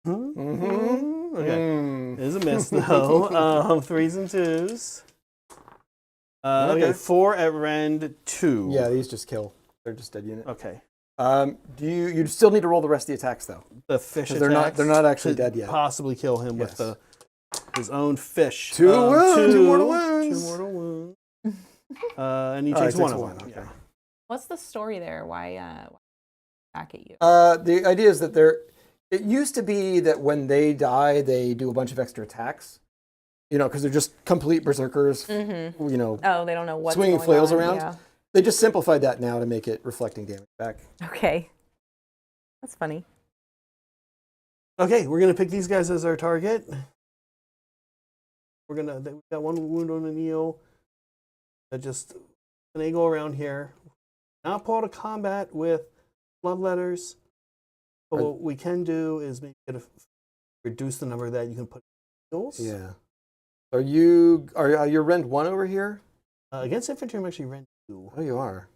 S1: Okay. It is a miss, though. 3s and 2s. Okay, 4 at Rend 2.
S3: Yeah, these just kill. They're just dead unit.
S1: Okay.
S3: You still need to roll the rest of the attacks, though.
S1: The fish attacks.
S3: They're not actually dead yet.
S1: Possibly kill him with his own fish.
S3: 2 wounds. 2 mortal wounds.
S1: 2 mortal wounds. And he takes one of them.
S3: Okay.
S1: Yeah.
S2: What's the story there? Why back at you?
S3: The idea is that it used to be that when they die, they do a bunch of extra attacks. Because they're just complete berserkers.
S2: Mm-hmm. Oh, they don't know what's
S3: swinging
S2: going
S3: flails
S2: on.
S3: around.
S2: Yeah.
S3: They just simplified that now to make it reflecting damage back.
S2: Okay. That's funny.
S1: Okay, we're gonna pick these guys as our target. We got 1 wound on an eel. Just finagle around here. Not pull to combat with bloodletters. But what we can do is maybe reduce the number that you can put in eels.
S3: Yeah. Are you Rend 1 over here?
S1: Against infantry, I'm actually Rend 2.
S3: Oh, you are.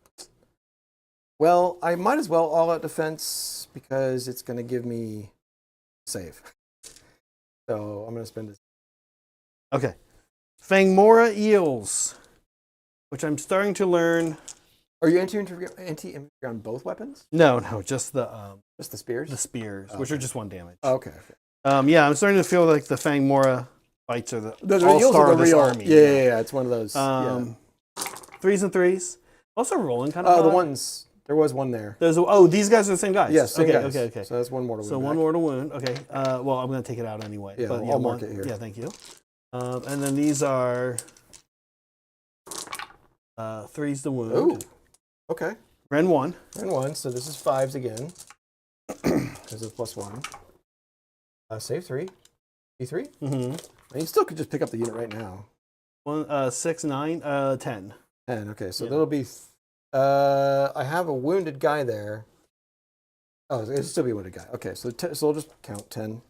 S3: Well, I might as well all-out defense because it's going to give me save. So I'm going to spend this.
S1: Okay. Fangmora eels, which I'm starting to learn.
S3: Are you anti-infantry on both weapons?
S1: No, just the
S3: spears.
S1: The spears, which are just 1 damage.
S3: Okay.
S1: Yeah, I'm starting to feel like the Fangmora fights are the
S3: all-star
S1: all-star
S3: of
S1: of this army.
S3: Yeah, it's one of those.
S1: 3s and 3s. Also rolling kind of.
S3: Oh, the ones. There was one there.
S1: These guys are the same guys.
S3: Yes,
S1: okay,
S3: guys.
S1: okay.
S3: So that's 1 mortal wound.
S1: So 1 mortal wound. Okay. Well, I'm going to take it out anyway.
S3: Yeah,
S1: but
S3: I'll mark it here.
S1: Yeah, thank you. And then these are 3s to wound.
S3: Ooh. Okay.
S1: Rend 1.
S3: Rend 1. So this is 5s again. Because of +1. Save 3. D3.
S1: Mm-hmm.
S3: And you still could just pick up the unit right now.
S1: 6, 9, 10.
S3: 10. Okay, so that'll be. I have a wounded guy there. Oh, it'll still be a wounded guy. Okay, so we'll just count 10.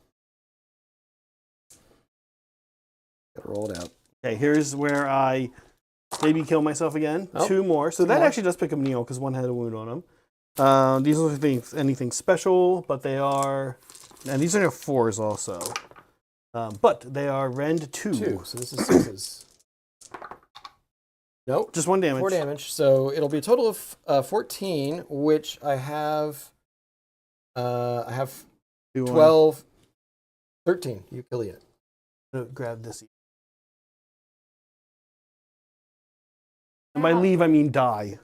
S3: Gotta roll it out.
S1: Okay, here's where I maybe kill myself again.
S3: Oh,
S1: 2 more. So that actually does pick up Neil because 1 had a wound on him. These are anything special, but they are. And these are 4s also. But they are Rend 2.
S3: 2. So this is 6s. Nope.
S1: Just 1 damage.
S3: 4 damage. So it'll be a total of 14, which I have. I have 12, 13. You kill it.
S1: Grab this. And by leave, I mean die.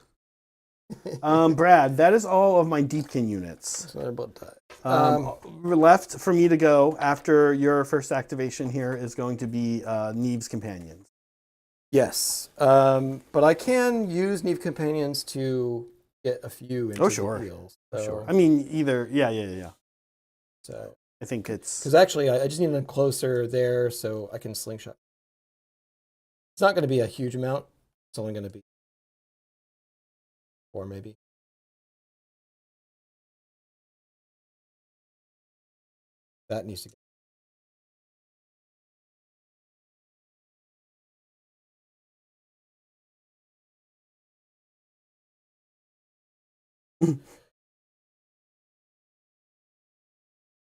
S1: Brad, that is all of my Deepkin units.
S3: So blood die.
S1: Left for me to go after your first activation here is going to be Neve's Companions.
S3: Yes, but I can use Neve Companions to get a few into the heals. So.
S1: Sure. I mean, either, yeah.
S3: So
S1: I think it's...
S3: Because actually, I just need them closer there so I can slingshot. It's not going to be a huge amount. It's only going to be 4 maybe. That needs to go.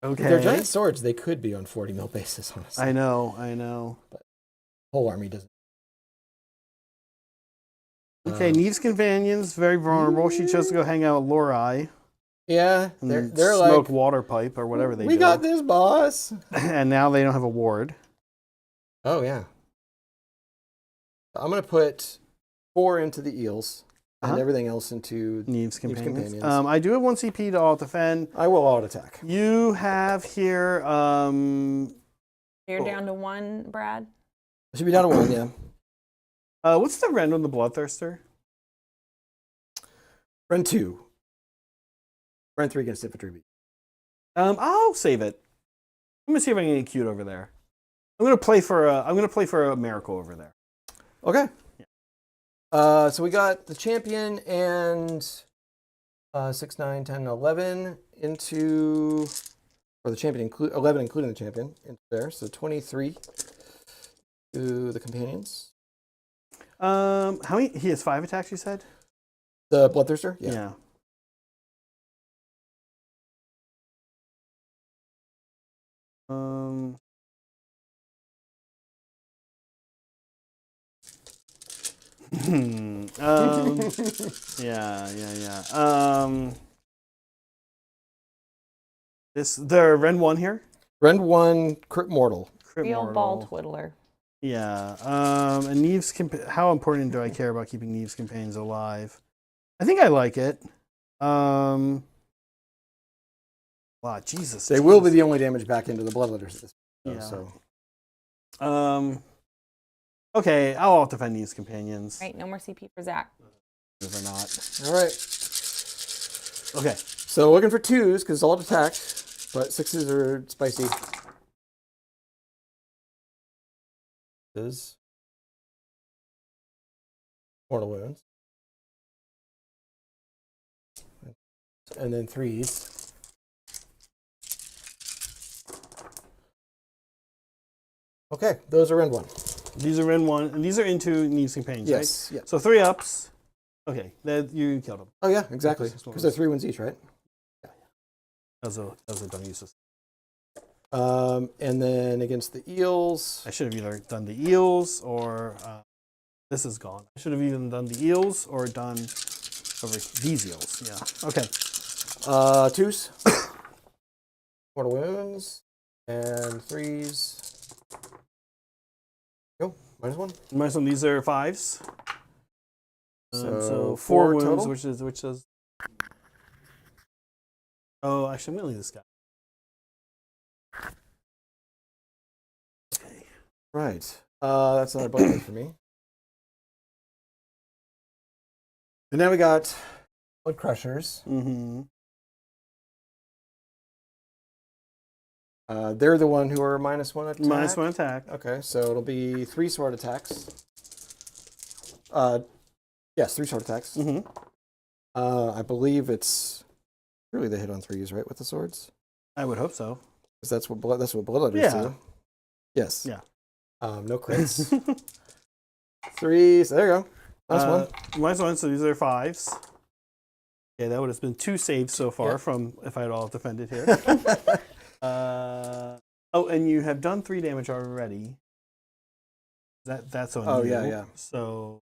S1: Okay.
S3: If they're giant swords, they could be on 40 mil basis, honestly.
S1: I know.
S3: But whole army doesn't.
S1: Okay, Neve's Companions, very vulnerable. She chose to go hang out with Lorai.
S3: Yeah, they're
S1: smoke
S3: like
S1: water pipe or whatever they do.
S3: We got this, boss.
S1: And now they don't have a ward.
S3: Oh yeah. I'm gonna put 4 into the eels and everything else into
S1: Neve's Companions. I do have 1 CP to alt defend.
S3: I will alt attack.
S1: You have here.
S2: You're down to 1, Brad.
S3: I should be down to 1. Yeah.
S1: What's the rend on the Bloodthirster?
S3: Rend 2. Rend 3 against infantry.
S1: I'll save it. I'm gonna see if I can get cute over there. I'm gonna play for a miracle over there.
S3: Okay. Yeah. So we got the champion and 6, 9, 10, 11 into, or the champion 11 including the champion into there. So 23 to the companions.
S1: How many? He has 5 attacks. You said.
S3: The Bloodthirster. Yeah.
S1: Yeah. Yeah. The Ren 1 here.
S3: Ren 1 crit mortal.
S2: Real ball twiddler.
S1: Yeah. And Neve's how important do I care about keeping Neve's companions alive? I think I like it. Wow, Jesus.
S3: They will be the only damage back into the Bloodletters at this point.
S1: Yeah.
S3: So.
S1: Okay, I'll defend Neve's companions.
S2: Right, no more CP for Zach.
S3: If not. All right.
S1: Okay.
S3: So looking for 2s because all attack, but 6s are spicy. Is mortal wounds, and then 3s. Okay, those are Ren 1.
S1: These are Ren 1, and these are into Neve's companions,
S3: yes,
S1: right?
S3: Yeah.
S1: So 3 ups. Okay, you killed them.
S3: Oh yeah, exactly. Because they're 3 wounds each, right?
S1: Yeah. That was a dumb use of.
S3: And then against the eels.
S1: I should have either done the eels or this is gone. I should have even done the eels or done over these eels. Yeah. Okay.
S3: 2s. Mortal wounds. And 3s. Go. -1.
S1: -1. These are 5s.
S3: So
S1: 4 wounds,
S3: total?
S1: which is. Oh, actually, I'm gonna leave this guy. Okay.
S3: Right. That's another blood for me. And now we got Blood Crushers.
S1: Mm-hmm.
S3: They're the one who are -1 attack.
S1: -1 attack.
S3: Okay, so it'll be 3 sword attacks. Yes, 3 sword attacks.
S1: Mm-hmm.
S3: I believe it's really the hit on 3s, right, with the swords?
S1: I would hope so.
S3: Because that's what Bloodletters do. Yes.
S1: Yeah.
S3: No crits. 3s. There you go. Nice one.
S1: -1. So these are 5s. Okay, that would have been 2 saves so far from if I had all defended here. Oh, and you have done 3 damage already. That's on you.
S3: Yeah.
S1: So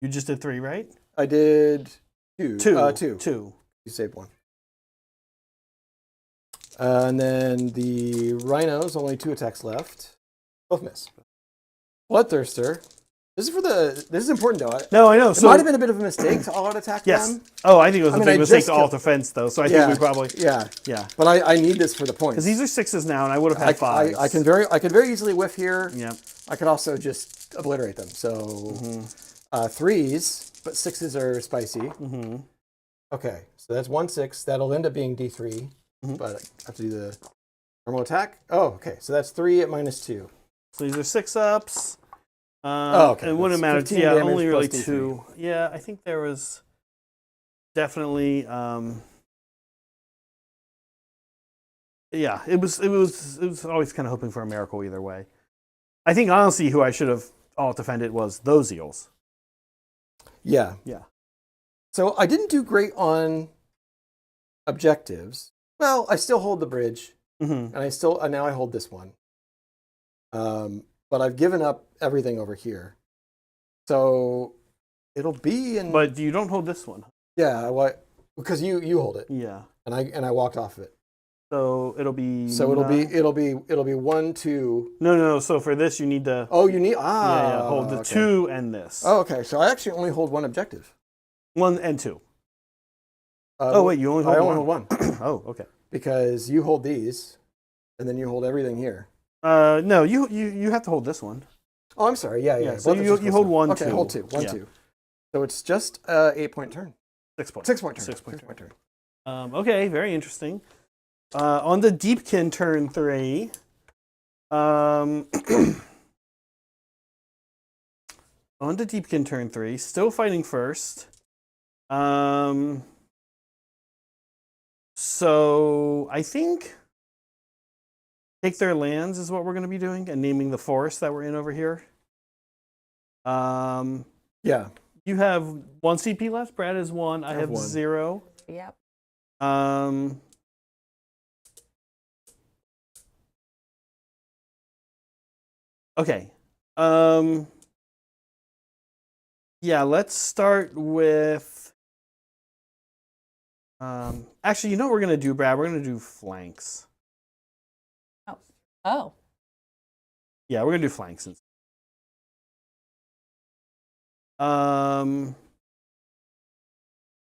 S1: you just did 3, right?
S3: I did 2.
S1: 2.
S3: 2. You saved 1. And then the rhinos, only 2 attacks left. Both miss. Bloodthirster. This is important though.
S1: No, I know.
S3: It might have been a bit of a mistake to all-out attack them.
S1: Oh, I think it was a big mistake to alt defense though. So I think we probably.
S3: Yeah.
S1: Yeah.
S3: But I need this for the points.
S1: Because these are 6s now, and I would have had 5s.
S3: I can very easily whiff here.
S1: Yeah.
S3: I could also just obliterate them. So 3s, but 6s are spicy.
S1: Mm-hmm.
S3: Okay, so that's 1/6. That'll end up being D3, but I have to do the normal attack. Oh, okay. So that's 3 at -2.
S1: So these are 6 ups.
S3: Okay.
S1: It wouldn't matter.
S3: 15
S1: Yeah,
S3: damage
S1: only really
S3: plus
S1: 2. Yeah, I think there was definitely. Yeah, it was always kind of hoping for a miracle either way. I think honestly, who I should have all defended was those eels.
S3: Yeah.
S1: Yeah.
S3: So I didn't do great on objectives. Well, I still hold the bridge, and now I hold this one. But I've given up everything over here, so it'll be in.
S1: But you don't hold this one.
S3: Yeah, because you hold it.
S1: Yeah.
S3: And I walked off of it.
S1: So it'll be.
S3: So it'll be 1, 2.
S1: No. So for this, you need to.
S3: Oh, you need
S1: hold the 2 and this.
S3: Oh, okay. So I actually only hold 1 objective.
S1: 1 and 2. Wait, you only hold 1?
S3: I only hold 1.
S1: Oh, okay.
S3: Because you hold these, and then you hold everything here.
S1: No, you have to hold this one.
S3: Oh, I'm sorry. Yeah.
S1: So you hold 1, 2.
S3: Okay, hold 2. 1, 2. So it's just 8-point turn.
S1: 6 point.
S3: 6-point turn.
S1: 6-point turn.
S3: turn.
S1: Okay, very interesting. On the Deepkin turn 3. On the Deepkin turn 3. Still fighting first. So I think take their lands is what we're going to be doing, and naming the forest that we're in over here.
S3: Yeah.
S1: You have 1 CP left. Brad has 1. I have
S3: 1.
S1: 0.
S2: Yep.
S1: Okay. Yeah, let's start with. Actually, you know what we're gonna do, Brad? We're gonna do flanks.
S2: Oh.
S1: Yeah, we're gonna do flanks.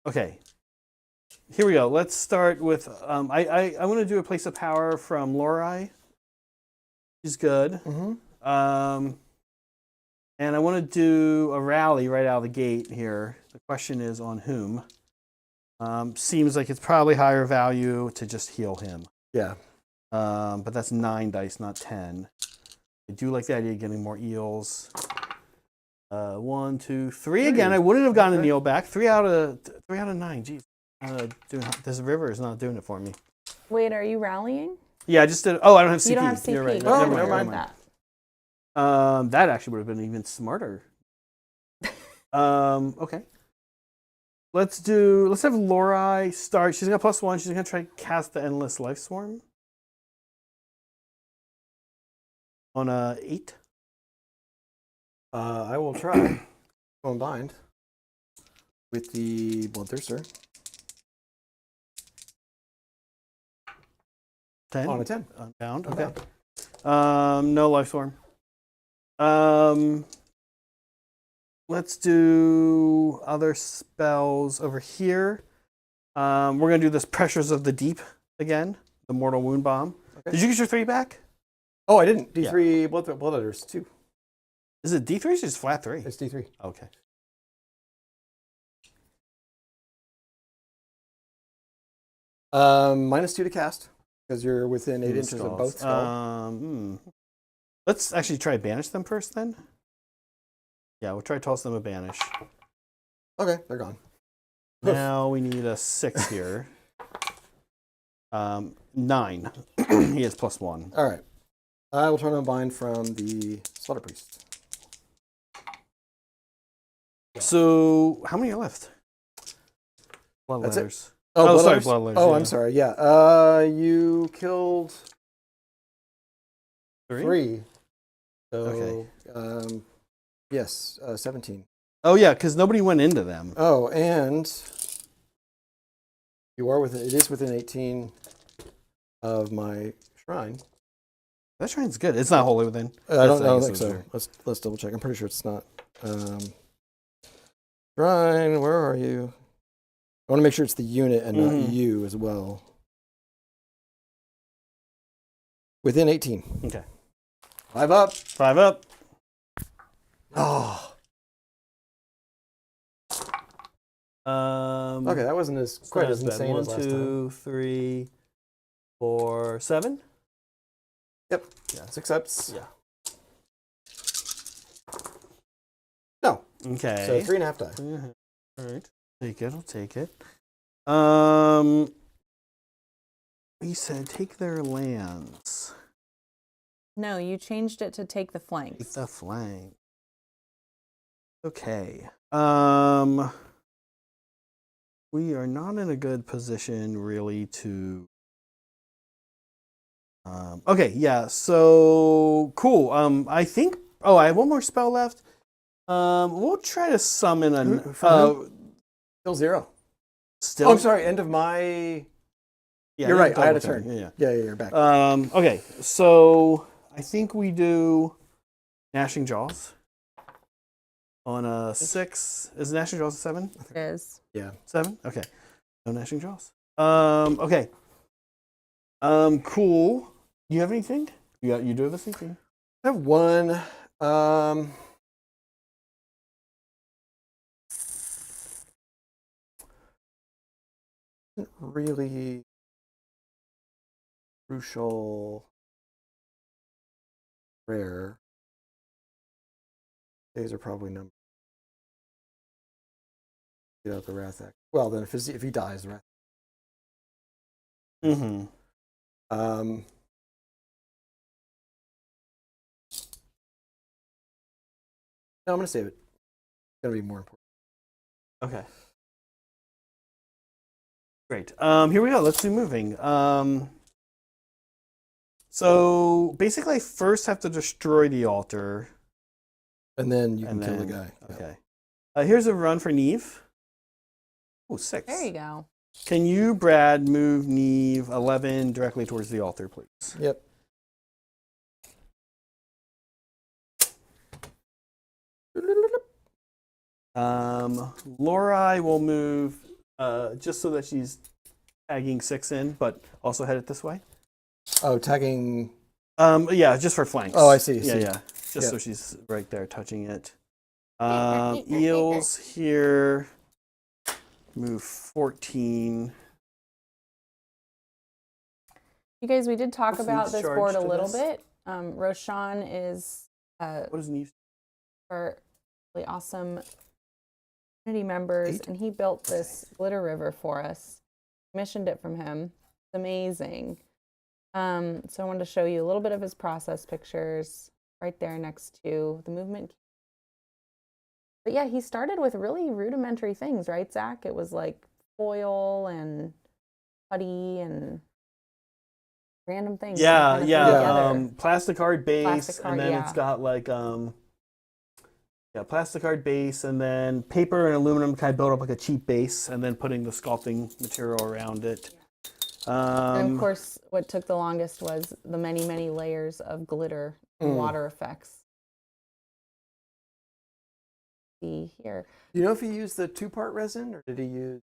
S1: Okay. Here we go. Let's start with. I want to do a place of power from Lorai. She's good.
S3: Mm-hmm.
S1: And I want to do a rally right out of the gate here. The question is on whom. Seems like it's probably higher value to just heal him.
S3: Yeah.
S1: But that's 9 dice, not 10. I do like the idea of getting more eels. 1, 2, 3 again. I wouldn't have gotten an eel back. 3 out of 9. Jeez. This river is not doing it for me.
S2: Wait, are you rallying?
S1: Yeah, I just did. Oh, I don't have CP.
S2: You don't have CP.
S1: You're right.
S3: Oh,
S1: Never mind.
S2: that.
S1: That actually would have been even smarter. Okay. Let's have Lorai start. She's got +1. She's gonna try to cast the Endless Life Swarm on a 8.
S3: I will try. Combined with the Bloodthirster.
S1: 10
S3: on a 10.
S1: Unbound.
S3: Okay.
S1: Okay. No Life Swarm. Let's do other spells over here. We're gonna do this Pressures of the Deep again. The Mortal Wound Bomb. Okay. Did you get your 3 back?
S3: Oh, I didn't. D3 yeah. Blood Eaters 2.
S1: Is it D3 or just flat 3?
S3: It's D3.
S1: Okay.
S3: -2 to cast because you're within 8 inches of both skulls.
S1: Let's actually try banish them first then. Yeah, we'll try toss them a banish.
S3: Okay, they're gone.
S1: Now we need a 6 here. 9. He has +1.
S3: All right. I will turn on bind from the Slaughter Priest.
S1: So, how many are left? Blood
S3: That's
S1: letters.
S3: It. Oh,
S1: sorry, blood letters.
S3: Oh,
S1: yeah.
S3: I'm sorry. Yeah. You killed 3. So,
S1: okay.
S3: Yes, 17.
S1: Oh yeah, because nobody went into them.
S3: Oh, and you are within. It is within 18 of my shrine.
S1: That shrine's good. It's not wholly within.
S3: I don't think so. Let's double check. I'm pretty sure it's not. Shrine, where are you? I want to make sure it's the unit and not you as well. Within 18.
S1: Okay.
S3: 5 up.
S1: 5 up.
S3: Oh. Okay, that wasn't quite as insane as last time. 1,
S1: 2, 3, 4, 7.
S3: Yep. Yeah. 6 ups.
S1: Yeah.
S3: No.
S1: Okay.
S3: So 3.5 die.
S1: All right. Take it. I'll take it. He said take their lands.
S2: No, you changed it to take the flanks.
S1: Take the flank. Okay. We are not in a good position really to. Okay, yeah. So cool. I think. Oh, I have 1 more spell left. We'll try to summon a.
S3: Still 0.
S1: Still.
S3: Oh, I'm sorry. End of my.
S1: Yeah,
S3: you're right. I had a
S1: turn.
S3: turn. Yeah, you're back.
S1: Okay, so I think we do Gnashing Jaws on a 6. Is Gnashing Jaws a 7?
S2: It is.
S3: Yeah.
S1: 7? Okay. No Gnashing Jaws. Okay. Cool. You have anything? You do have a CP?
S3: I have 1. Really. crucial rare. Days are probably numbered. Get out the Wrath Act. Well, then if he dies, the Wrath.
S1: Mm-hmm.
S3: No, I'm gonna save it. It's gonna be more important.
S1: Okay. Great. Here we go. Let's do moving. So basically, I first have to destroy the altar.
S3: And then you can kill the guy.
S1: Okay. Here's a run for Neve. Oh, 6.
S2: There you go.
S1: Can you, Brad, move Neve 11 directly towards the altar, please?
S3: Yep.
S1: Lori will move just so that she's tagging 6 in, but also headed this way.
S3: Oh, tagging.
S1: Yeah, just for flanks.
S3: Oh, I see.
S1: Yeah. Just so she's right there touching it. Eels here. Move 14.
S2: You guys, we did talk
S1: What's
S2: about
S1: Neve's
S2: this
S1: charge
S2: board a
S1: to
S2: little
S1: this?
S2: bit. Roshan is
S1: What is Neve?
S2: for really awesome community members,
S1: 8?
S2: and he built this glitter river for us. Commissioned it from him. It's amazing. So I wanted to show you a little bit of his process pictures right there next to the movement. But yeah, he started with really rudimentary things, right, Zach? It was like foil and putty and random things.
S1: Yeah.
S2: Together.
S1: Plastic card base,
S2: Plastic card,
S1: and then
S2: yeah.
S1: it's got like plastic card base, and then paper and aluminum kind of build up like a cheap base, and then putting the sculpting material around it.
S2: And of course, what took the longest was the many, many layers of glitter and water effects. See here.
S3: Do you know if he used the 2-part resin or did he use?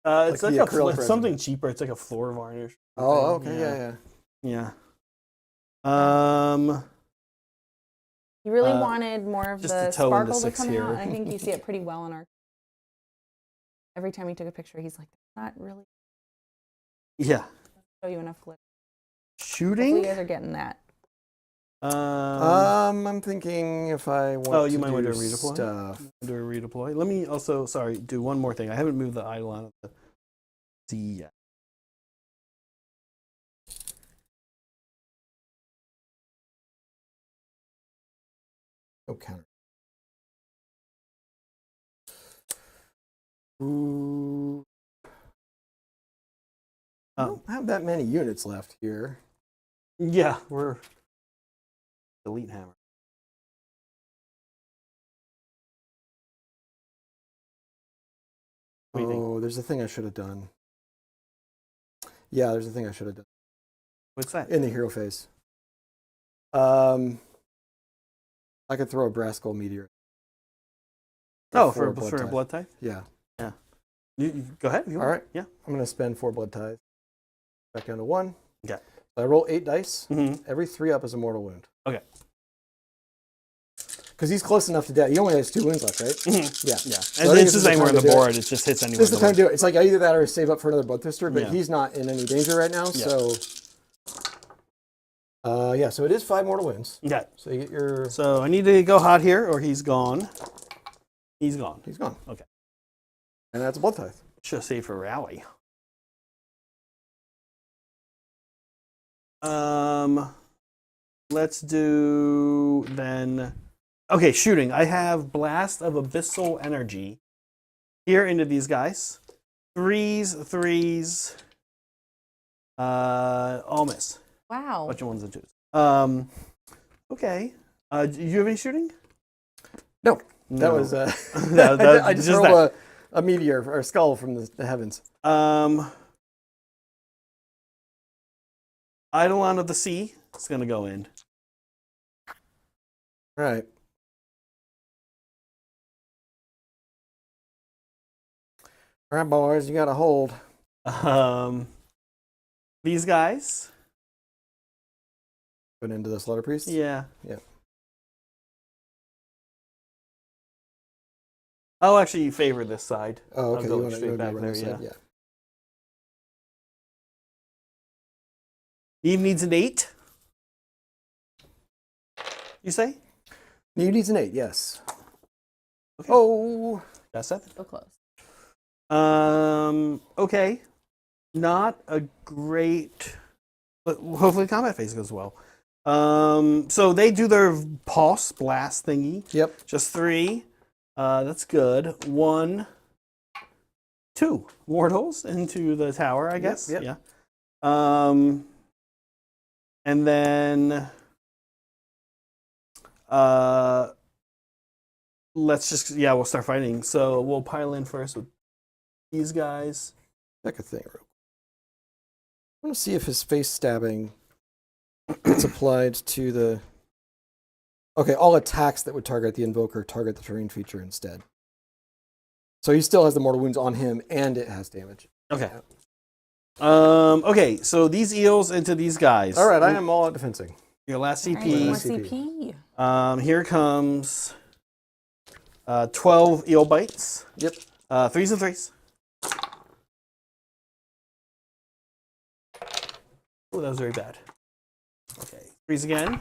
S1: It's
S3: like
S1: like
S3: the acrylic
S1: it's
S3: resin?
S1: something cheaper. It's like a floor varnish.
S3: Oh,
S1: thing.
S3: okay, yeah.
S2: He really wanted more of
S1: just
S2: the
S1: to toe into
S2: sparkle to
S1: 6
S2: come
S1: here.
S2: out. I think you see it pretty well in our. Every time he took a picture, he's like, "Not really
S1: Yeah.
S2: show you enough glitter."
S1: Shooting?
S2: Hopefully you guys are getting that.
S3: I'm thinking if I want
S1: you
S3: to
S1: might want to
S3: do
S1: redeploy?
S3: stuff.
S1: Do a redeploy. Let me also, do one more thing. I haven't moved the Eidolon of the sea yet.
S3: Oh, counter.
S1: Ooh.
S3: I don't have that many units left here.
S1: Yeah, we're Elite Hammer. What do you think?
S3: Oh, there's a thing I should have done. Yeah, there's a thing I should have done
S1: What's that?
S3: in the hero phase. I could throw a brass skull meteor.
S1: For a blood type?
S3: Yeah.
S1: You go ahead. If you want.
S3: All right.
S1: Yeah.
S3: I'm going to spend 4 blood ties. Back down to 1.
S1: Okay.
S3: So I roll 8 dice.
S1: Mm-hmm.
S3: Every 3 up is a mortal wound.
S1: Okay.
S3: Because he's close enough to death. He only has 2 wounds left, right?
S1: Mm-hmm.
S3: Yeah.
S1: And
S3: I think
S1: it's just anywhere on the board. It just hits anywhere.
S3: This is the time to do it. It's like either that or save up for another bloodthirster, but
S1: Yeah.
S3: he's not in any danger right now.
S1: Yeah.
S3: So, so it is 5 mortal wounds.
S1: Yeah.
S3: So you get your.
S1: So I need to go hot here, or he's gone. He's gone.
S3: He's gone.
S1: Okay.
S3: And that's a blood tithe.
S1: Should save for rally. Let's do then. Okay, shooting. I have Blast of Abyssal Energy here into these guys. 3s. All miss.
S2: Wow.
S1: Bunch of 1s and 2s. Okay. Do you have any shooting?
S3: No.
S1: No.
S3: That was. I just
S1: just
S3: rolled a meteor or a skull from the heavens.
S1: Eidolon of the Sea is going to go in.
S3: All right. All right, boys, you got to hold.
S1: These guys.
S3: Going into the slaughter priest?
S1: Yeah.
S3: Yeah.
S1: I'll actually favor this side.
S3: Oh, okay.
S1: I'll go
S3: You want
S1: straight
S3: to
S1: back
S3: go
S1: there,
S3: this side?
S1: yeah. Neve needs an 8. You say?
S3: Neve needs an 8, yes.
S1: Okay.
S3: Oh.
S1: That's it.
S2: So close.
S1: Okay. Not a great, but hopefully combat phase goes well. So they do their pulse blast thingy.
S3: Yep.
S1: Just 3. That's good. 1, 2 mortals into the tower, I guess.
S3: Yep.
S1: Yeah. And then let's just we'll start fighting. So we'll pile in first with these guys.
S3: Check a thing real quick. I want to see if his face stabbing gets applied to the. Okay, all attacks that would target the invoker target the terrain feature instead. So he still has the mortal wounds on him, and it has damage.
S1: Okay. Okay, so these eels into these guys.
S3: All right, I am all out defensing.
S1: Your last CP.
S2: Right, more
S3: CP.
S2: CP.
S1: Here comes 12 eel bites.
S3: Yep.
S1: 3s and 3s. Oh, that was very bad. Okay, 3s again.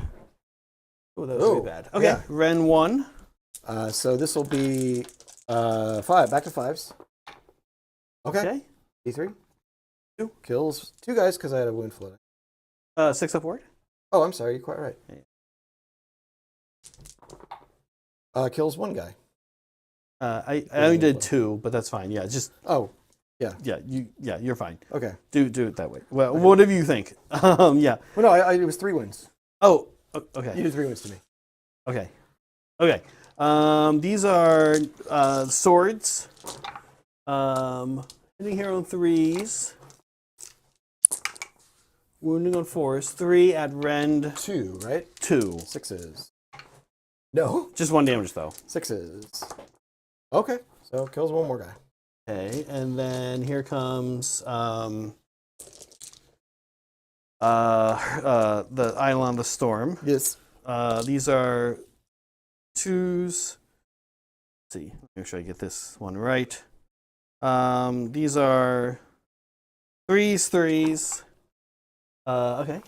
S1: Oh, that was very bad. Okay,
S3: yeah.
S1: Ren 1.
S3: So this will be 5. Back to 5s. Okay. D3. 2. Kills 2 guys because I had a wound floating.
S1: 6 upward.
S3: Oh, I'm sorry. You're quite right. Kills 1 guy.
S1: I only did 2, but that's fine. Yeah, just.
S3: Oh, yeah.
S1: Yeah, you're fine.
S3: Okay.
S1: Do it that way. Well, okay. Whatever you think. Yeah.
S3: Well, no, it was 3 wins.
S1: Oh, okay.
S3: You did 3 wins to me.
S1: Okay. These are swords. Hitting here on 3s. Wounding on 4s. 3 at rend.
S3: 2, right?
S1: 2.
S3: 6s. No.
S1: Just 1 damage though.
S3: 6s. Okay. So kills 1 more guy.
S1: Okay, and then here comes the Island of the Storm.
S3: Yes.
S1: These are 2s. Let's see, make sure I get this one right. These are 3s. Okay.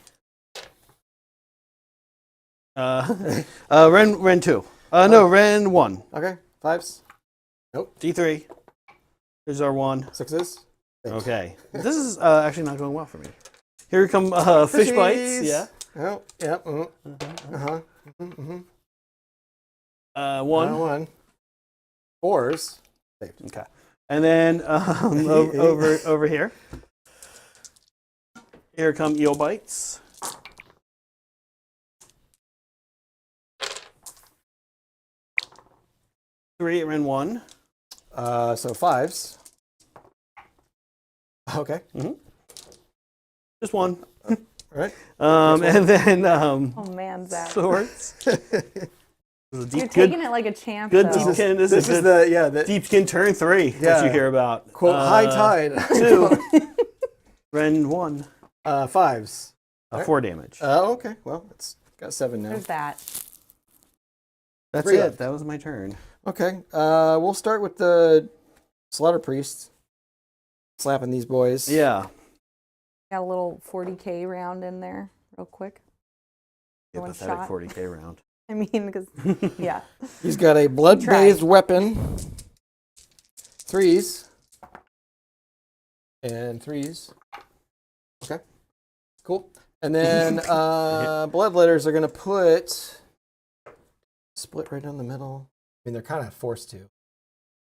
S1: Ren 2. No, Ren 1.
S3: Okay. 5s. Nope.
S1: D3. Here's our 1.
S3: 6s.
S1: Okay. This is actually not going well for me. Here come fish bites. Yeah.
S3: Oh, yeah.
S1: 1.
S3: 4s. Saved.
S1: Okay. And then over here. Here come eel bites. 3 at Ren 1.
S3: So 5s. Okay.
S1: Just 1.
S3: All right.
S1: And then
S2: Oh man, Zach.
S1: swords.
S2: You're taking it like a champ.
S1: Good
S2: though.
S1: Deepkin. This is
S3: the
S1: Deepkin turn 3 that you hear about.
S3: quote high tide.
S1: 2. Ren 1.
S3: 5s.
S1: 4 damage.
S3: Oh, okay. Well, it's got 7 now.
S2: There's that.
S1: That's
S3: 3
S1: it.
S3: left.
S1: That was my turn.
S3: Okay. We'll start with the Slaughter Priest. Slapping these boys.
S1: Yeah.
S2: Got a little 40k round in there, real quick.
S1: A
S2: One
S1: pathetic
S2: shot.
S1: 40k round.
S2: I mean, because yeah.
S3: He's got a blood-bathed weapon. 3s. And 3s. Okay. Cool. And then Bloodletters are going to put split right down the middle. I mean, they're kind of forced to.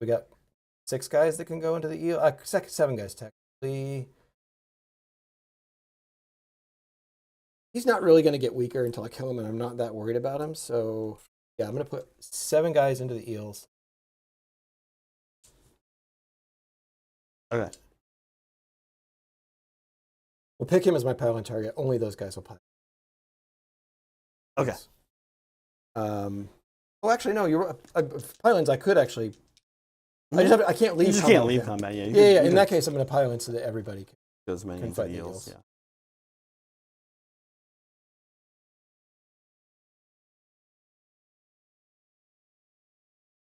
S3: We got 6 guys that can go into the eel. 7 guys technically. He's not really going to get weaker until I kill him, and I'm not that worried about him. So, yeah, I'm going to put 7 guys into the eels.
S1: Okay.
S3: We'll pick him as my piling target. Only those guys will pile.
S1: Okay.
S3: Oh, actually, no. You're pilings. I could actually. I can't leave.
S1: You just can't leave combat. Yeah.
S3: Yeah. In that case, I'm going to pile in so that everybody
S1: goes many
S3: can
S1: into
S3: fight
S1: the
S3: the
S1: eels.
S3: eels.
S1: Yeah.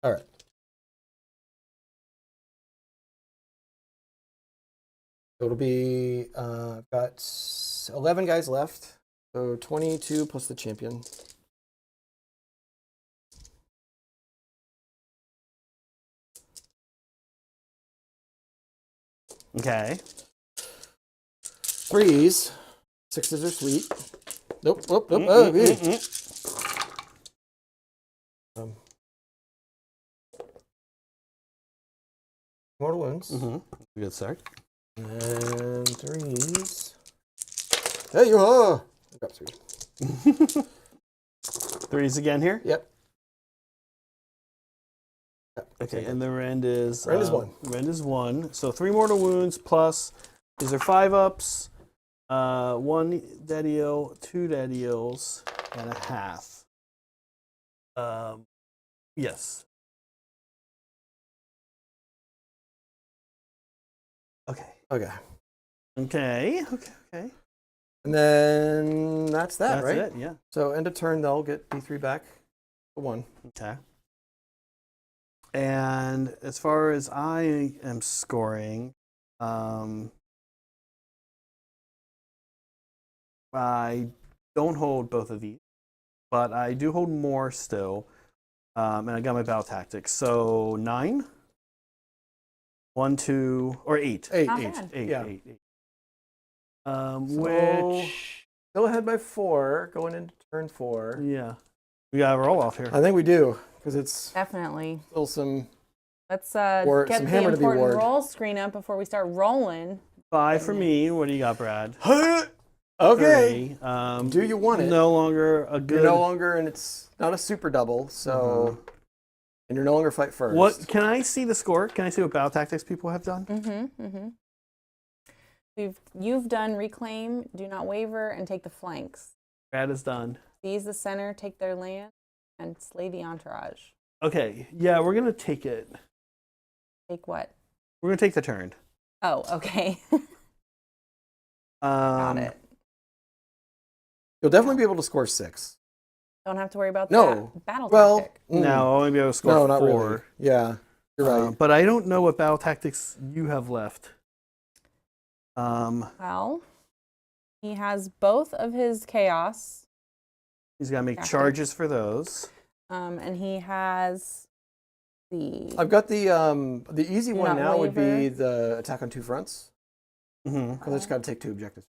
S3: All right. It'll be got There's 11 guys left. So 22 plus the champion.
S1: Okay.
S3: 3s. 6s are sweet. Nope. Oh, mortal wounds.
S1: Good start.
S3: And 3s. Hey, you are. I got 3.
S1: 3s again here?
S3: Yep.
S1: Okay, and the rend is...
S3: Rend is 1.
S1: Rend is 1. So 3 mortal wounds plus... Is there 5-ups? 1 dead eel, 2 dead eels, and a half. Yes. Okay.
S3: Okay. And then that's that, right?
S1: That's it, yeah.
S3: So end of turn, they'll get D3 back to 1.
S1: Okay. And as far as I am scoring, I don't hold both of these, but I do hold more still. And I got my battle tactics. So 9, 1, 2, or 8. 8.
S2: Not
S1: 8.
S2: bad.
S1: 8.
S3: Yeah.
S1: 8. 8.
S3: So,
S1: Which
S3: still ahead by 4 going into turn 4.
S1: yeah, we got a roll off here.
S3: I think we do because it's
S2: Definitely.
S3: still some.
S2: Let's
S3: Some
S2: get the
S3: hammer to be
S2: important
S3: ward.
S2: roll screen up before we start rolling.
S1: 5 for me. What do you got, Brad?
S3: Okay.
S1: 3.
S3: Do you want it?
S1: No longer a good.
S3: You're no longer, and it's not a super double, so. And you're no longer fight first.
S1: What can I see the score? Can I see what battle tactics people have done?
S2: You've done reclaim, do not waver, and take the flanks.
S1: Brad is done.
S2: Seize the center, take their land, and slay the entourage.
S1: Okay, yeah, we're gonna take it.
S2: Take what?
S1: We're gonna take the turn.
S2: Oh, okay. Got it.
S3: You'll definitely be able to score 6.
S2: Don't have to worry about
S3: No.
S2: that battle
S3: Well,
S2: tactic.
S1: No, I'll only be able to score
S3: no, not
S1: 4.
S3: really. Yeah, you're right.
S1: But I don't know what battle tactics you have left.
S2: Well, he has both of his chaos.
S1: He's got to make charges for those.
S2: And he has the...
S3: I've got the easy
S2: Do
S3: one
S2: not
S3: now would be
S2: waver.
S3: the attack on 2 fronts.
S1: Mm-hmm.
S3: Because I just got to take 2 objectives.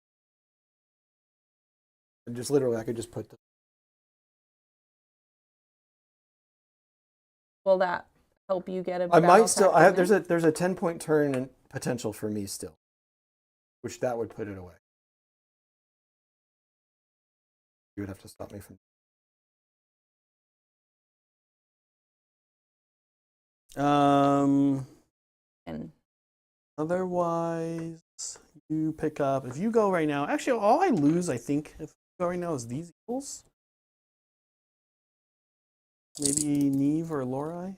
S3: And just literally, I could just put the...
S2: Will that help you get a
S3: I
S2: battle
S3: might still... I have.
S2: tactic
S3: There's a 10-point turn in potential for me still. Which that would put it away. You would have to stop me from...
S2: And
S1: Otherwise, you pick up. If you go right now, actually, all I lose, I think, if I go right now, is these equals. Maybe Neve or Lorai.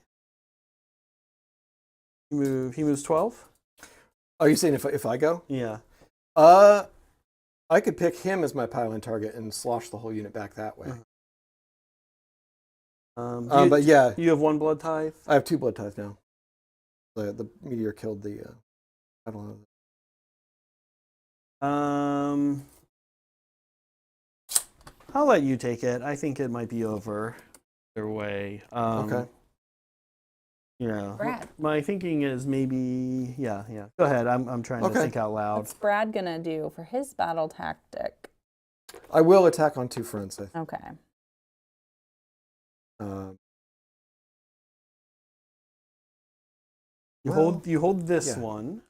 S1: He moves 12.
S3: Are you saying if I go?
S1: Yeah.
S3: I could pick him as my pile-in target and slosh the whole unit back that way. But yeah,
S1: you have 1 blood tithe.
S3: I have 2 blood tithes now. The meteor killed the. I don't know.
S1: I'll let you take it. I think it might be over either way.
S3: Okay.
S1: Yeah.
S2: Brad.
S1: My thinking is maybe yeah. Go ahead. I'm trying to think out loud.
S2: what's Brad gonna do for his battle tactic?
S3: I will attack on 2 fronts. I think.
S2: Okay.
S1: You hold this
S3: yeah.
S1: one.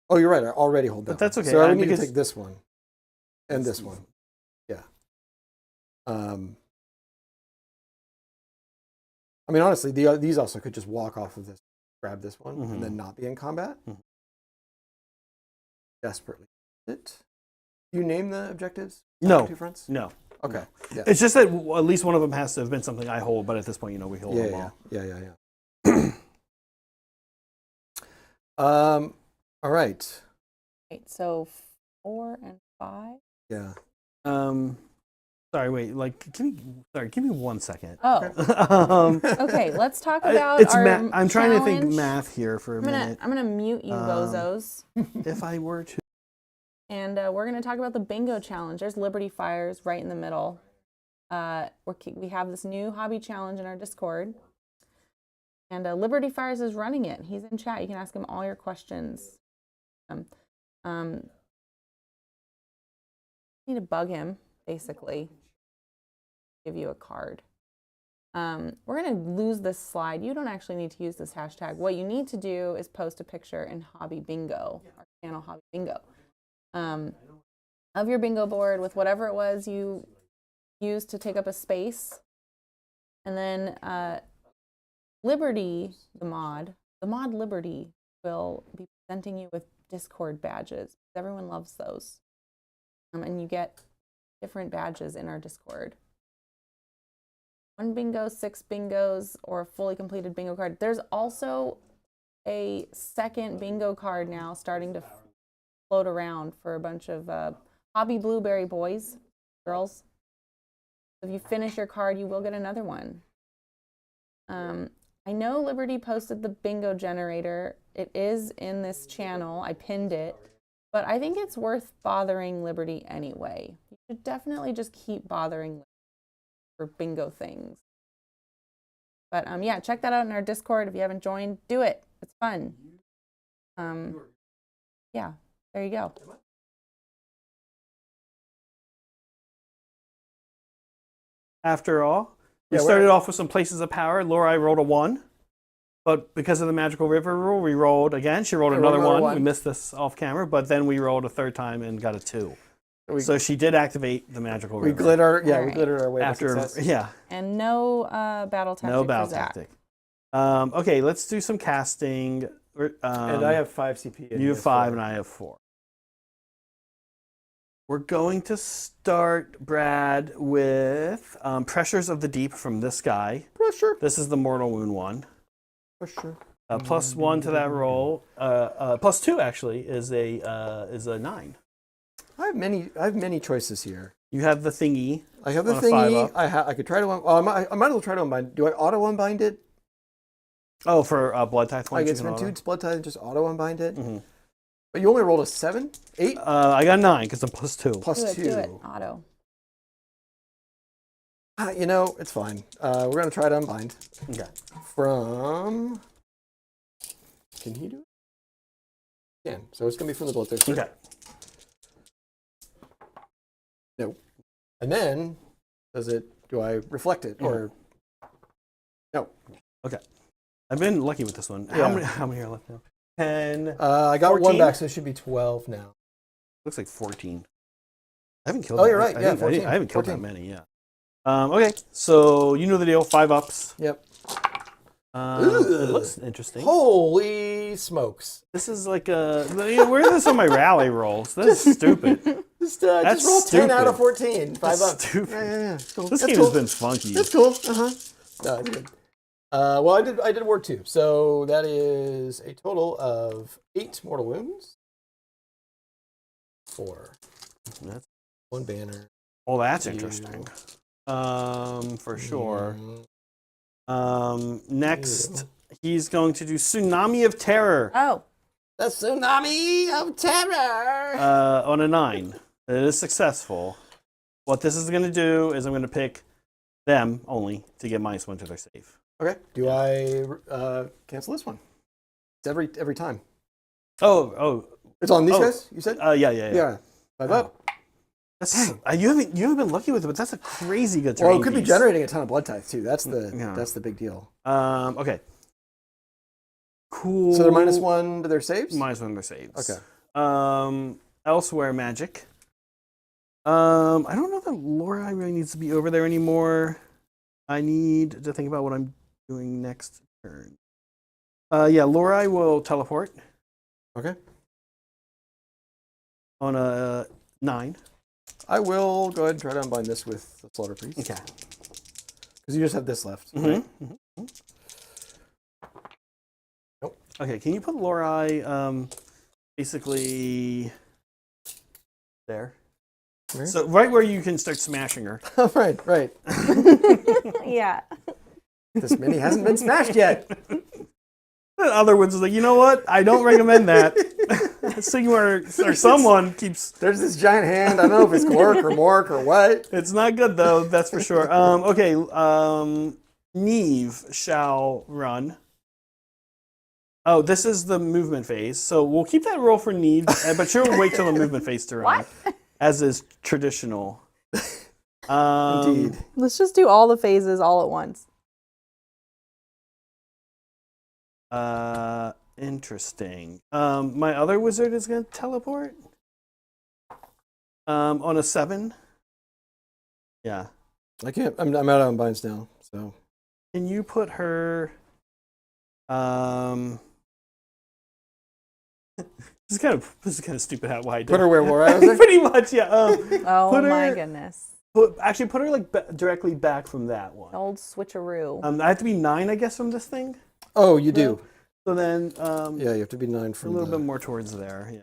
S3: Oh, you're right. I already hold that.
S1: But that's
S3: one.
S1: okay.
S3: So I would need to take this one and this one. Yeah. I mean, honestly, these also could just walk off of this, grab this one, and then not be in combat. Desperately. You name the objectives?
S1: No.
S3: 2 fronts?
S1: No.
S3: Okay. Yeah.
S1: It's just that at least one of them has to have been something I hold, but at this point, we hold them all.
S3: Yeah. All right.
S2: Right, so 4 and 5.
S3: Yeah.
S1: Sorry, wait. Give me 1 second.
S2: Oh. Okay, let's talk about
S1: I'm trying to think
S2: challenge.
S1: math here for a minute.
S2: I'm gonna mute you, bozos.
S1: If I were to
S2: And we're going to talk about the bingo challenge. There's Liberty Fires right in the middle. We have this new hobby challenge in our Discord. And Liberty Fires is running it. He's in chat. You can ask him all your questions. Need to bug him, basically. Give you a card. We're going to lose this slide. You don't actually need to use this hashtag. What you need to do is post a picture in Hobby Bingo, our channel Hobby Bingo, of your bingo board with whatever it was you used to take up a space. And then Liberty, the mod Liberty, will be presenting you with Discord badges. Everyone loves those. And you get different badges in our Discord. 1 bingo, 6 bingos, or a fully completed bingo card. There's also a second bingo card now starting to float around for a bunch of Hobby Blueberry boys, girls. If you finish your card, you will get another one. I know Liberty posted the bingo generator. It is in this channel. I pinned it. But I think it's worth bothering Liberty anyway. You should definitely just keep bothering Liberty for bingo things. But yeah, check that out in our Discord. If you haven't joined, do it. It's fun. Yeah, there you go.
S1: After all, we started off with some places of power. Laura rolled a 1. But because of the Magical River rule, we rolled again. She rolled another one. We missed this off camera, but then we rolled a third time and got a 2. So she did activate the Magical River.
S3: We glittered our way
S1: after
S3: to success.
S1: Yeah.
S2: And no battle tactic.
S1: No battle tactic. Okay, let's do some casting.
S3: And I have 5 CP.
S1: You have 5 and I have 4. We're going to start, Brad, with Pressures of the Deep from this guy.
S3: Pressure.
S1: This is the Mortal Wound one.
S3: Pressure.
S1: +1 to that roll. +2 actually is a 9.
S3: I have many choices here.
S1: You have the thingy.
S3: I have the thingy. I could try to. I might as well try to unbind. Do I auto unbind it?
S1: Oh, for Blood Tithe
S3: I get spend 2 Blood Tithe and just auto unbind it. Mm-hmm. But you only rolled a 7, 8.
S1: I got 9 because I'm +2.
S3: +2.
S2: Do it. Auto.
S3: It's fine. We're gonna try to unbind.
S1: Okay.
S3: From. Can he do it? Can. So it's gonna be from the Bloodthirster.
S1: Okay.
S3: No. And then, do I reflect it or? No.
S1: Okay. I've been lucky with this one.
S3: Yeah.
S1: How many are left now? 10.
S3: I got
S1: 14?
S3: 1 back, so it should be 12 now.
S1: Looks like 14. I haven't killed.
S3: Oh, you're right. Yeah, 14.
S1: I haven't killed 14. That many. Yeah. Okay. So you know the deal. 5 ups.
S3: Yep.
S1: It looks interesting.
S3: Holy smokes!
S1: This is like where is this on my rally rolls? That's stupid.
S3: Just roll 10 out of 14. 5 ups.
S1: Stupid.
S3: Yeah. Cool.
S1: This game has been funky.
S3: That's cool. No, it's good. Well, I did work too. So that is a total of 8 mortal wounds. 4.
S1: That's
S3: 1 banner.
S1: Oh, that's interesting. For sure. Next, he's going to do Tsunami of Terror.
S2: Oh.
S3: The Tsunami of Terror!
S1: On a 9. It is successful. What this is going to do is I'm going to pick them only to get -1 to their save.
S3: Okay. Do I cancel this one? It's every time.
S1: Oh.
S3: It's on these guys, you said?
S1: Yeah.
S3: 5 up.
S1: You haven't been lucky with it, but that's a crazy good terrain.
S3: Well, it could be generating a ton of blood tithe too. That's the big deal.
S1: Okay. Cool.
S3: So they're -1 to their saves?
S1: -1 to their saves.
S3: Okay.
S1: Elsewhere magic. I don't know that Laura really needs to be over there anymore. I need to think about what I'm doing next turn. Laura will teleport.
S3: Okay.
S1: On a 9.
S3: I will go ahead and try to unbind this with the Slaughter Priest.
S1: Okay.
S3: Because you just have this left.
S1: Mm-hmm.
S3: Right?
S1: Mm-hmm.
S3: Nope.
S1: Okay, can you put Laura basically there?
S3: Where?
S1: So right where you can start smashing her.
S3: right.
S2: Yeah.
S3: This mini hasn't been smashed yet.
S1: The other ones is like, you know what? I don't recommend that. Sigmar or someone keeps.
S3: There's this giant hand. I don't know if it's Glork or Mork or what.
S1: It's not good though, that's for sure. Okay, Neve shall run. Oh, this is the movement phase, so we'll keep that roll for Neve, but she'll wait till the movement phase to run, as is traditional.
S3: Indeed.
S2: Let's just do all the phases all at once.
S1: Interesting. My other wizard is going to teleport. On a 7. Yeah.
S3: I can't. I'm out on binds now. So.
S1: Can you put her? This is kind of stupid how I did.
S3: Put her where War Isles?
S1: Pretty much, yeah.
S2: Oh my goodness.
S1: Actually, put her like directly back from that one.
S2: Old switcheroo.
S1: I have to be 9, I guess, from this thing.
S3: Oh, you do.
S1: So then,
S3: yeah, you have to be 9 from
S1: a little bit more towards there. Yeah.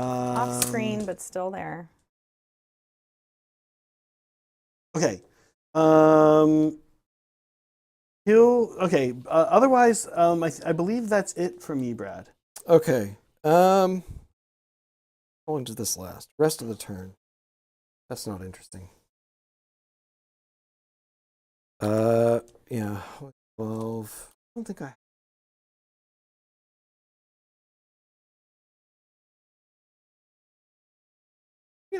S2: Off screen, but still there.
S1: Okay. Okay. Otherwise, I believe that's it for me, Brad.
S3: Okay. How long does this last? Rest of the turn. That's not interesting. Yeah. 12. I don't think I.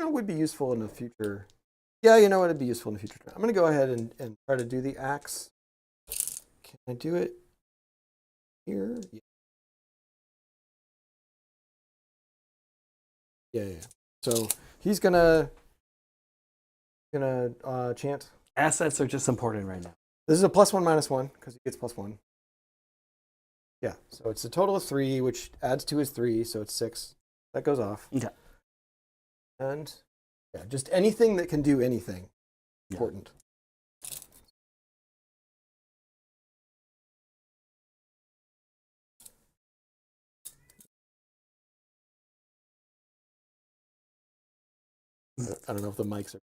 S3: Would be useful in the future. Yeah, you know what? It'd be useful in the future. I'm going to go ahead and try to do the axe. Can I do it here? Yeah. So he's gonna chant.
S1: Assets are just important right now.
S3: This is a +1/-1 because he gets +1. Yeah. So it's a total of 3, which adds to his 3, so it's 6. That goes off.
S1: Okay.
S3: And yeah, just anything that can do anything. Important. I don't know if the mics are.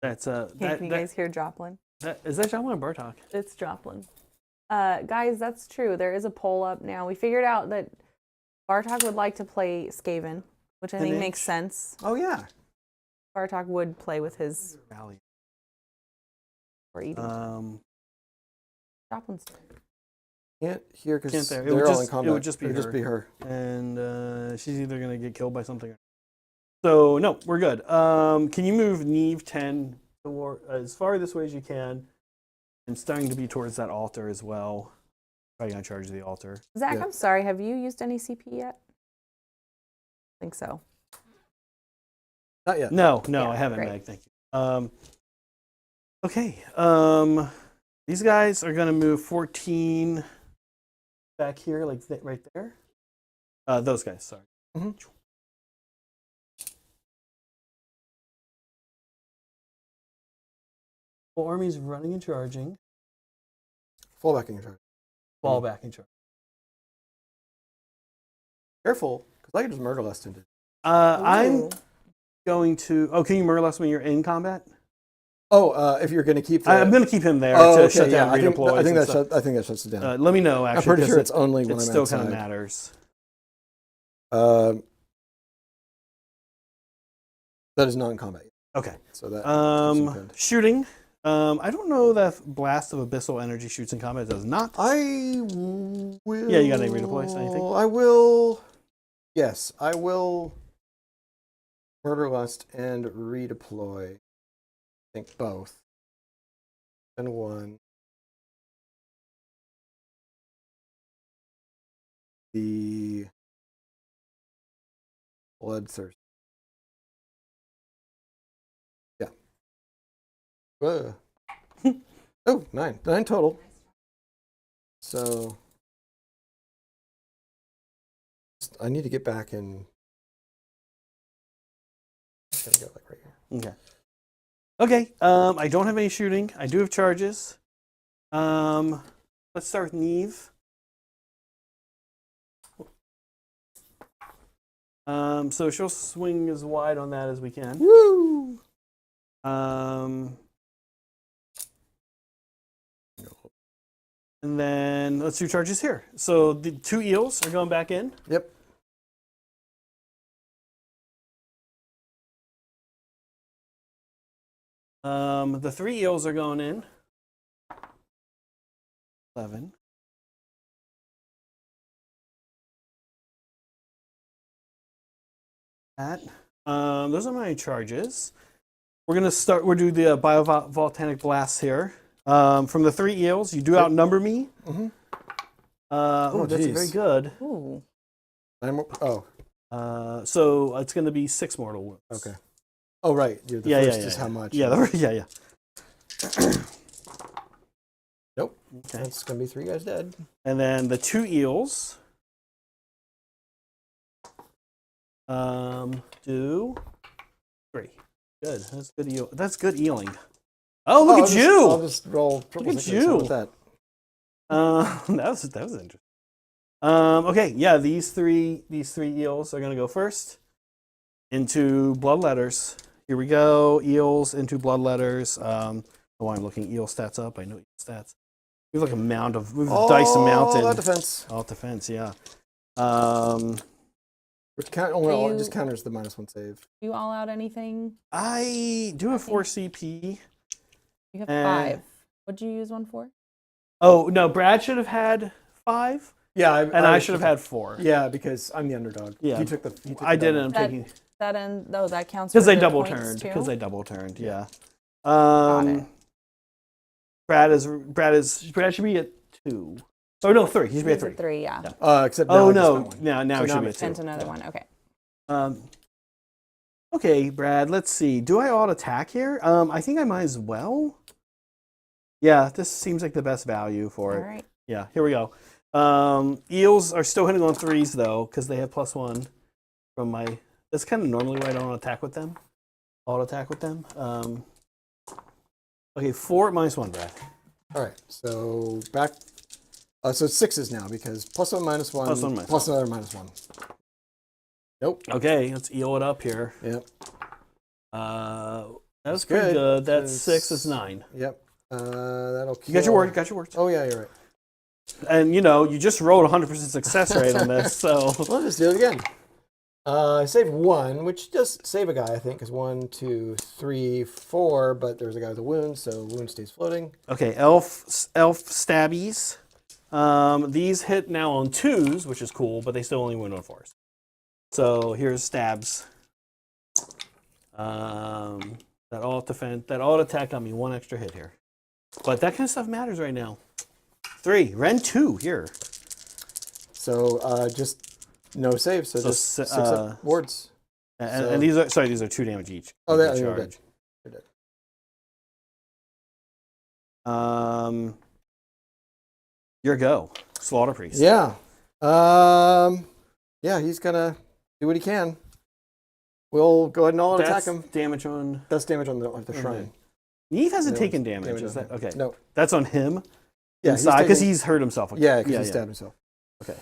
S1: That's
S2: Can you guys hear Joplin?
S1: Is that Joplin or Bartok?
S2: It's Joplin. Guys, that's true. There is a poll up now. We figured out that Bartok would like to play Skaven, which I think makes sense.
S3: Oh yeah.
S2: Bartok would play with his
S1: rally
S2: or eating. Joplin's turn.
S3: Can't hear because
S1: they're
S3: all in combat.
S1: It would just be her. And she's either going to get killed by something. So, no, we're good. Can you move Neve 10 as far this way as you can? And starting to be towards that altar as well. Probably going to charge the altar.
S2: Zach, yeah. I'm sorry. Have you used any CP yet? I think so.
S3: Not yet.
S1: No, I haven't, great. Meg. Thank you. Okay. These guys are going to move 14 back here, like right there. Those guys, sorry.
S3: Mm-hmm.
S1: Full army's running and charging.
S3: Fall back and charge.
S1: Fall back and charge.
S3: Careful, because I can just murder less into.
S1: I'm going to. Oh, can you murder less when you're in combat?
S3: Oh, if you're going to keep.
S1: I'm going to keep him there to shut down redeploys.
S3: I think that shuts it down.
S1: Let me know. Actually,
S3: I'm pretty sure it's only when I'm outside.
S1: It still kind of matters.
S3: That is non-combat.
S1: Okay.
S3: So that.
S1: Shooting. I don't know that Blast of Abyssal Energy shoots in combat. It does not.
S3: I will.
S1: Yeah, you got any redeploys? Anything?
S3: I will. Yes, I will. Murderlust and redeploy. I think both. And 1. The Bloodthirst. Yeah. Oh, 9. 9 total. So I need to get back in. I'm gonna go like right here.
S1: Okay. I don't have any shooting. I do have charges. Let's start with Neve. So she'll swing as wide on that as we can.
S3: Woo!
S1: And then let's do charges here. So the 2 eels are going back in.
S3: Yep.
S1: The 3 eels are going in. 11. That. Those are my charges. We're gonna start. We'll do the biovolcanic blasts here. From the 3 eels, you do outnumber me.
S3: Mm-hmm.
S1: That's very good.
S2: Ooh.
S1: So it's gonna be 6 mortal wounds.
S3: Okay. Oh right. The first is how much?
S1: Yeah.
S3: Nope.
S1: Okay.
S3: That's gonna be 3 guys dead.
S1: And then the 2 eels. Do 3. Good. That's good eel. That's good eeling. Oh, look at you!
S3: I'll just roll.
S1: Look at you.
S3: With that.
S1: That was interesting. Okay, yeah, these three eels are gonna go first into bloodletters. Here we go. Eels into bloodletters. I'm looking eel stats up. I know eel stats. We have like a mound of dice mountain.
S3: All defense.
S1: All defense, yeah.
S3: Which just counters the -1 save.
S2: Do you all out anything?
S1: I do have 4 CP.
S2: You have 5. What'd you use 1 for?
S1: Oh no, Brad should have had 5.
S3: Yeah,
S1: I should have had 4.
S3: Yeah, because I'm the underdog.
S1: Yeah,
S3: he took the.
S1: I didn't. I'm taking
S2: that counts
S1: because
S2: for
S1: I
S2: the
S1: double
S2: points
S1: turned.
S2: too?
S1: Because I double turned. Yeah.
S2: Got it.
S1: Brad should be at 2. Oh no, 3. He should be at 3.
S2: 3, yeah.
S3: Except now
S1: now
S3: so
S1: he should be at 2.
S2: Sent another one. Okay.
S1: Okay, Brad. Let's see. Do I auto attack here? I think I might as well. Yeah, this seems like the best value for it.
S2: All right.
S1: Yeah, here we go. Eels are still hitting on 3s though, because they have +1 from my. That's kind of normally why I don't attack with them. Auto attack with them. Okay, 4 -1, Brad.
S3: All right, so back. So it's 6s now because +1 -1
S1: +1
S3: plus another -1. Nope.
S1: Okay, let's eel it up here.
S3: Yep.
S1: That's pretty good. That's 6 is 9.
S3: Yep. That'll kill.
S1: You got your word. Got your words.
S3: Oh yeah, you're right.
S1: And you just rolled 100% success rate on this, so.
S3: Well, let's do it again. I saved 1, which does save a guy, I think, because 1, 2, 3, 4, but there's a guy with a wound, so wound stays floating.
S1: Okay, elf stabbies. These hit now on 2s, which is cool, but they still only win on 4s. So here's stabs. That alt attack got me 1 extra hit here. But that kind of stuff matters right now. 3. Ren 2 here.
S3: So just no save, so just 6 up wards.
S1: And these are 2 damage each.
S3: Oh, they're dead. They're dead.
S1: Your go. Slaughter Priest.
S3: Yeah. Yeah, he's gonna do what he can. We'll go ahead and all attack him.
S1: Damage on.
S3: That's damage on the shrine.
S1: Neve hasn't taken damage. Is that okay?
S3: No.
S1: That's on him.
S3: Yeah,
S1: inside because he's hurt himself.
S3: Yeah, because he stabbed himself.
S1: Okay.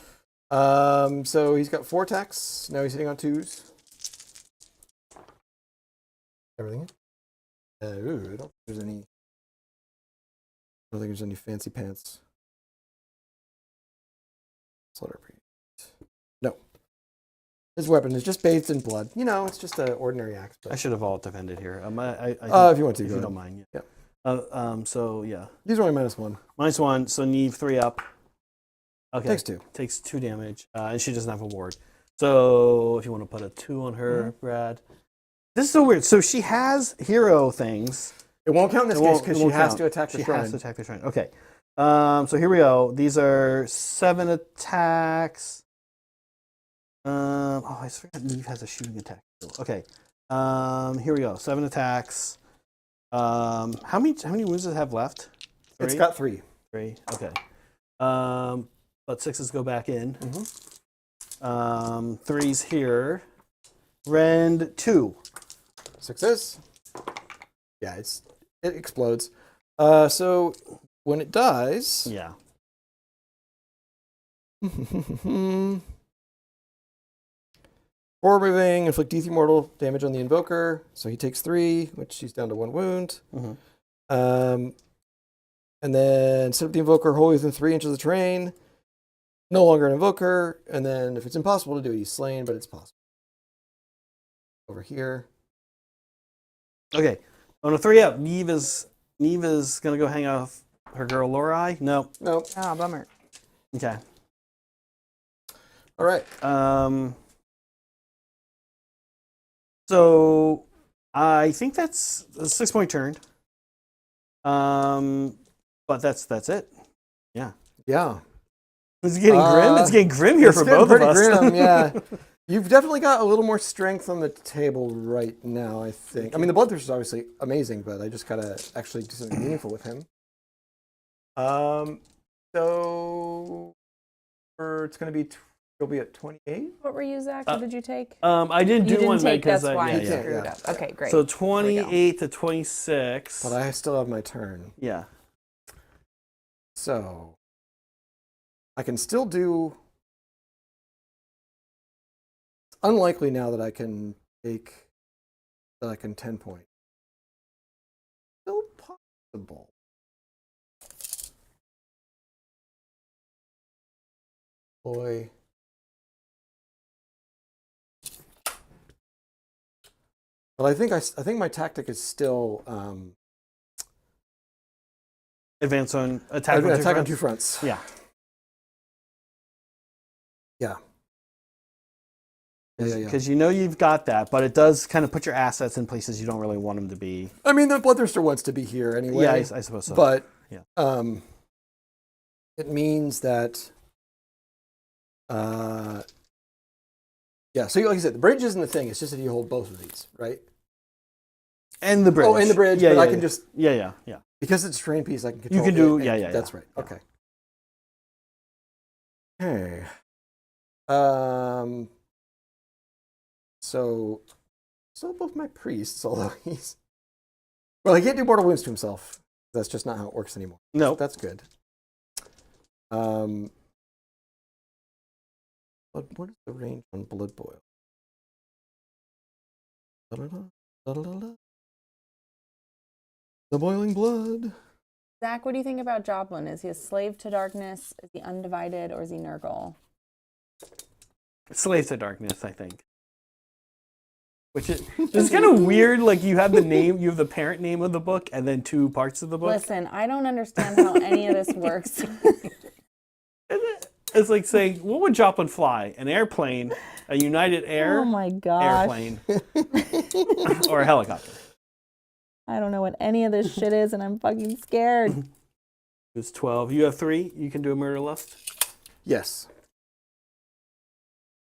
S3: So he's got 4 attacks. Now he's hitting on 2s. Everything. I don't think there's any fancy pants. Slaughter Priest. No. His weapon is just bathed in blood. It's just an ordinary axe. But...
S1: I should have all defended here.
S3: If you want to,
S1: if you don't mind. Yeah. So yeah.
S3: These are only -1.
S1: -1. So Neve 3 up. Okay.
S3: Takes 2.
S1: Takes 2 damage, and she doesn't have a ward. So if you want to put a 2 on her, Brad. This is so weird. So she has hero things.
S3: It won't count in this case because she has to attack the shrine.
S1: She has to attack the shrine. Okay. So here we go. These are 7 attacks. I forgot Neve has a shooting attack. Okay. Here we go. 7 attacks. How many wounds does it have left? 3?
S3: It's got 3.
S1: 3. Okay. But 6s go back in. 3s here. Rend 2.
S3: 6s. Yeah, it explodes. So when it dies.
S1: Yeah.
S3: Forward moving, inflict D3 mortal damage on the invoker. So he takes 3, which he's down to 1 wound. And then set up the invoker wholly within 3 inches of the terrain. No longer an invoker. And then if it's impossible to do it, he's slain, but it's possible. Over here.
S1: Okay. On a 3 up, Neve is gonna go hang out with her girl Lorelei. No.
S3: Nope.
S2: Ah, bummer.
S1: Okay.
S3: All right.
S1: So I think that's a 6-point turn. But that's it. Yeah.
S3: Yeah.
S1: It's getting grim. It's getting grim here for both of us.
S3: Grim, yeah. You've definitely got a little more strength on the table right now, I think. I mean, the Bloodthirster is obviously amazing, but I just gotta actually do something meaningful with him. So it's gonna be you'll be at 28.
S2: What were you, Zach? What did you take?
S1: I didn't do one
S2: take,
S1: because
S2: that's why
S1: I
S2: you screwed up. Okay, great.
S1: So 28 to 26.
S3: But I still have my turn.
S1: Yeah.
S3: So I can still do. It's unlikely now that I can 10 point. Still possible. Boy. But I think my tactic is still
S1: Advance on attack
S3: on two fronts.
S1: Yeah.
S3: Yeah.
S1: Because you know you've got that, but it does kind of put your assets in places you don't really want them to be.
S3: I mean, the Bloodthirster wants to be here anyway.
S1: Yeah, I suppose so.
S3: But
S1: yeah.
S3: It means that yeah, so like I said, the bridge isn't the thing, it's just that you hold both of these, right?
S1: And the bridge.
S3: Oh, and the bridge,
S1: yeah,
S3: but
S1: yeah,
S3: I can just
S1: Yeah.
S3: because it's terrain piece, I can control
S1: You can do
S3: it. That's right.
S1: Yeah.
S3: Okay. Okay. So still both my priests, although he can't do mortal wounds to himself. That's just not how it works anymore.
S1: No.
S3: That's good. But what is the range on Blood Boil? The boiling blood.
S2: Zach, what do you think about Joplin? Is he a slave to darkness? Is he undivided, or is he Nurgle?
S1: Slave to darkness, I think. Which is kind of weird. Like you have the parent name of the book, and then 2 parts of the book.
S2: Listen, I don't understand how any of this works.
S1: It's like saying, what would Joplin fly? An airplane, a United Air
S2: Oh my gosh.
S1: airplane, or a helicopter?
S2: I don't know what any of this shit is, and I'm fucking scared.
S1: It's 12. You have 3. You can do a murder lust.
S3: Yes.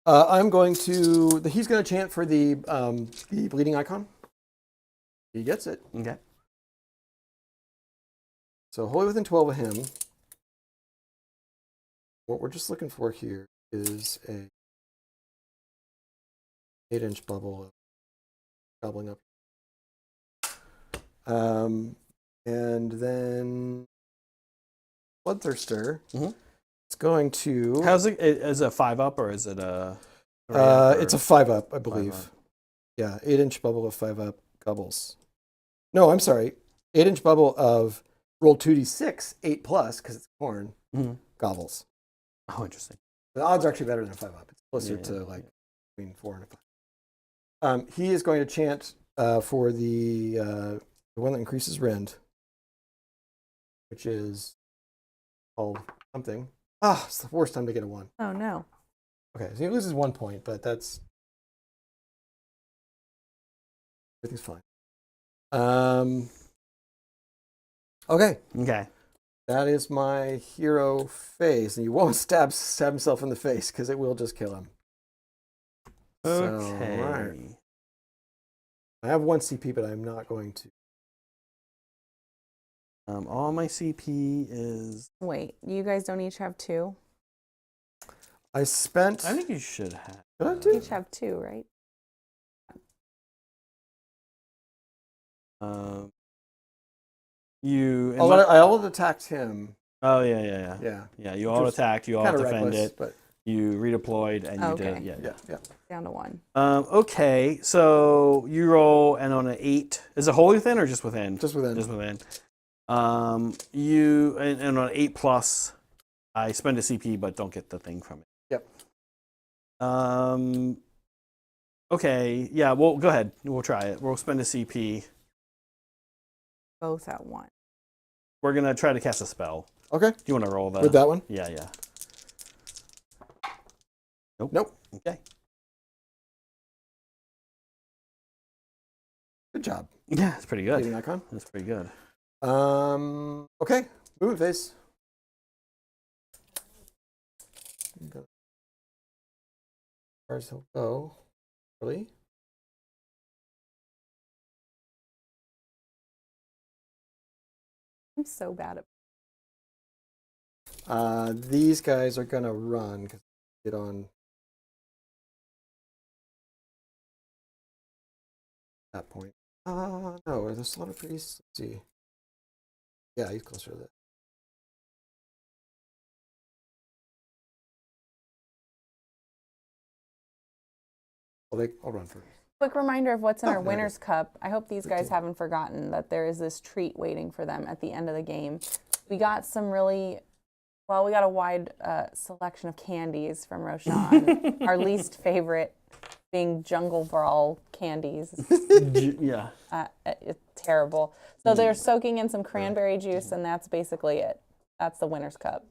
S3: I'm going to. He's going to chant for the bleeding icon. He gets it.
S1: Okay.
S3: So wholly within 12 of him. What we're just looking for here is a 8-inch bubble of gobbling up. And then Bloodthirster.
S1: Mm-hmm.
S3: It's going to.
S1: How's it? Is it a 5 up or is it a?
S3: It's a 5 up, I believe.
S1: 5 up.
S3: Yeah, 8-inch bubble of 5 up gobbles. No, I'm sorry. 8-inch bubble of roll 2d6, 8+, because it's Khorne, gobbles.
S1: Oh, interesting.
S3: The odds are actually better than a 5 up. It's closer to between 4 and a 5. He is going to chant for the one that increases rend, which is called something. It's the worst time to get a 1.
S2: Oh no.
S3: Okay, so he loses 1 point, but everything's fine. Okay. That is my hero face, and you won't stab himself in the face because it will just kill him.
S1: Okay.
S3: So, right. I have 1 CP, but I'm not going to.
S1: All my CP is.
S2: Wait, you guys don't each have 2?
S3: I
S1: think you should have.
S3: Should I have 2?
S2: Each have 2, right?
S3: I all attacked him.
S1: Oh yeah. Yeah, you all attacked. You all defended it.
S3: But
S1: you redeployed and you did it.
S3: Yeah.
S2: Down to 1.
S1: Okay, so you roll, and on an 8, is it wholly within or just within?
S3: Just within.
S1: You and on 8+, I spend a CP but don't get the thing from it.
S3: Yep.
S1: Okay, yeah. Well, go ahead. We'll try it. We'll spend a CP.
S2: both at once.
S1: We're gonna try to cast a spell.
S3: Okay.
S1: Do you want to roll that?
S3: With that one?
S1: Yeah, yeah.
S3: Nope.
S1: Okay.
S3: Good job.
S1: Yeah, it's pretty good.
S3: Leaving icon.
S1: That's pretty good.
S3: Okay. Movement phase. Ours will go early.
S2: I'm so bad at.
S3: These guys are gonna run because get on that point. No, are the slaughter priests? Let's see. Yeah, he's closer to that. I'll run first.
S2: Quick reminder of what's in our Winner's Cup. I hope these guys haven't forgotten that there is this treat waiting for them at the end of the game. We got some really, well, we got a wide selection of candies from Roshan. Our least favorite being Jungle Brawl candies.
S1: Yeah.
S2: It's terrible. So they're soaking in some cranberry juice, and that's basically it. That's the Winner's Cup.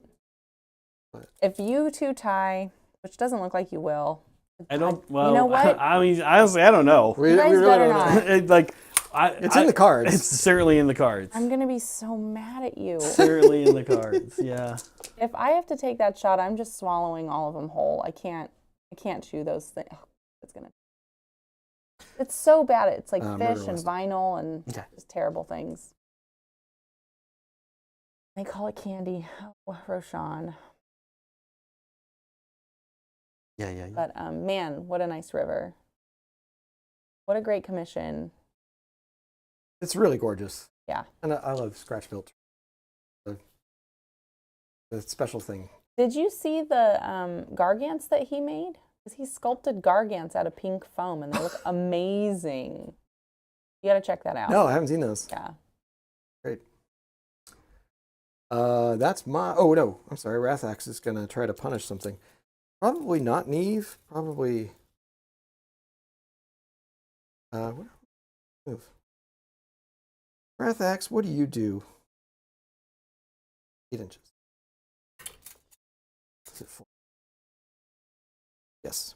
S2: If you two tie, which doesn't look like you will,
S1: I don't. Well,
S2: you know what?
S1: I mean, honestly, I don't know.
S2: You guys
S3: really
S2: better
S3: don't
S2: not.
S3: It's in the cards.
S1: It's certainly in the cards.
S2: I'm gonna be so mad at you.
S1: Certainly in the cards. Yeah.
S2: If I have to take that shot, I'm just swallowing all of them whole. I can't chew those things. It's so bad. It's like fish and vinyl and just terrible things. They call it candy. Oh, Roshan.
S1: Yeah.
S2: But man, what a nice river. What a great commission.
S3: It's really gorgeous.
S2: Yeah.
S3: And I love scratch built. The special thing.
S2: Did you see the gargants that he made? Because he sculpted gargants out of pink foam, and they look amazing. You got to check that out.
S3: No, I haven't seen those.
S2: Yeah.
S3: Great. That's my. Oh no, I'm sorry. Wrathax is gonna try to punish something. Probably not Neve. Probably. What move? Wrathax, what do you do? 8 inches. Is it 4? Yes.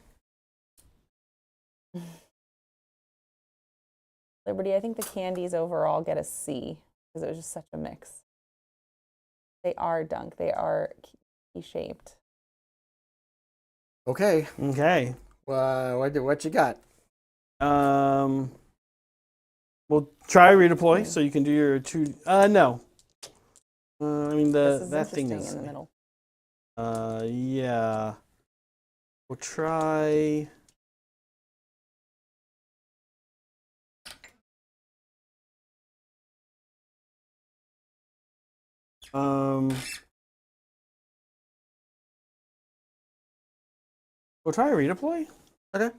S2: Liberty, I think the candies overall get a C because it was just such a mix. They are dunk. They are key-shaped.
S3: Okay.
S1: Okay.
S3: What you got?
S1: We'll try redeploy, so you can do your 2. No. I mean that thing is
S2: in the middle.
S1: Yeah. We'll try. We'll try a redeploy.
S3: Okay.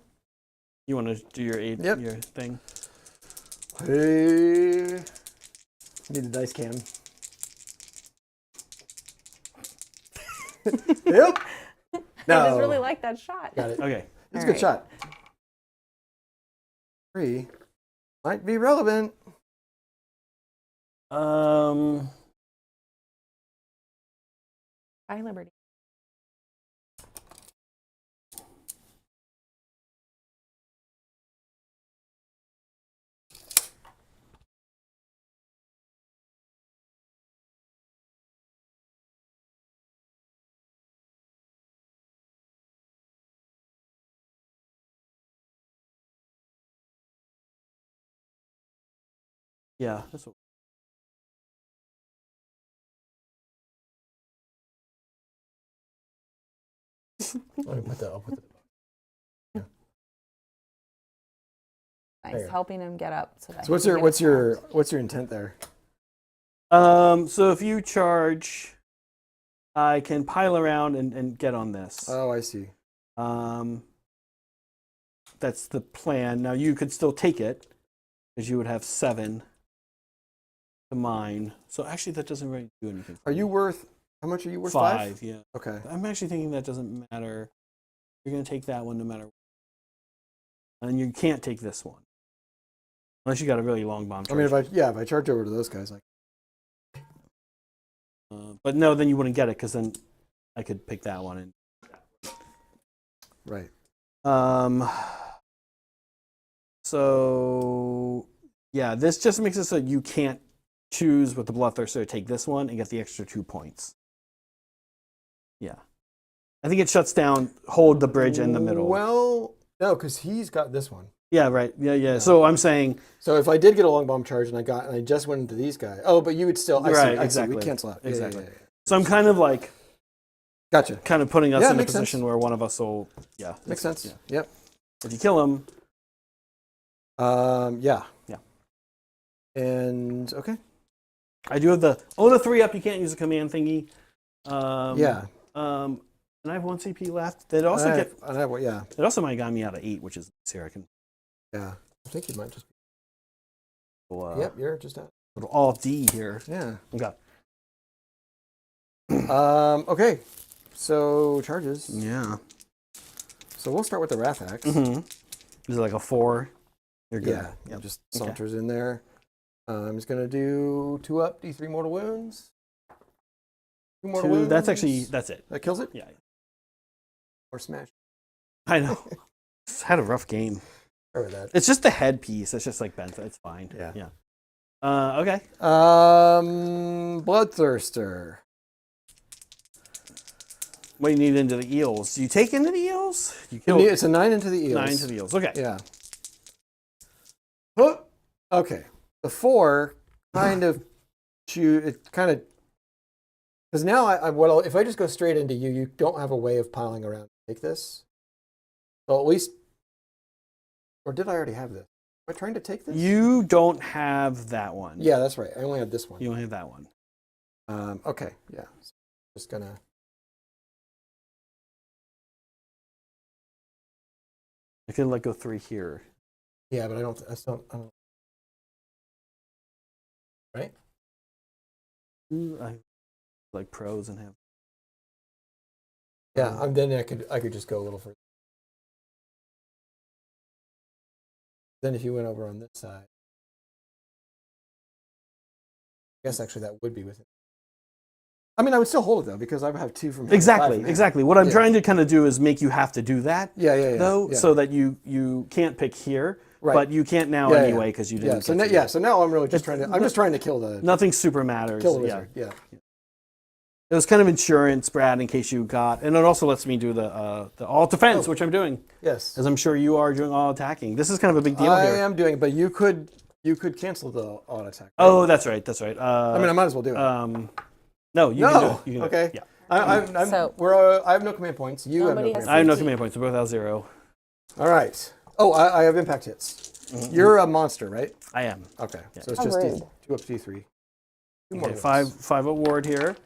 S1: You want to do your your thing?
S3: Hey. Need the dice cam. Yep. No.
S2: I just really like that shot.
S3: Got it.
S1: Okay.
S3: It's a good shot. 3 might be relevant.
S2: Bye, Liberty.
S1: Yeah. That's what.
S3: I'll put the
S2: Nice, helping him get up. So
S3: what's your intent there?
S1: So if you charge, I can pile around and get on this.
S3: Oh, I see.
S1: That's the plan. Now you could still take it, because you would have 7 to mine. So actually, that doesn't really do anything.
S3: Are you worth? How much are you worth?
S1: 5. Yeah.
S3: Okay.
S1: I'm actually thinking that doesn't matter. You're going to take that one no matter what. And you can't take this one. Unless you got a really long bomb charge.
S3: I mean, if I charge over to those guys,
S1: but no, then you wouldn't get it because then I could pick that one in.
S3: Right.
S1: So yeah, this just makes it so you can't choose with the Bloodthirster to take this one and get the extra 2 points. Yeah. I think it shuts down, hold the bridge in the middle.
S3: Well, no, because he's got this one.
S1: Yeah, right. Yeah. So I'm saying.
S3: So if I did get a long bomb charge and I just went into these guys. Oh, but you would still.
S1: Exactly.
S3: We'd cancel out.
S1: Exactly.
S3: Yeah.
S1: So I'm kind of like.
S3: Gotcha.
S1: Kind of putting us in a
S3: makes
S1: position
S3: sense.
S1: where one of us will. Yeah.
S3: Makes sense.
S1: Yeah.
S3: Yep.
S1: If you kill him.
S3: Yeah.
S1: Yeah.
S3: And okay.
S1: I do have the 3-up. You can't use a command thingy.
S3: Yeah.
S1: And I have 1 CP left. That also
S3: It
S1: also might have got me out of 8, which is here. I can.
S3: Yeah. I think you might just.
S1: Yep,
S3: you're just out.
S1: Little Alt D here.
S3: Yeah.
S1: Okay.
S3: Okay. So charges.
S1: Yeah.
S3: So we'll start with the Wrath Axe.
S1: Mm-hmm. Is it like a 4? You're good.
S3: Yeah.
S1: Yep.
S3: Just saunters in there. I'm just gonna do 2-up, D3 mortal wounds. 2 mortal wounds.
S1: That's it.
S3: That kills it.
S1: Yeah.
S3: Or smash.
S1: I know. It's had a rough game.
S3: Sorry about that.
S1: It's just the headpiece. It's just like bent. It's fine.
S3: Yeah.
S1: Yeah. Okay.
S3: Bloodthirster.
S1: What do you need into the eels? Do you take into the eels?
S3: It's a 9 into the eels.
S1: 9 into the eels. Okay.
S3: Yeah. Oh, okay. The 4 kind of because now if I just go straight into you, you don't have a way of piling around to take this. So at least, or did I already have this? Am I trying to take this?
S1: You don't have that one.
S3: Yeah, that's right. I only have this one.
S1: You only have that one.
S3: Okay. Yeah. So just gonna.
S1: I could let go 3 here.
S3: Yeah, but I don't. Right.
S1: I like pros and have.
S3: Yeah, then I could just go a little further. Then if you went over on this side, I guess actually that would be with it. I mean, I would still hold it though because I have 2 from
S1: Exactly. What I'm trying to kind of do is make you have to do that.
S3: Yeah.
S1: So that you can't pick here,
S3: right.
S1: But you can't now anyway because you didn't.
S3: So now I'm really just trying to. I'm just trying to kill the.
S1: Nothing super matters.
S3: Kill the wizard. Yeah.
S1: It was kind of insurance, Brad, in case you got, and it also lets me do the all defense, which I'm doing.
S3: Yes.
S1: As I'm sure you are doing all attacking. This is kind of a big deal here.
S3: I am doing, but you could cancel the auto attack. Right?
S1: Oh, that's right.
S3: I mean, I might as well do it.
S1: No, you can do it. You can
S3: okay.
S1: Do it.
S3: Yeah. I have no command points. You have no command points.
S1: I have no command points. We're both out 0.
S3: All right. Oh, I have impact hits. Mm-hmm. You're a monster, right?
S1: I am.
S3: Okay.
S1: Yeah.
S3: So it's just 2 up, D3. 2 more.
S1: 5 award here.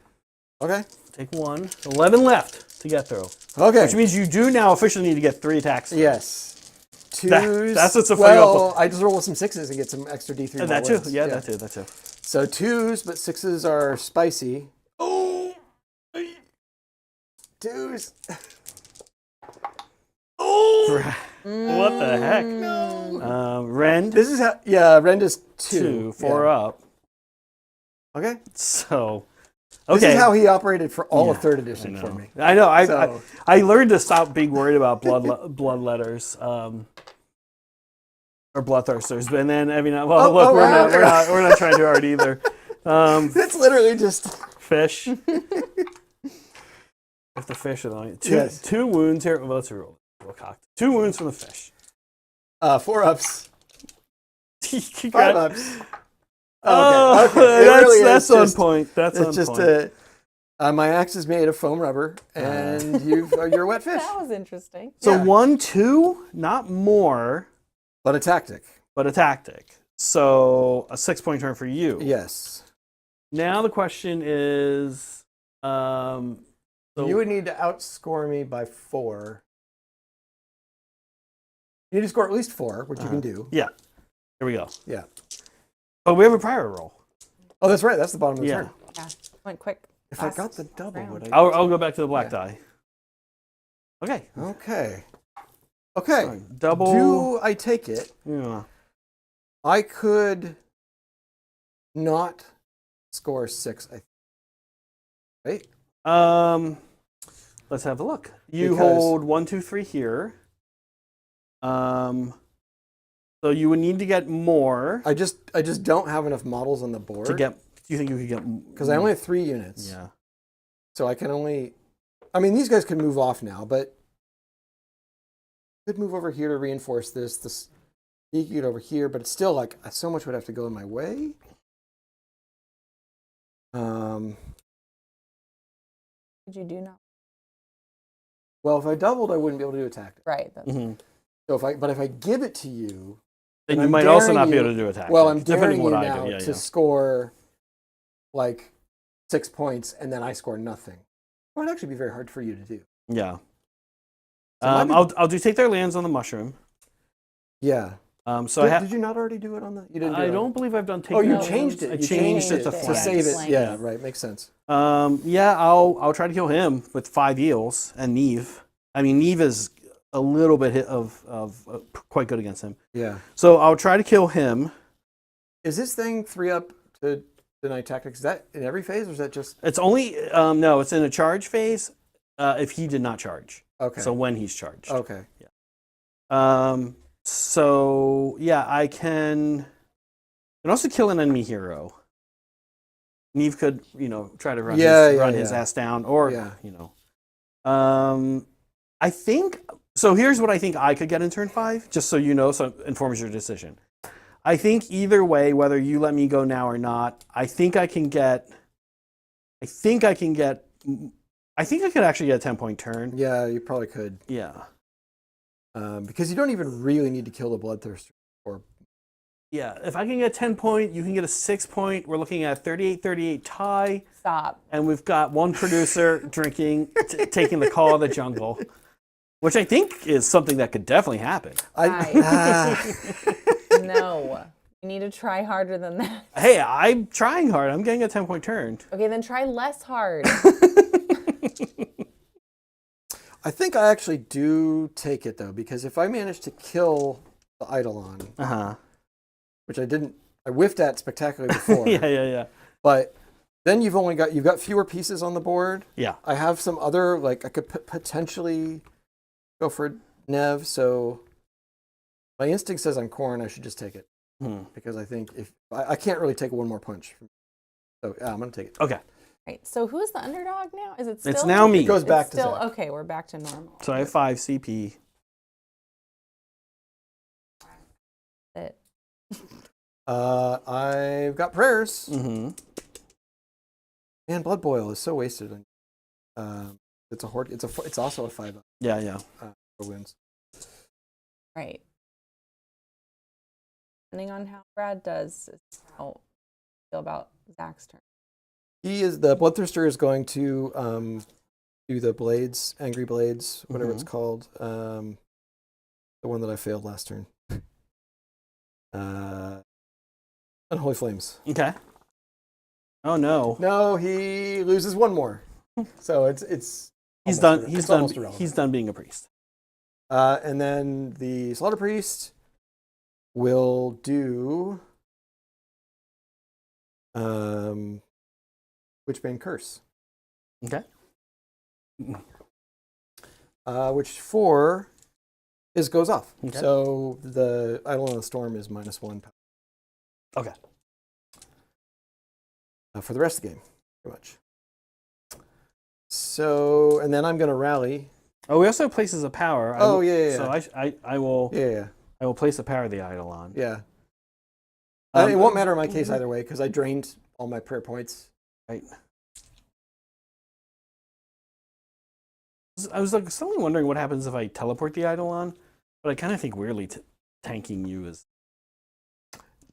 S3: Okay.
S1: Take 1. 11 left to get through.
S3: Okay.
S1: Which means you do now officially need to get 3 attacks.
S3: Yes. 2s.
S1: That's what's so
S3: funny.
S1: Well,
S3: I just roll with some 6s and get some extra D3.
S1: That too. Yeah, that too.
S3: So 2s, but 6s are spicy.
S1: Oh.
S3: 2s.
S1: Oh. What the heck?
S3: No.
S1: Rend.
S3: This is how. Yeah, Rend is 2.
S1: 4 up.
S3: Okay.
S1: So. Okay.
S3: This is how he operated for all of 3rd edition for me.
S1: I know. I learned to stop being worried about blood letters or bloodthirsters, but then every now we're not trying too hard either.
S3: It's literally just
S1: fish. If the fish are on 2 wounds here. Well, let's roll. Cocked. 2 wounds from the fish.
S3: 4 ups. 5 ups.
S1: Okay. That's on point. That's on point.
S3: My axe is made of foam rubber, and you're a wet fish.
S2: That was interesting.
S1: So 1, 2, not more.
S3: But a tactic.
S1: So a 6-point turn for you.
S3: Yes.
S1: Now the question is,
S3: you would need to outscore me by 4. You need to score at least 4, which you can do.
S1: Yeah. Here we go.
S3: Yeah.
S1: But we have a prior roll.
S3: Oh, that's right. That's the bottom of the turn.
S2: Yeah. Went quick.
S3: If I got the double, would I?
S1: I'll go back to the black die. Okay.
S3: Okay.
S1: Double.
S3: Do I take it?
S1: Yeah.
S3: I could not score 6, I think. Right?
S1: Let's have a look. You hold 1, 2, 3 here. So you would need to get more.
S3: I just don't have enough models on the board.
S1: To get, do you think you could get?
S3: Because I only have 3 units.
S1: Yeah.
S3: So I can only, I mean, these guys can move off now, but I could move over here to reinforce this sneak unit over here, but it's still like so much would have to go in my way.
S2: Could you do now?
S3: Well, if I doubled, I wouldn't be able to do a tactic.
S2: Right.
S3: So if I give it to you,
S1: then you might also not be able to do a tactic.
S3: Well, I'm daring
S1: depending
S3: you
S1: what
S3: now
S1: I do.
S3: to score like 6 points, and then I score nothing. It would actually be very hard for you to do.
S1: Yeah.
S3: So
S1: I'll do take their lands on the mushroom.
S3: Yeah. Did you not already do it on the? You didn't.
S1: I don't believe I've done take.
S3: Oh, you changed it.
S1: I changed it to
S3: to save it.
S2: Flanks.
S3: Yeah, right. Makes sense.
S1: Yeah, I'll try to kill him with 5 eels and Neve. I mean, Neve is a little bit of quite good against him.
S3: Yeah.
S1: So I'll try to kill him.
S3: Is this thing 3 up to deny tactics? Is that in every phase, or is that just?
S1: It's only no, it's in a charge phase. If he did not charge.
S3: Okay.
S1: So when he's charged.
S3: Okay.
S1: Yeah. So yeah, I can also kill an enemy hero. Neve could, try to run his ass down, or I think so. Here's what I think I could get in turn 5, just so you know, so it informs your decision. I think either way, whether you let me go now or not, I think I could actually get a 10-point turn.
S3: Yeah, you probably could.
S1: Yeah.
S3: Because you don't even really need to kill the Bloodthirster.
S1: Yeah, if I can get 10 point, you can get a 6 point. We're looking at 38-38 tie.
S2: Stop.
S1: And we've got one producer drinking, taking the call of the jungle, which I think is something that could definitely happen.
S2: No. You need to try harder than that.
S1: Hey, I'm trying hard. I'm getting a 10-point turn.
S2: Okay, then try less hard.
S3: I think I actually do take it, though, because if I manage to kill the Eidolon, which I didn't, I whiffed at spectacularly before.
S1: Yeah.
S3: But then you've got fewer pieces on the board.
S1: Yeah.
S3: I have some other, I could potentially go for Nev, so my instinct says on Khorne, I should just take it. Because I think if I can't really take one more punch. So yeah, I'm going to take it.
S1: Okay.
S2: Right. So who's the underdog now? Is it still?
S1: It's now me.
S3: It goes back to
S2: still
S3: Zach.
S2: okay. We're back to normal.
S1: So I have 5 CP.
S3: I've got prayers.
S1: Mm-hmm.
S3: Man, Blood Boil is so wasted. It's a horde. It's also a 5 up.
S1: Yeah.
S3: For wounds.
S2: Right. Depending on how Brad does, it's how I feel about Zach's turn.
S3: The Bloodthirster is going to do the blades, angry blades, whatever it's called. The one that I failed last turn. Unholy Flames.
S1: Okay. Oh no.
S3: No, he loses one more. So it's
S1: he's done. He's done being a priest.
S3: And then the Slaughter Priest will do Witchbane Curse.
S1: Okay.
S3: Which 4 goes off.
S1: Okay.
S3: So the Eidolon of the Storm is -1 power.
S1: Okay.
S3: For the rest of the game, pretty much. So, and then I'm going to rally.
S1: Oh, we also have places of power.
S3: Yeah.
S1: So I will.
S3: Yeah.
S1: I will place a power of the Eidolon.
S3: Yeah. It won't matter in my case either way because I drained all my prayer points.
S1: Right. I was suddenly wondering what happens if I teleport the Eidolon, but I kind of think weirdly tanking you is.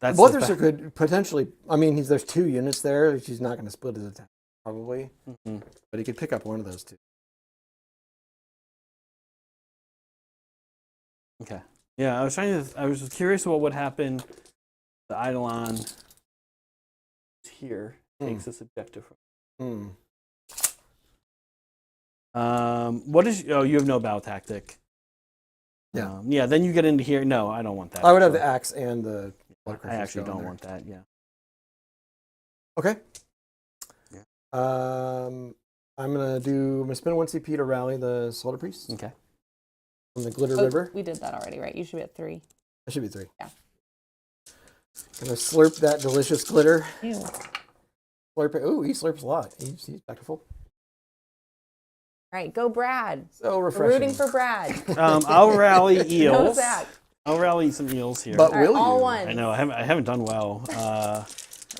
S1: That's
S3: Bloodthirster could potentially. I mean, there's 2 units there. He's not going to split his attack probably, but he could pick up one of those 2.
S1: Okay. Yeah, I was curious what would happen. The Eidolon here takes this objective from. What is? Oh, you have no battle tactic.
S3: Yeah.
S1: Yeah. Then you get into here. No, I don't want that.
S3: I would have the axe and the
S1: I actually don't want that. Yeah.
S3: Okay.
S1: Yeah.
S3: I'm gonna spend 1 CP to rally the Slaughter Priest.
S1: Okay.
S3: From the Glitter River.
S2: We did that already, right? You should be at 3.
S3: I should be 3.
S2: Yeah.
S3: Gonna slurp that delicious glitter.
S2: Ew.
S3: Slurp it. Ooh, he slurps a lot. He's back to full.
S2: All right, go Brad.
S3: So
S2: We're
S3: refreshing.
S2: rooting for Brad.
S1: I'll rally eels.
S2: No, Zach.
S1: I'll rally some eels here.
S3: But
S2: All right,
S3: will
S2: all
S3: you?
S2: ones.
S1: I know I haven't done well.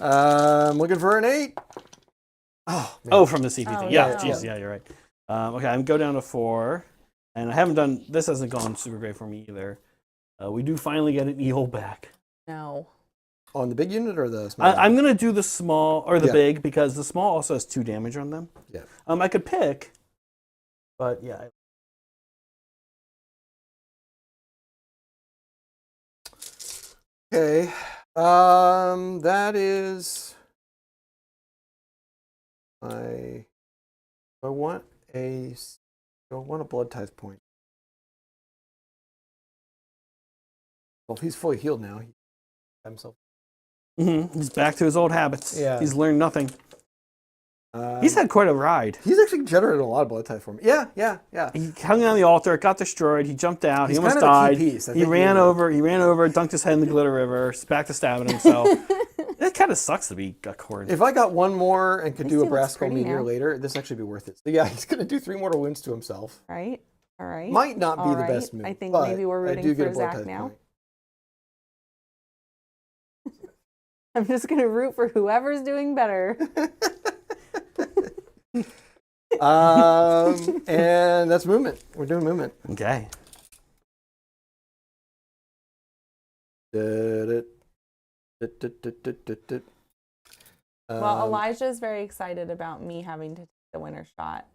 S3: I'm looking for an 8. Oh, man.
S1: Oh, from the CP thing. Yeah,
S2: no.
S1: jeez, yeah, you're right. Okay, I'm go down to 4, and I haven't done. This hasn't gone super great for me either. We do finally get an eel back.
S2: No.
S3: On the big unit or the small?
S1: I'm gonna do the small or the big because the small also has 2 damage on them.
S3: Yeah.
S1: I could pick, but yeah.
S3: Okay. That is. I want a blood tithe point. Well, if he's fully healed now, he himself.
S1: He's back to his old habits.
S3: Yeah.
S1: He's learned nothing. He's had quite a ride.
S3: He's actually generated a lot of blood tithe for me. Yeah.
S1: He hung on the altar, got destroyed. He jumped out.
S3: He's
S1: he almost
S3: kind of a
S1: died.
S3: key piece.
S1: He ran over, dunked his head in the glitter river, back to stabbing himself. It kind of sucks to be a Khorne.
S3: If I got one more and could do a brass skull meteor
S2: now.
S3: later, this actually be worth it. So yeah, he's gonna do 3 mortal wounds to himself.
S2: Right. All right.
S3: Might not be
S2: All
S3: the
S2: right.
S3: best move.
S2: I think
S3: but
S2: maybe we're
S3: I do
S2: rooting
S3: get a
S2: for
S3: blood
S2: Zach
S3: tithe
S2: now.
S3: point.
S2: I'm just gonna root for whoever's doing better.
S3: And that's movement. We're doing movement.
S1: Okay.
S2: Well, Elijah's very excited about me having to take the winner shot.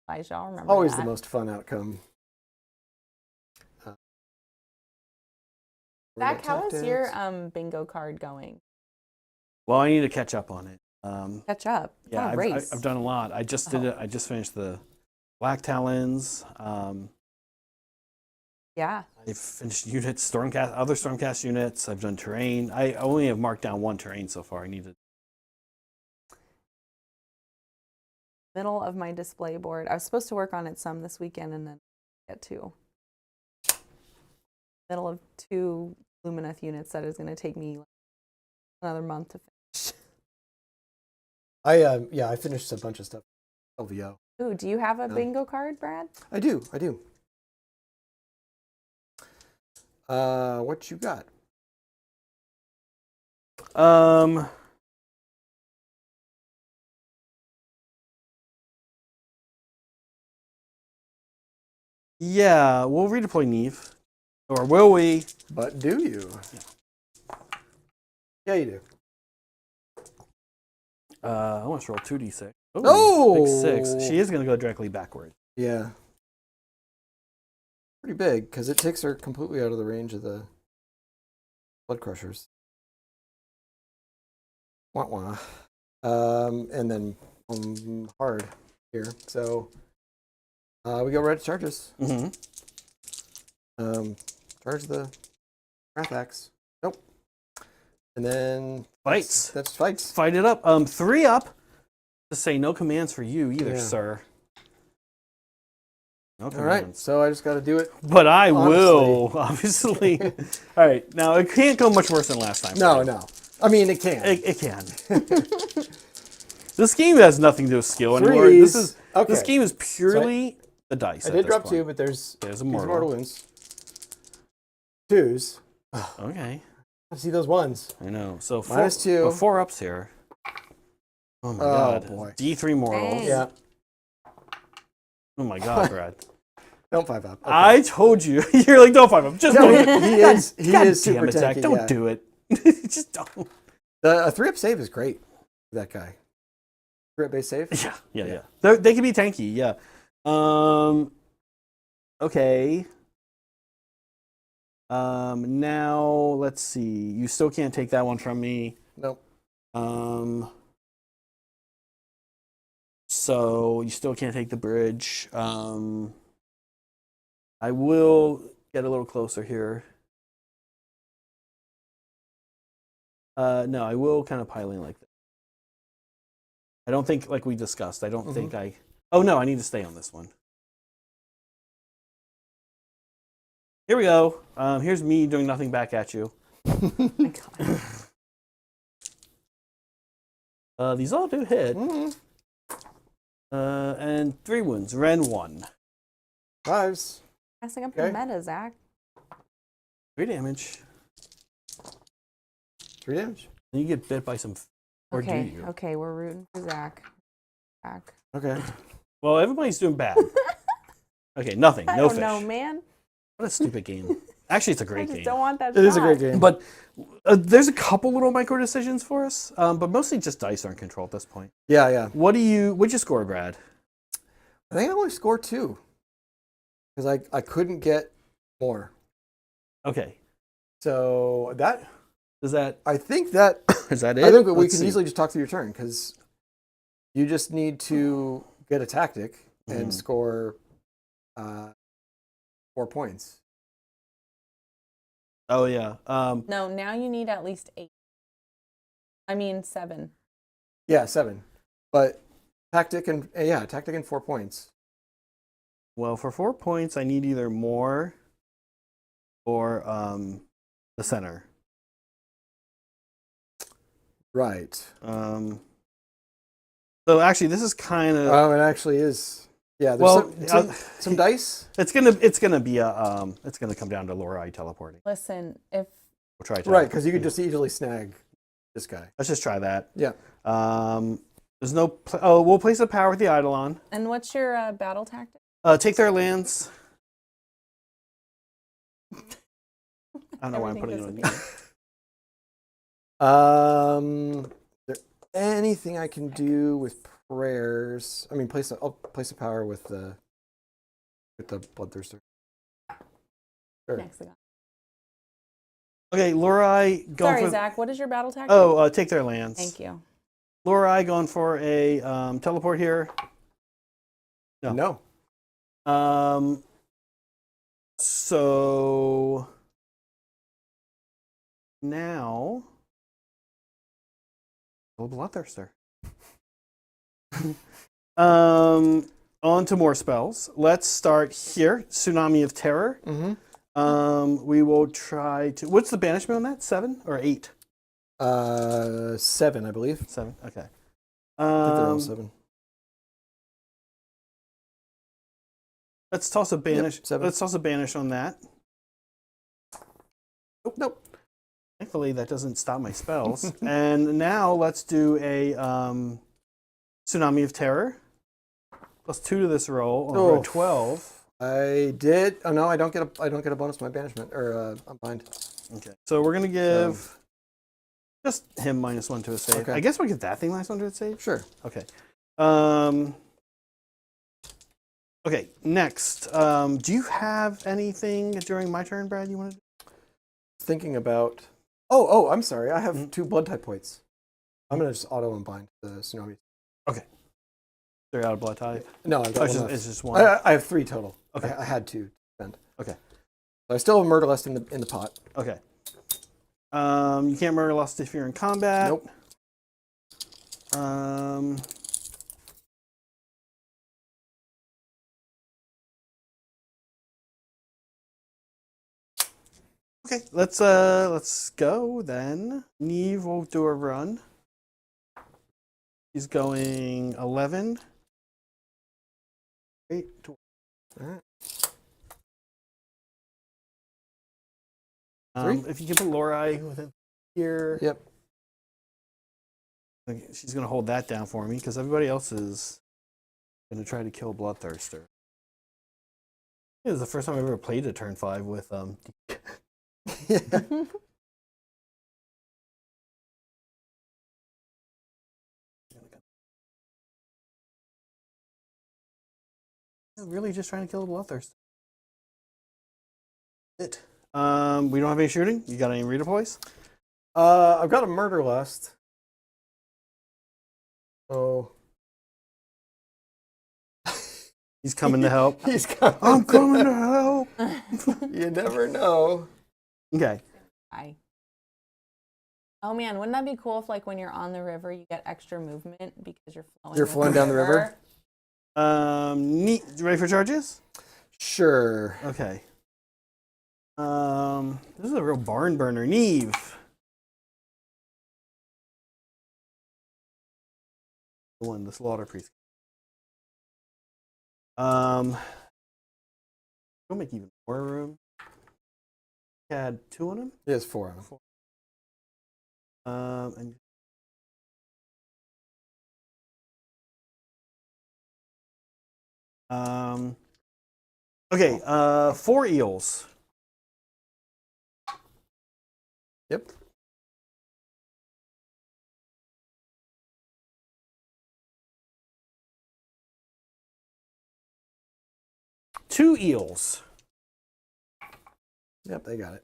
S2: Elijah, I'll remember
S3: Always
S2: that.
S3: the most fun outcome.
S2: Zach, how is your bingo card going?
S1: Well, I need to catch up on it.
S2: Catch up. It's
S1: Yeah,
S2: not a race.
S1: I've done a lot. I just did it. I just finished the Blacktalons.
S2: Yeah.
S1: I've finished units, other Stormcast units. I've done terrain. I only have marked down 1 terrain so far. I need to.
S2: Middle of my display board. I was supposed to work on it some this weekend and then get 2. Middle of 2 Lumineth units that is going to take me another month to finish.
S3: I finished a bunch of stuff. LVO.
S2: Ooh, do you have a bingo card, Brad?
S3: I do. What you got?
S1: Yeah, we'll redeploy Neve. Or will we?
S3: But do you? Yeah, you do.
S1: I want to roll 2d6.
S3: Oh!
S1: Big 6. She is going to go directly backward.
S3: Yeah. Pretty big, because it takes her completely out of the range of the blood crushers. Wah wah. And then hard here. So we go right to charges. Charge the Wrath Axe. Nope. And then
S1: Fights.
S3: That's fights.
S1: Fight it up. 3 up. To say no commands for you either, sir. No commands.
S3: All right, so I just got to do it.
S1: But I will, obviously. All right, now it can't go much worse than last time.
S3: No. I mean, it can.
S1: It can. This game has nothing to do with skill anymore.
S3: Threes.
S1: This game is purely the dice.
S3: I did drop 2, but there's
S1: a
S3: mortal wounds. 2s.
S1: Okay.
S3: I see those 1s.
S1: I know. So
S3: -2.
S1: 4 ups here. Oh my god.
S3: Boy.
S1: D3 mortals.
S2: Dang.
S3: Yeah.
S1: Oh my god, Brad.
S3: Don't 5 up. Okay.
S1: I told you. You're like, don't 5 up. Just
S3: No,
S1: don't.
S3: he is
S1: God
S3: super
S1: damn it, Zach.
S3: tanky.
S1: Don't do it. Just don't.
S3: A 3-up save is great for that guy. 3-up base save?
S1: Yeah. They can be tanky, yeah. Okay. Now, let's see. You still can't take that one from me.
S3: Nope.
S1: So you still can't take the bridge. I will get a little closer here. No, I will kind of piling like this. I don't think, like we discussed, I don't think I... Oh, no, I need to stay on this one. Here we go. Here's me doing nothing back at you.
S2: Oh my God.
S1: These all do hit. And 3 wounds. Ren 1.
S3: 5s.
S2: Messing up your meta, Zach.
S1: 3 damage.
S3: 3 damage.
S1: And you get bit by some... Or do you?
S2: Okay, we're rooting for Zach.
S3: Okay.
S1: Well, everybody's doing bad. Okay, nothing. No fish.
S2: I don't know, man.
S1: What a stupid game. Actually, it's a great
S2: I just
S1: game.
S2: don't want that
S3: It is a great game.
S1: But there's a couple little micro decisions for us, but mostly just dice are in control at this point.
S3: Yeah.
S1: What'd you score, Brad?
S3: I think I only scored 2. Because I couldn't get more.
S1: Okay.
S3: So that...
S1: Is that...
S3: I think that...
S1: Is that it?
S3: I think we can easily just talk through your turn, because you just need to get a tactic and score 4 points.
S1: Oh, yeah.
S2: No, now you need at least 8. I mean 7.
S3: Yeah, 7. But tactic and 4 points.
S1: Well, for 4 points, I need either more or the center.
S3: Right.
S1: So actually, this is kind of...
S3: Oh, it actually is. Yeah, there's some dice.
S1: It's gonna be it's gonna come down to Lorelei teleporting.
S2: Listen, if
S1: We'll try to.
S3: Right, because you could just easily snag this guy.
S1: Let's just try that.
S3: Yeah.
S1: There's no. We'll place a power with the Eidolon.
S2: And what's your battle tactic?
S1: Take their lands. I don't know why I'm putting it on you.
S3: Is there anything I can do with prayers? I mean, I'll place a power with the Bloodthirster. Sure.
S2: Next again.
S1: Okay, Lorelei going
S2: Sorry,
S1: for...
S2: Zach, what is your battle tactic?
S1: Oh, take their lands.
S2: Thank you.
S1: Lorelei going for a teleport here.
S3: No.
S1: So now, Bloodthirster. On to more spells. Let's start here. Tsunami of Terror. We will try to. What's the banishment on that? 7 or 8?
S3: 7, I believe.
S1: 7. Okay.
S3: I think they're all 7.
S1: Let's toss a banish.
S3: Yep, 7.
S1: Let's toss a banish on that.
S3: Nope.
S1: Thankfully, that doesn't stop my spells. And now let's do a Tsunami of Terror. +2 to this roll on row 12.
S3: I did. Oh no, I don't get a bonus to my banishment or unbind.
S1: Okay. So we're gonna give just him -1 to a save.
S3: Okay.
S1: I guess we give that thing -1 to a save.
S3: Sure.
S1: Okay. Okay. Next, do you have anything during my turn, Brad? You want to?
S3: Thinking about. Oh, I'm sorry. I have 2 blood type points. I'm gonna just auto unbind the tsunami.
S1: Okay. They're out of blood type.
S3: No, I've got one left.
S1: It's just 1.
S3: I have 3 total.
S1: Okay.
S3: I had 2 to spend.
S1: Okay.
S3: So I still have murder lust in the pot.
S1: Okay. You can't murder lust if you're in combat.
S3: Nope.
S1: Okay, let's go then. Neve will do a run. He's going 11. 8, 12.
S3: All right. 3?
S1: If you can put Lorelei within here.
S3: Yep.
S1: Okay, she's going to hold that down for me because everybody else is going to try to kill Bloodthirster. This is the first time I've ever played a turn 5 with
S3: Yeah.
S1: Really just trying to kill the Bloodthirster. It. We don't have any shooting. You got any redeploys?
S3: I've got a murder lust. Oh.
S1: He's coming to help.
S3: He's coming.
S1: I'm coming to help.
S3: You never know.
S1: Okay.
S2: Bye. Oh man, wouldn't that be cool if like when you're on the river you get extra movement because you're flowing?
S3: You're flowing down the river?
S1: Neat. Ready for charges?
S3: Sure.
S1: Okay. This is a real barn burner. Neve. The one, the slaughter priest. We'll make even more room. Had 2 on him?
S3: There's 4 on him.
S1: Okay, 4 eels.
S3: Yep.
S1: Two eels.
S3: Yep, they got it.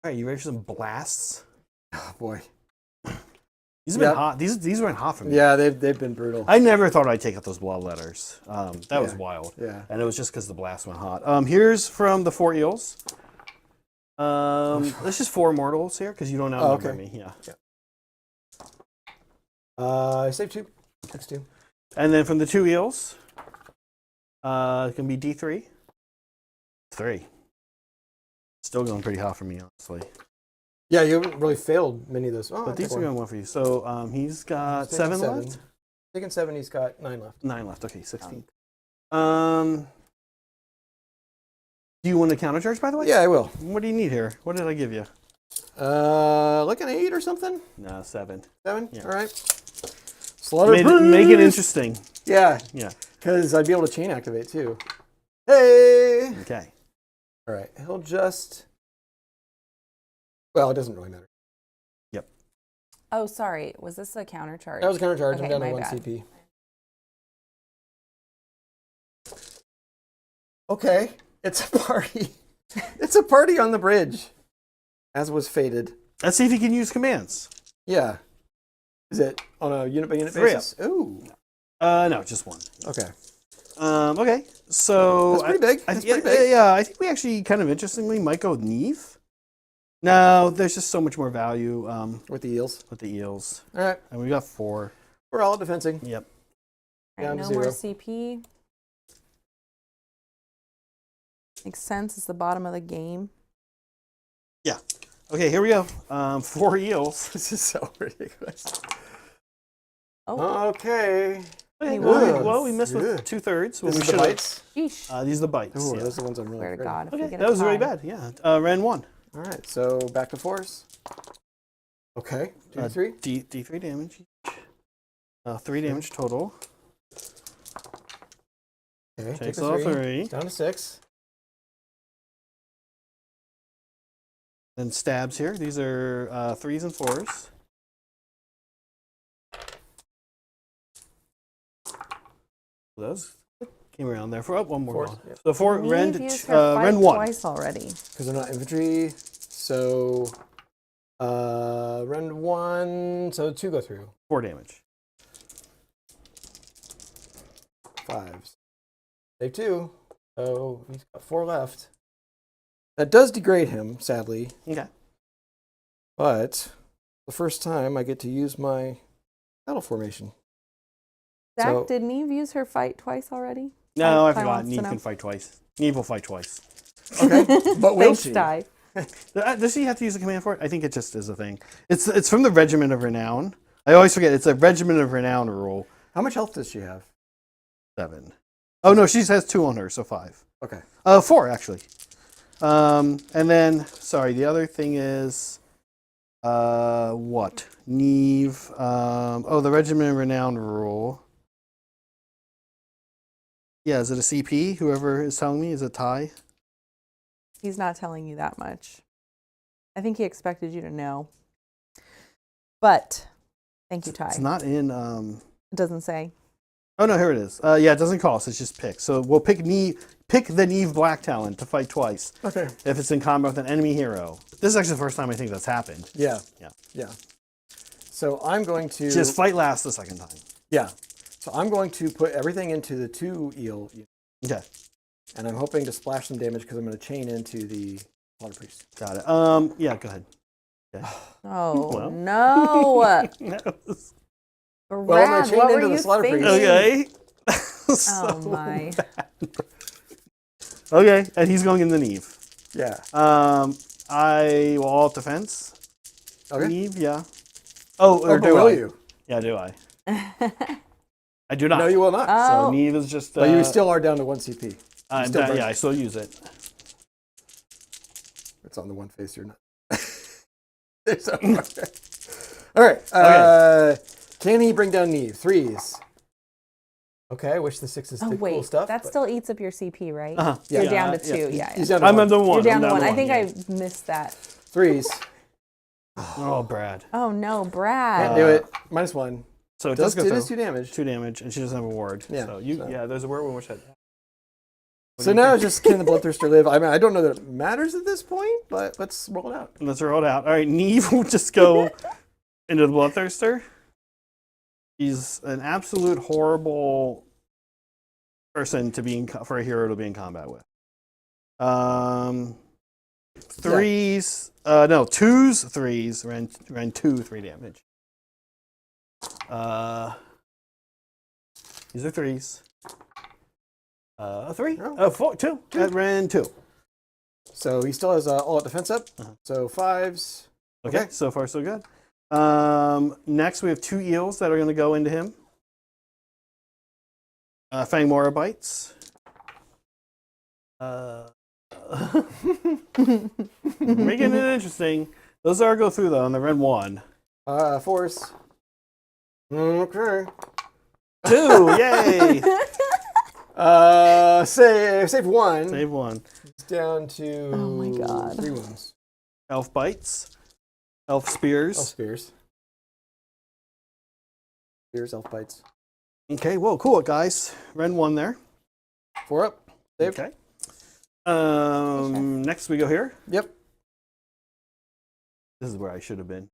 S1: All right, you ready for some blasts?
S3: Oh boy.
S1: These have been hot. These went hot for me.
S3: Yeah, they've been brutal.
S1: I never thought I'd take out those blood letters. That was wild.
S3: Yeah.
S1: And it was just because the blast went hot. Here's from the 4 eels. Let's just 4 mortals here because you don't outnumber me. Yeah.
S3: I saved 2. That's 2.
S1: And then from the 2 eels, it can be D3. 3. Still going pretty hot for me, honestly.
S3: Yeah, you haven't really failed many of those. Oh,
S1: but these are going well for you. So he's got 7 left.
S3: Taking 7, he's got 9 left.
S1: 9 left. Okay, 16. Do you want to countercharge, by the way?
S3: Yeah, I will.
S1: What do you need here? What did I give you?
S3: Like an 8 or something?
S1: No, 7.
S3: 7?
S1: Yeah.
S3: All right. Slaughter
S1: Make it interesting.
S3: Yeah.
S1: Yeah.
S3: Because I'd be able to chain activate too. Hey!
S1: Okay.
S3: All right. He'll just... Well, it doesn't really matter.
S1: Yep.
S2: Oh, sorry. Was this a counter charge?
S3: That was a counter charge.
S2: Okay,
S3: I'm down to
S2: my
S3: 1
S2: bad.
S3: CP. Okay. It's a party. It's a party on the bridge. As was fated.
S1: Let's see if you can use commands.
S3: Yeah. Is it on a unit by unit basis? Ooh.
S1: No, just 1.
S3: Okay.
S1: Okay. So
S3: That's pretty big. That's pretty big.
S1: Yeah, I think we actually kind of interestingly might go with Neve. No, there's just so much more value
S3: With the eels.
S1: with the eels.
S3: All right.
S1: And we got 4.
S3: We're all defensing.
S1: Yep.
S2: All right,
S3: Down to
S2: no
S3: 0.
S2: more CP. Makes sense. It's the bottom of the game.
S1: Yeah. Okay, here we go. 4 eels.
S3: This is so ridiculous.
S2: Oh,
S3: Okay.
S1: Okay,
S2: Ooh.
S1: well, we missed with
S3: Good.
S1: 2/3.
S3: This is the bites?
S2: sheesh.
S1: These are the bites.
S3: Ooh,
S1: Yeah.
S3: those are the ones I'm really
S2: Swear to
S3: afraid of.
S2: God, if we
S1: Okay,
S2: get
S1: that
S2: a
S1: was really
S2: tie.
S1: bad. Yeah. Ren 1.
S3: All right, so back to force. Okay, 2 to 3.
S1: D3 damage. 3 damage total.
S3: Okay,
S1: Takes
S3: take a
S1: all
S3: 3.
S1: 3.
S3: Down to 6.
S1: Then stabs here. These are 3s and 4s. Those came around there for one more.
S3: 4,
S1: Gone.
S3: yep.
S1: So 4 Ren,
S2: We've used her fight
S1: Ren 1.
S2: twice already.
S3: Because they're not infantry. So, Ren 1. So 2 go through.
S1: 4 damage.
S3: 5s. Take 2. So he's got 4 left. That does degrade him, sadly.
S1: Okay.
S3: But the first time I get to use my battle formation.
S2: Zach,
S3: So-
S2: did Neve use her fight twice already?
S1: No, I
S2: Ty
S1: forgot.
S2: wants to
S1: Neve
S2: know.
S1: can fight twice. Neve will fight twice.
S3: Okay, but will
S2: Thanks,
S3: she?
S2: Ty.
S1: Does she have to use a command for it? I think it just is a thing. It's from the Regiment of Renown. I always forget. It's a Regiment of Renown rule.
S3: How much health does she have?
S1: 7. Oh no, she has 2 on her, so 5.
S3: Okay.
S1: 4 actually. And then sorry, the other thing is what? Neve. The Regiment of Renown rule. Yeah, is it a CP? Whoever is telling me, is it Ty?
S2: He's not telling you that much. I think he expected you to know. But thank you, Ty.
S1: It's not in.
S2: It doesn't say.
S1: Oh no, here it is. Yeah, it doesn't cost. It's just pick. So we'll pick the Neve Blacktalon to fight twice
S3: Okay.
S1: if it's in combat with an enemy hero. This is actually the first time I think that's happened.
S3: Yeah.
S1: Yeah.
S3: Yeah. So I'm going to
S1: Just fight last the second time.
S3: Yeah. So I'm going to put everything into the 2 eel,
S1: Okay,
S3: and I'm hoping to splash some damage because I'm going to chain into the Slaughter Priest.
S1: got it. Yeah, go ahead. Okay.
S2: Oh,
S1: Well.
S2: no.
S3: Well,
S2: Brad,
S3: I chained
S2: what
S3: into
S2: were
S3: the
S2: you
S3: slaughter
S2: thinking?
S3: priest.
S1: Okay.
S2: Oh, my.
S1: Okay, and he's going in the Neve.
S3: Yeah.
S1: I will all defense.
S3: Okay.
S1: Neve, yeah. Oh, or
S3: But
S1: do
S3: will
S1: I?
S3: you?
S1: Yeah, do I? I do not.
S3: No, you will not.
S2: Oh.
S1: So Neve is just.
S3: But you still are down to 1 CP.
S1: Yeah, I still use it.
S3: It's on the one face you're not. There's a All right. Can he bring down Neve? 3s. Okay, I wish the 6s did cool stuff.
S2: That still eats up your CP, right?
S1: Uh-huh.
S2: You're
S1: Yeah,
S2: down to 2. Yeah.
S3: He's down to
S1: I'm
S3: 1.
S1: at the 1.
S2: You're down
S1: I'm
S2: to 1. I think
S1: yeah.
S2: I missed that.
S3: 3s.
S1: Oh, Brad.
S2: Oh, no, Brad.
S3: Can't do it. -1.
S1: So it
S3: Does
S1: does go through.
S3: 2 damage.
S1: 2 damage, and she doesn't have a ward.
S3: Yeah,
S1: So
S3: so.
S1: yeah, there's a word we wish that.
S3: So now just can the Bloodthirster live? I mean, I don't know that it matters at this point, but let's roll it out.
S1: Let's roll it out. All right, Neve will just go into the Bloodthirster. He's an absolute horrible person to be for a hero to be in combat with. 3s, no, 2s, 3s, ran 2, 3 damage. These are 3s. 3, 4, 2. That ran 2.
S3: So he still has all out defense up. So 5s.
S1: Okay, so far so good. Next, we have 2 eels that are going to go into him. Fangmora bites. Making it interesting. Those are go through though, and they ran 1.
S3: 4s. Okay.
S1: 2, yay!
S3: Save 1.
S1: Save 1.
S3: It's down to
S2: Oh my God.
S3: 3 wounds.
S1: Elf bites. Elf spears.
S3: Elf spears. Spears, elf bites.
S1: Okay, whoa, cool, guys. Ren 1 there.
S3: 4 up. Save.
S1: Okay. Next we go here.
S3: Yep.
S1: This is where I should have been.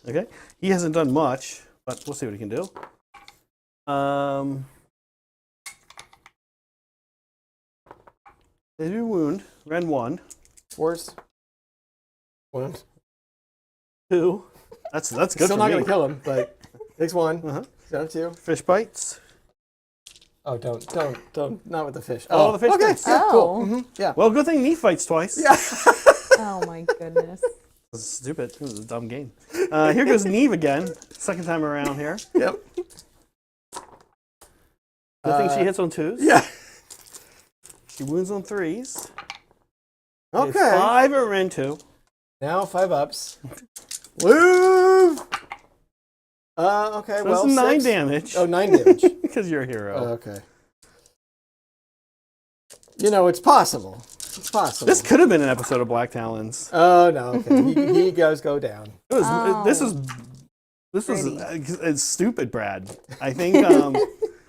S1: Okay. He hasn't done much, but we'll see what he can do. They do wound. Ren 1.
S3: 4s. 1.
S1: 2. That's good
S3: Still
S1: for
S3: not
S1: me.
S3: going to kill him, but takes 1. Down to 2.
S1: Fish bites.
S3: Oh, don't. Not with the fish.
S1: Oh, the fish
S3: okay.
S1: bites.
S3: Yeah, cool.
S2: Oh.
S3: Yeah.
S1: Well, good thing Knee fights twice.
S3: Yeah.
S2: Oh, my goodness.
S1: This is stupid. This is a dumb game. Here goes Neve again. Second time around here.
S3: Yep.
S1: Good thing she hits on 2s.
S3: Yeah.
S1: She wounds on 3s.
S3: Okay.
S1: 5 at Ren 2.
S3: Now 5 ups. Move. Okay.
S1: So
S3: well,
S1: that's 9
S3: 6.
S1: damage.
S3: Oh, 9 damage.
S1: Because you're a hero.
S3: Okay. You know, it's possible. It's possible.
S1: This could have been an episode of Blacktalons.
S3: Oh no. Okay. He does go down.
S1: It was.
S2: Oh.
S1: This was
S2: Pretty.
S1: it's stupid, Brad. I think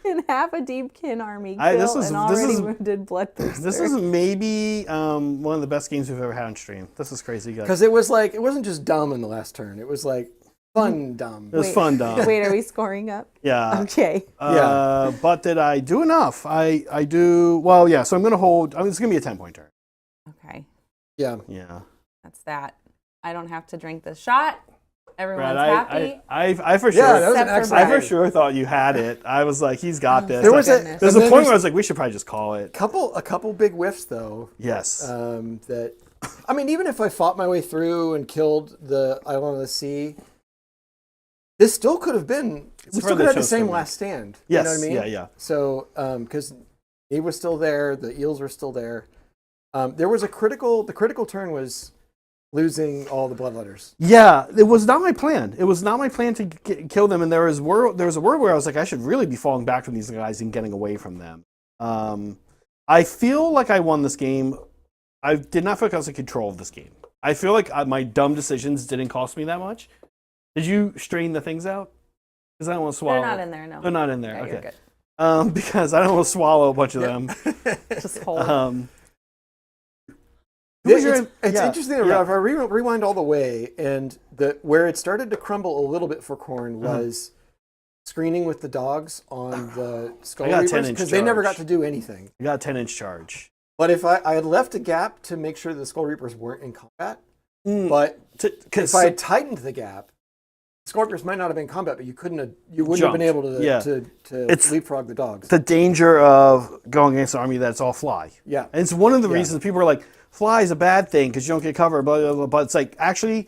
S2: And half a Deepkin army kill
S1: this is-
S2: an
S1: this
S2: already
S1: is-
S2: wounded Bloodthirster.
S1: this is maybe one of the best games we've ever had on stream. This is crazy, guys.
S3: Because it was like it wasn't just dumb in the last turn. It was like fun dumb.
S1: It was fun, Dom.
S2: Wait, are we scoring up?
S1: Yeah.
S2: Okay.
S1: But did I do enough? I do. Well, yeah. So I'm going to hold. It's going to be a 10-point turn.
S2: Okay.
S3: Yeah.
S1: Yeah.
S2: That's that. I don't have to drink the shot. Everyone's
S1: Brad,
S2: happy.
S1: I for sure.
S3: Yeah, that was an
S2: Except for
S3: excellent.
S1: I for
S2: Brad.
S1: sure thought you had it. I was like, he's got this.
S3: There was a
S2: Goodness.
S1: There's
S3: and
S1: a
S3: then
S1: point where I was like, we should probably just call it.
S3: a couple big whiffs though.
S1: Yes.
S3: That I mean, even if I fought my way through and killed the Island of the Sea, this still could have been. We still could have the same last stand.
S1: Yes.
S3: You know what I mean?
S1: Yeah. Yeah.
S3: So, because he was still there, the eels were still there. There was the critical turn was losing all the bloodletters.
S1: Yeah, it was not my plan. It was not my plan to kill them. And there was a word where I was like, I should really be falling back from these guys and getting away from them. I feel like I won this game. I did not feel like I was in control of this game. I feel like my dumb decisions didn't cost me that much. Did you strain the things out? Because I don't want to swallow.
S2: They're not in there, no.
S1: They're not in there.
S2: Yeah,
S1: okay.
S2: you're good.
S1: Because I don't want to swallow a bunch of them.
S2: Just hold.
S3: It's
S1: yeah,
S3: interesting.
S1: yeah.
S3: If I rewind all the way, and where it started to crumble a little bit for Khorne was screening with the dogs on the Skull
S1: I got a
S3: Reapers
S1: 10-inch
S3: because they never got
S1: charge.
S3: to do anything.
S1: You got a 10-inch charge.
S3: But if I had left a gap to make sure the Skull Reapers weren't in combat, but if I had tightened the gap, Skull Reapers might not have been in combat, but you wouldn't have been able to leapfrog the dogs.
S1: The danger of going against an army that's all fly.
S3: Yeah.
S1: And it's one of the reasons people are like, fly is a bad thing because you don't get cover, blah, blah, blah. But it's like, actually,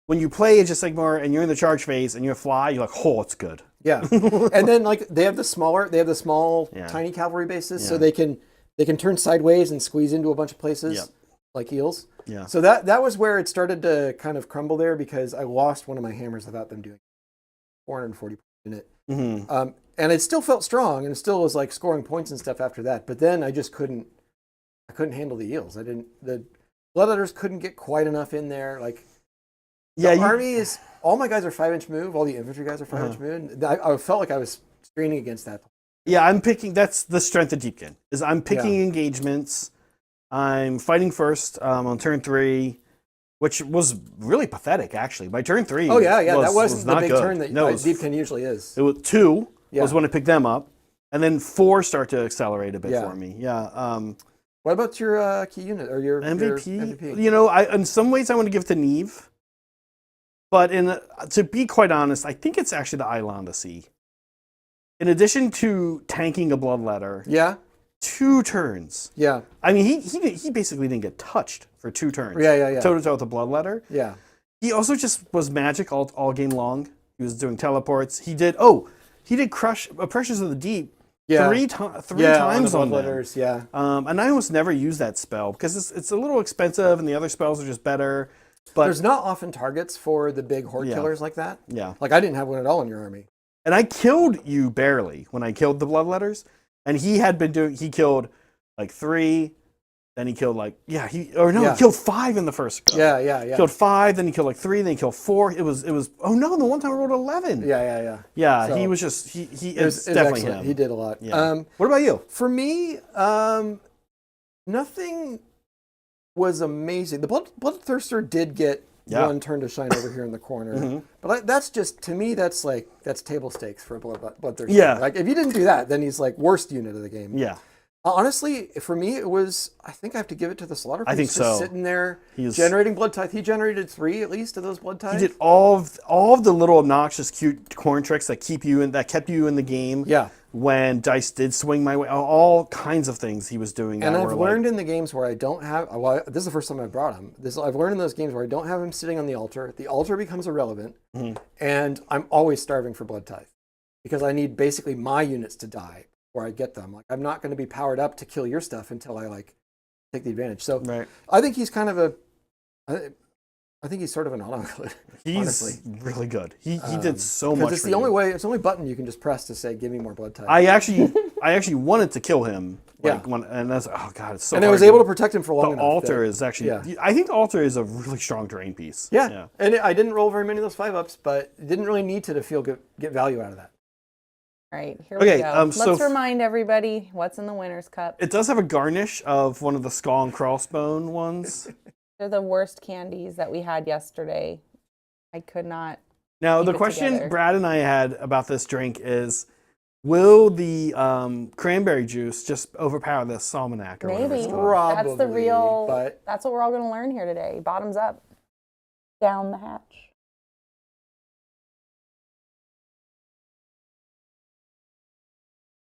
S1: when you play Age of Sigmar and you're in the charge phase and you fly, you're like, oh, it's good.
S3: Yeah. And then like they have the small tiny cavalry bases, so they can turn sideways and squeeze into a bunch of places like eels.
S1: Yeah.
S3: So that was where it started to kind of crumble there because I lost one of my hammers without them doing 440 in it. Mm-hmm. And it still felt strong and it still was like scoring points and stuff after that. But then I just couldn't handle the eels. The Bloodletters couldn't get quite enough in there. Like army is, all my guys are 5-inch move. All the infantry guys are 5-inch move. I felt like I was straining against that.
S1: Yeah, that's the strength of Deepkin, is I'm picking engagements. I'm fighting first on turn 3, which was really pathetic, actually. By turn 3,
S3: that wasn't the big
S1: good.
S3: turn that Deepkin usually is.
S1: It was 2 was when I picked them up, and then 4 start to accelerate a bit for me. Yeah.
S3: What about your key unit or your
S1: MVP?
S3: Your MVP?
S1: You know, in some ways I want to give to Neve, but to be quite honest, I think it's actually the Eilon to see. In addition to tanking a Bloodletter, 2 turns. Yeah. I mean, he basically didn't get touched for 2 turns.
S3: Yeah.
S1: Toe-to-toe with the Bloodletter.
S3: Yeah.
S1: He also just was magic all game long. He was doing teleports. He did crush Pressures of the Deep 3 times on
S3: Bloodletters. Yeah.
S1: And I almost never use that spell because it's a little expensive and the other spells are just better. But
S3: there's not often targets for the big horde killers like that.
S1: Yeah.
S3: Like I didn't have one at all in your army.
S1: And I killed you barely when I killed the Bloodletters. And he killed like 3, then he killed he killed 5 in the first go.
S3: Yeah.
S1: He killed 5, then he killed 3, then he killed 4. It was the one time I rolled 11.
S3: Yeah.
S1: Yeah, so he was just it's definitely
S3: excellent.
S1: him.
S3: He did a lot.
S1: Yeah. What about you?
S3: For me, nothing was amazing. The Bloodthirster did get one turn to shine over here in the corner. But that's just, to me, that's table stakes for a Bloodthirster.
S1: Yeah.
S3: Like, if you didn't do that, then he's like worst unit of the game.
S1: Yeah.
S3: Honestly, for me, it was, I think I have to give it to the Slaughter Priest.
S1: I think so.
S3: Just sitting there, generating blood tithe. He generated 3 at least of those blood tithes.
S1: He did all of the little obnoxious, cute Khorne tricks that kept you in the game. Yeah. When dice did swing my way, all kinds of things he was doing.
S3: And I've learned in the games where I don't have, this is the first time I brought him. I've learned in those games where I don't have him sitting on the altar. The altar becomes irrelevant, and I'm always starving for blood tithe because I need basically my units to die before I get them. Like, I'm not going to be powered up to kill your stuff until I take the advantage. So I think he's kind of I think he's sort of an autocrat.
S1: He's honestly really good. He did so much.
S3: It's the only button you can just press to say, "Give me more blood tithe."
S1: I actually wanted to kill him. And that's it's so.
S3: And I was able to protect him for long enough.
S1: The altar is actually. Yeah. I think the altar is a really strong terrain piece.
S3: Yeah. And I didn't roll very many of those 5-ups, but didn't really need to get value out of that.
S2: All right, here we go. Let's remind everybody what's in the Winner's Cup.
S1: It does have a garnish of one of the skull and crossbone ones.
S2: They're the worst candies that we had yesterday. I could not.
S1: Now, the question Brad and I had about this drink is, will the cranberry juice just overpower the Salmanac? Or
S2: maybe.
S3: Probably.
S2: That's the real. That's what we're all going to learn here today. Bottoms up, down the hatch.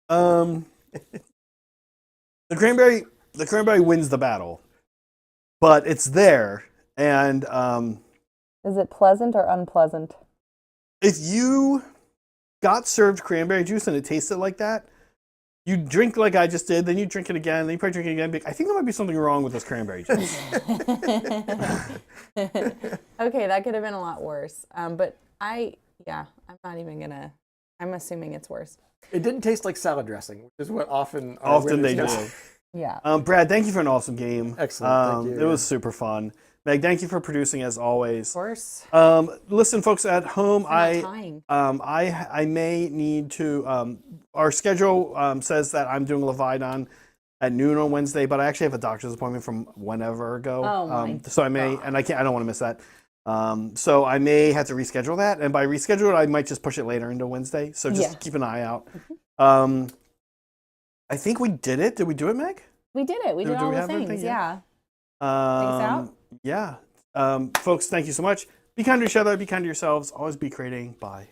S1: The cranberry wins the battle, but it's there. And
S2: is it pleasant or unpleasant?
S1: If you got served cranberry juice and it tasted like that, you drink like I just did, then you drink it again, then you probably drink it again. I think there might be something wrong with this cranberry juice.
S2: Okay, that could have been a lot worse. But I'm not even gonna. I'm assuming it's worse.
S3: It didn't taste like salad dressing, which is what often
S1: they do.
S2: Yeah.
S1: Brad, thank you for an awesome game.
S3: Excellent. Thank you.
S1: It was super fun. Meg, thank you for producing as always.
S2: Of course.
S1: Listen, folks at home, I may need to. Our schedule says that I'm doing Leviathan at noon on Wednesday, but I actually have a doctor's appointment from whenever ago. So I may, and I don't want to miss that. So I may have to reschedule that, and by reschedule it, I might just push it later into Wednesday. So just keep an eye out. I think we did it. Did we do it, Meg?
S2: We did it. We did all the things. Yeah. Take us out?
S1: Yeah. Folks, thank you so much. Be kind to each other. Be kind to yourselves. Always be creating. Bye.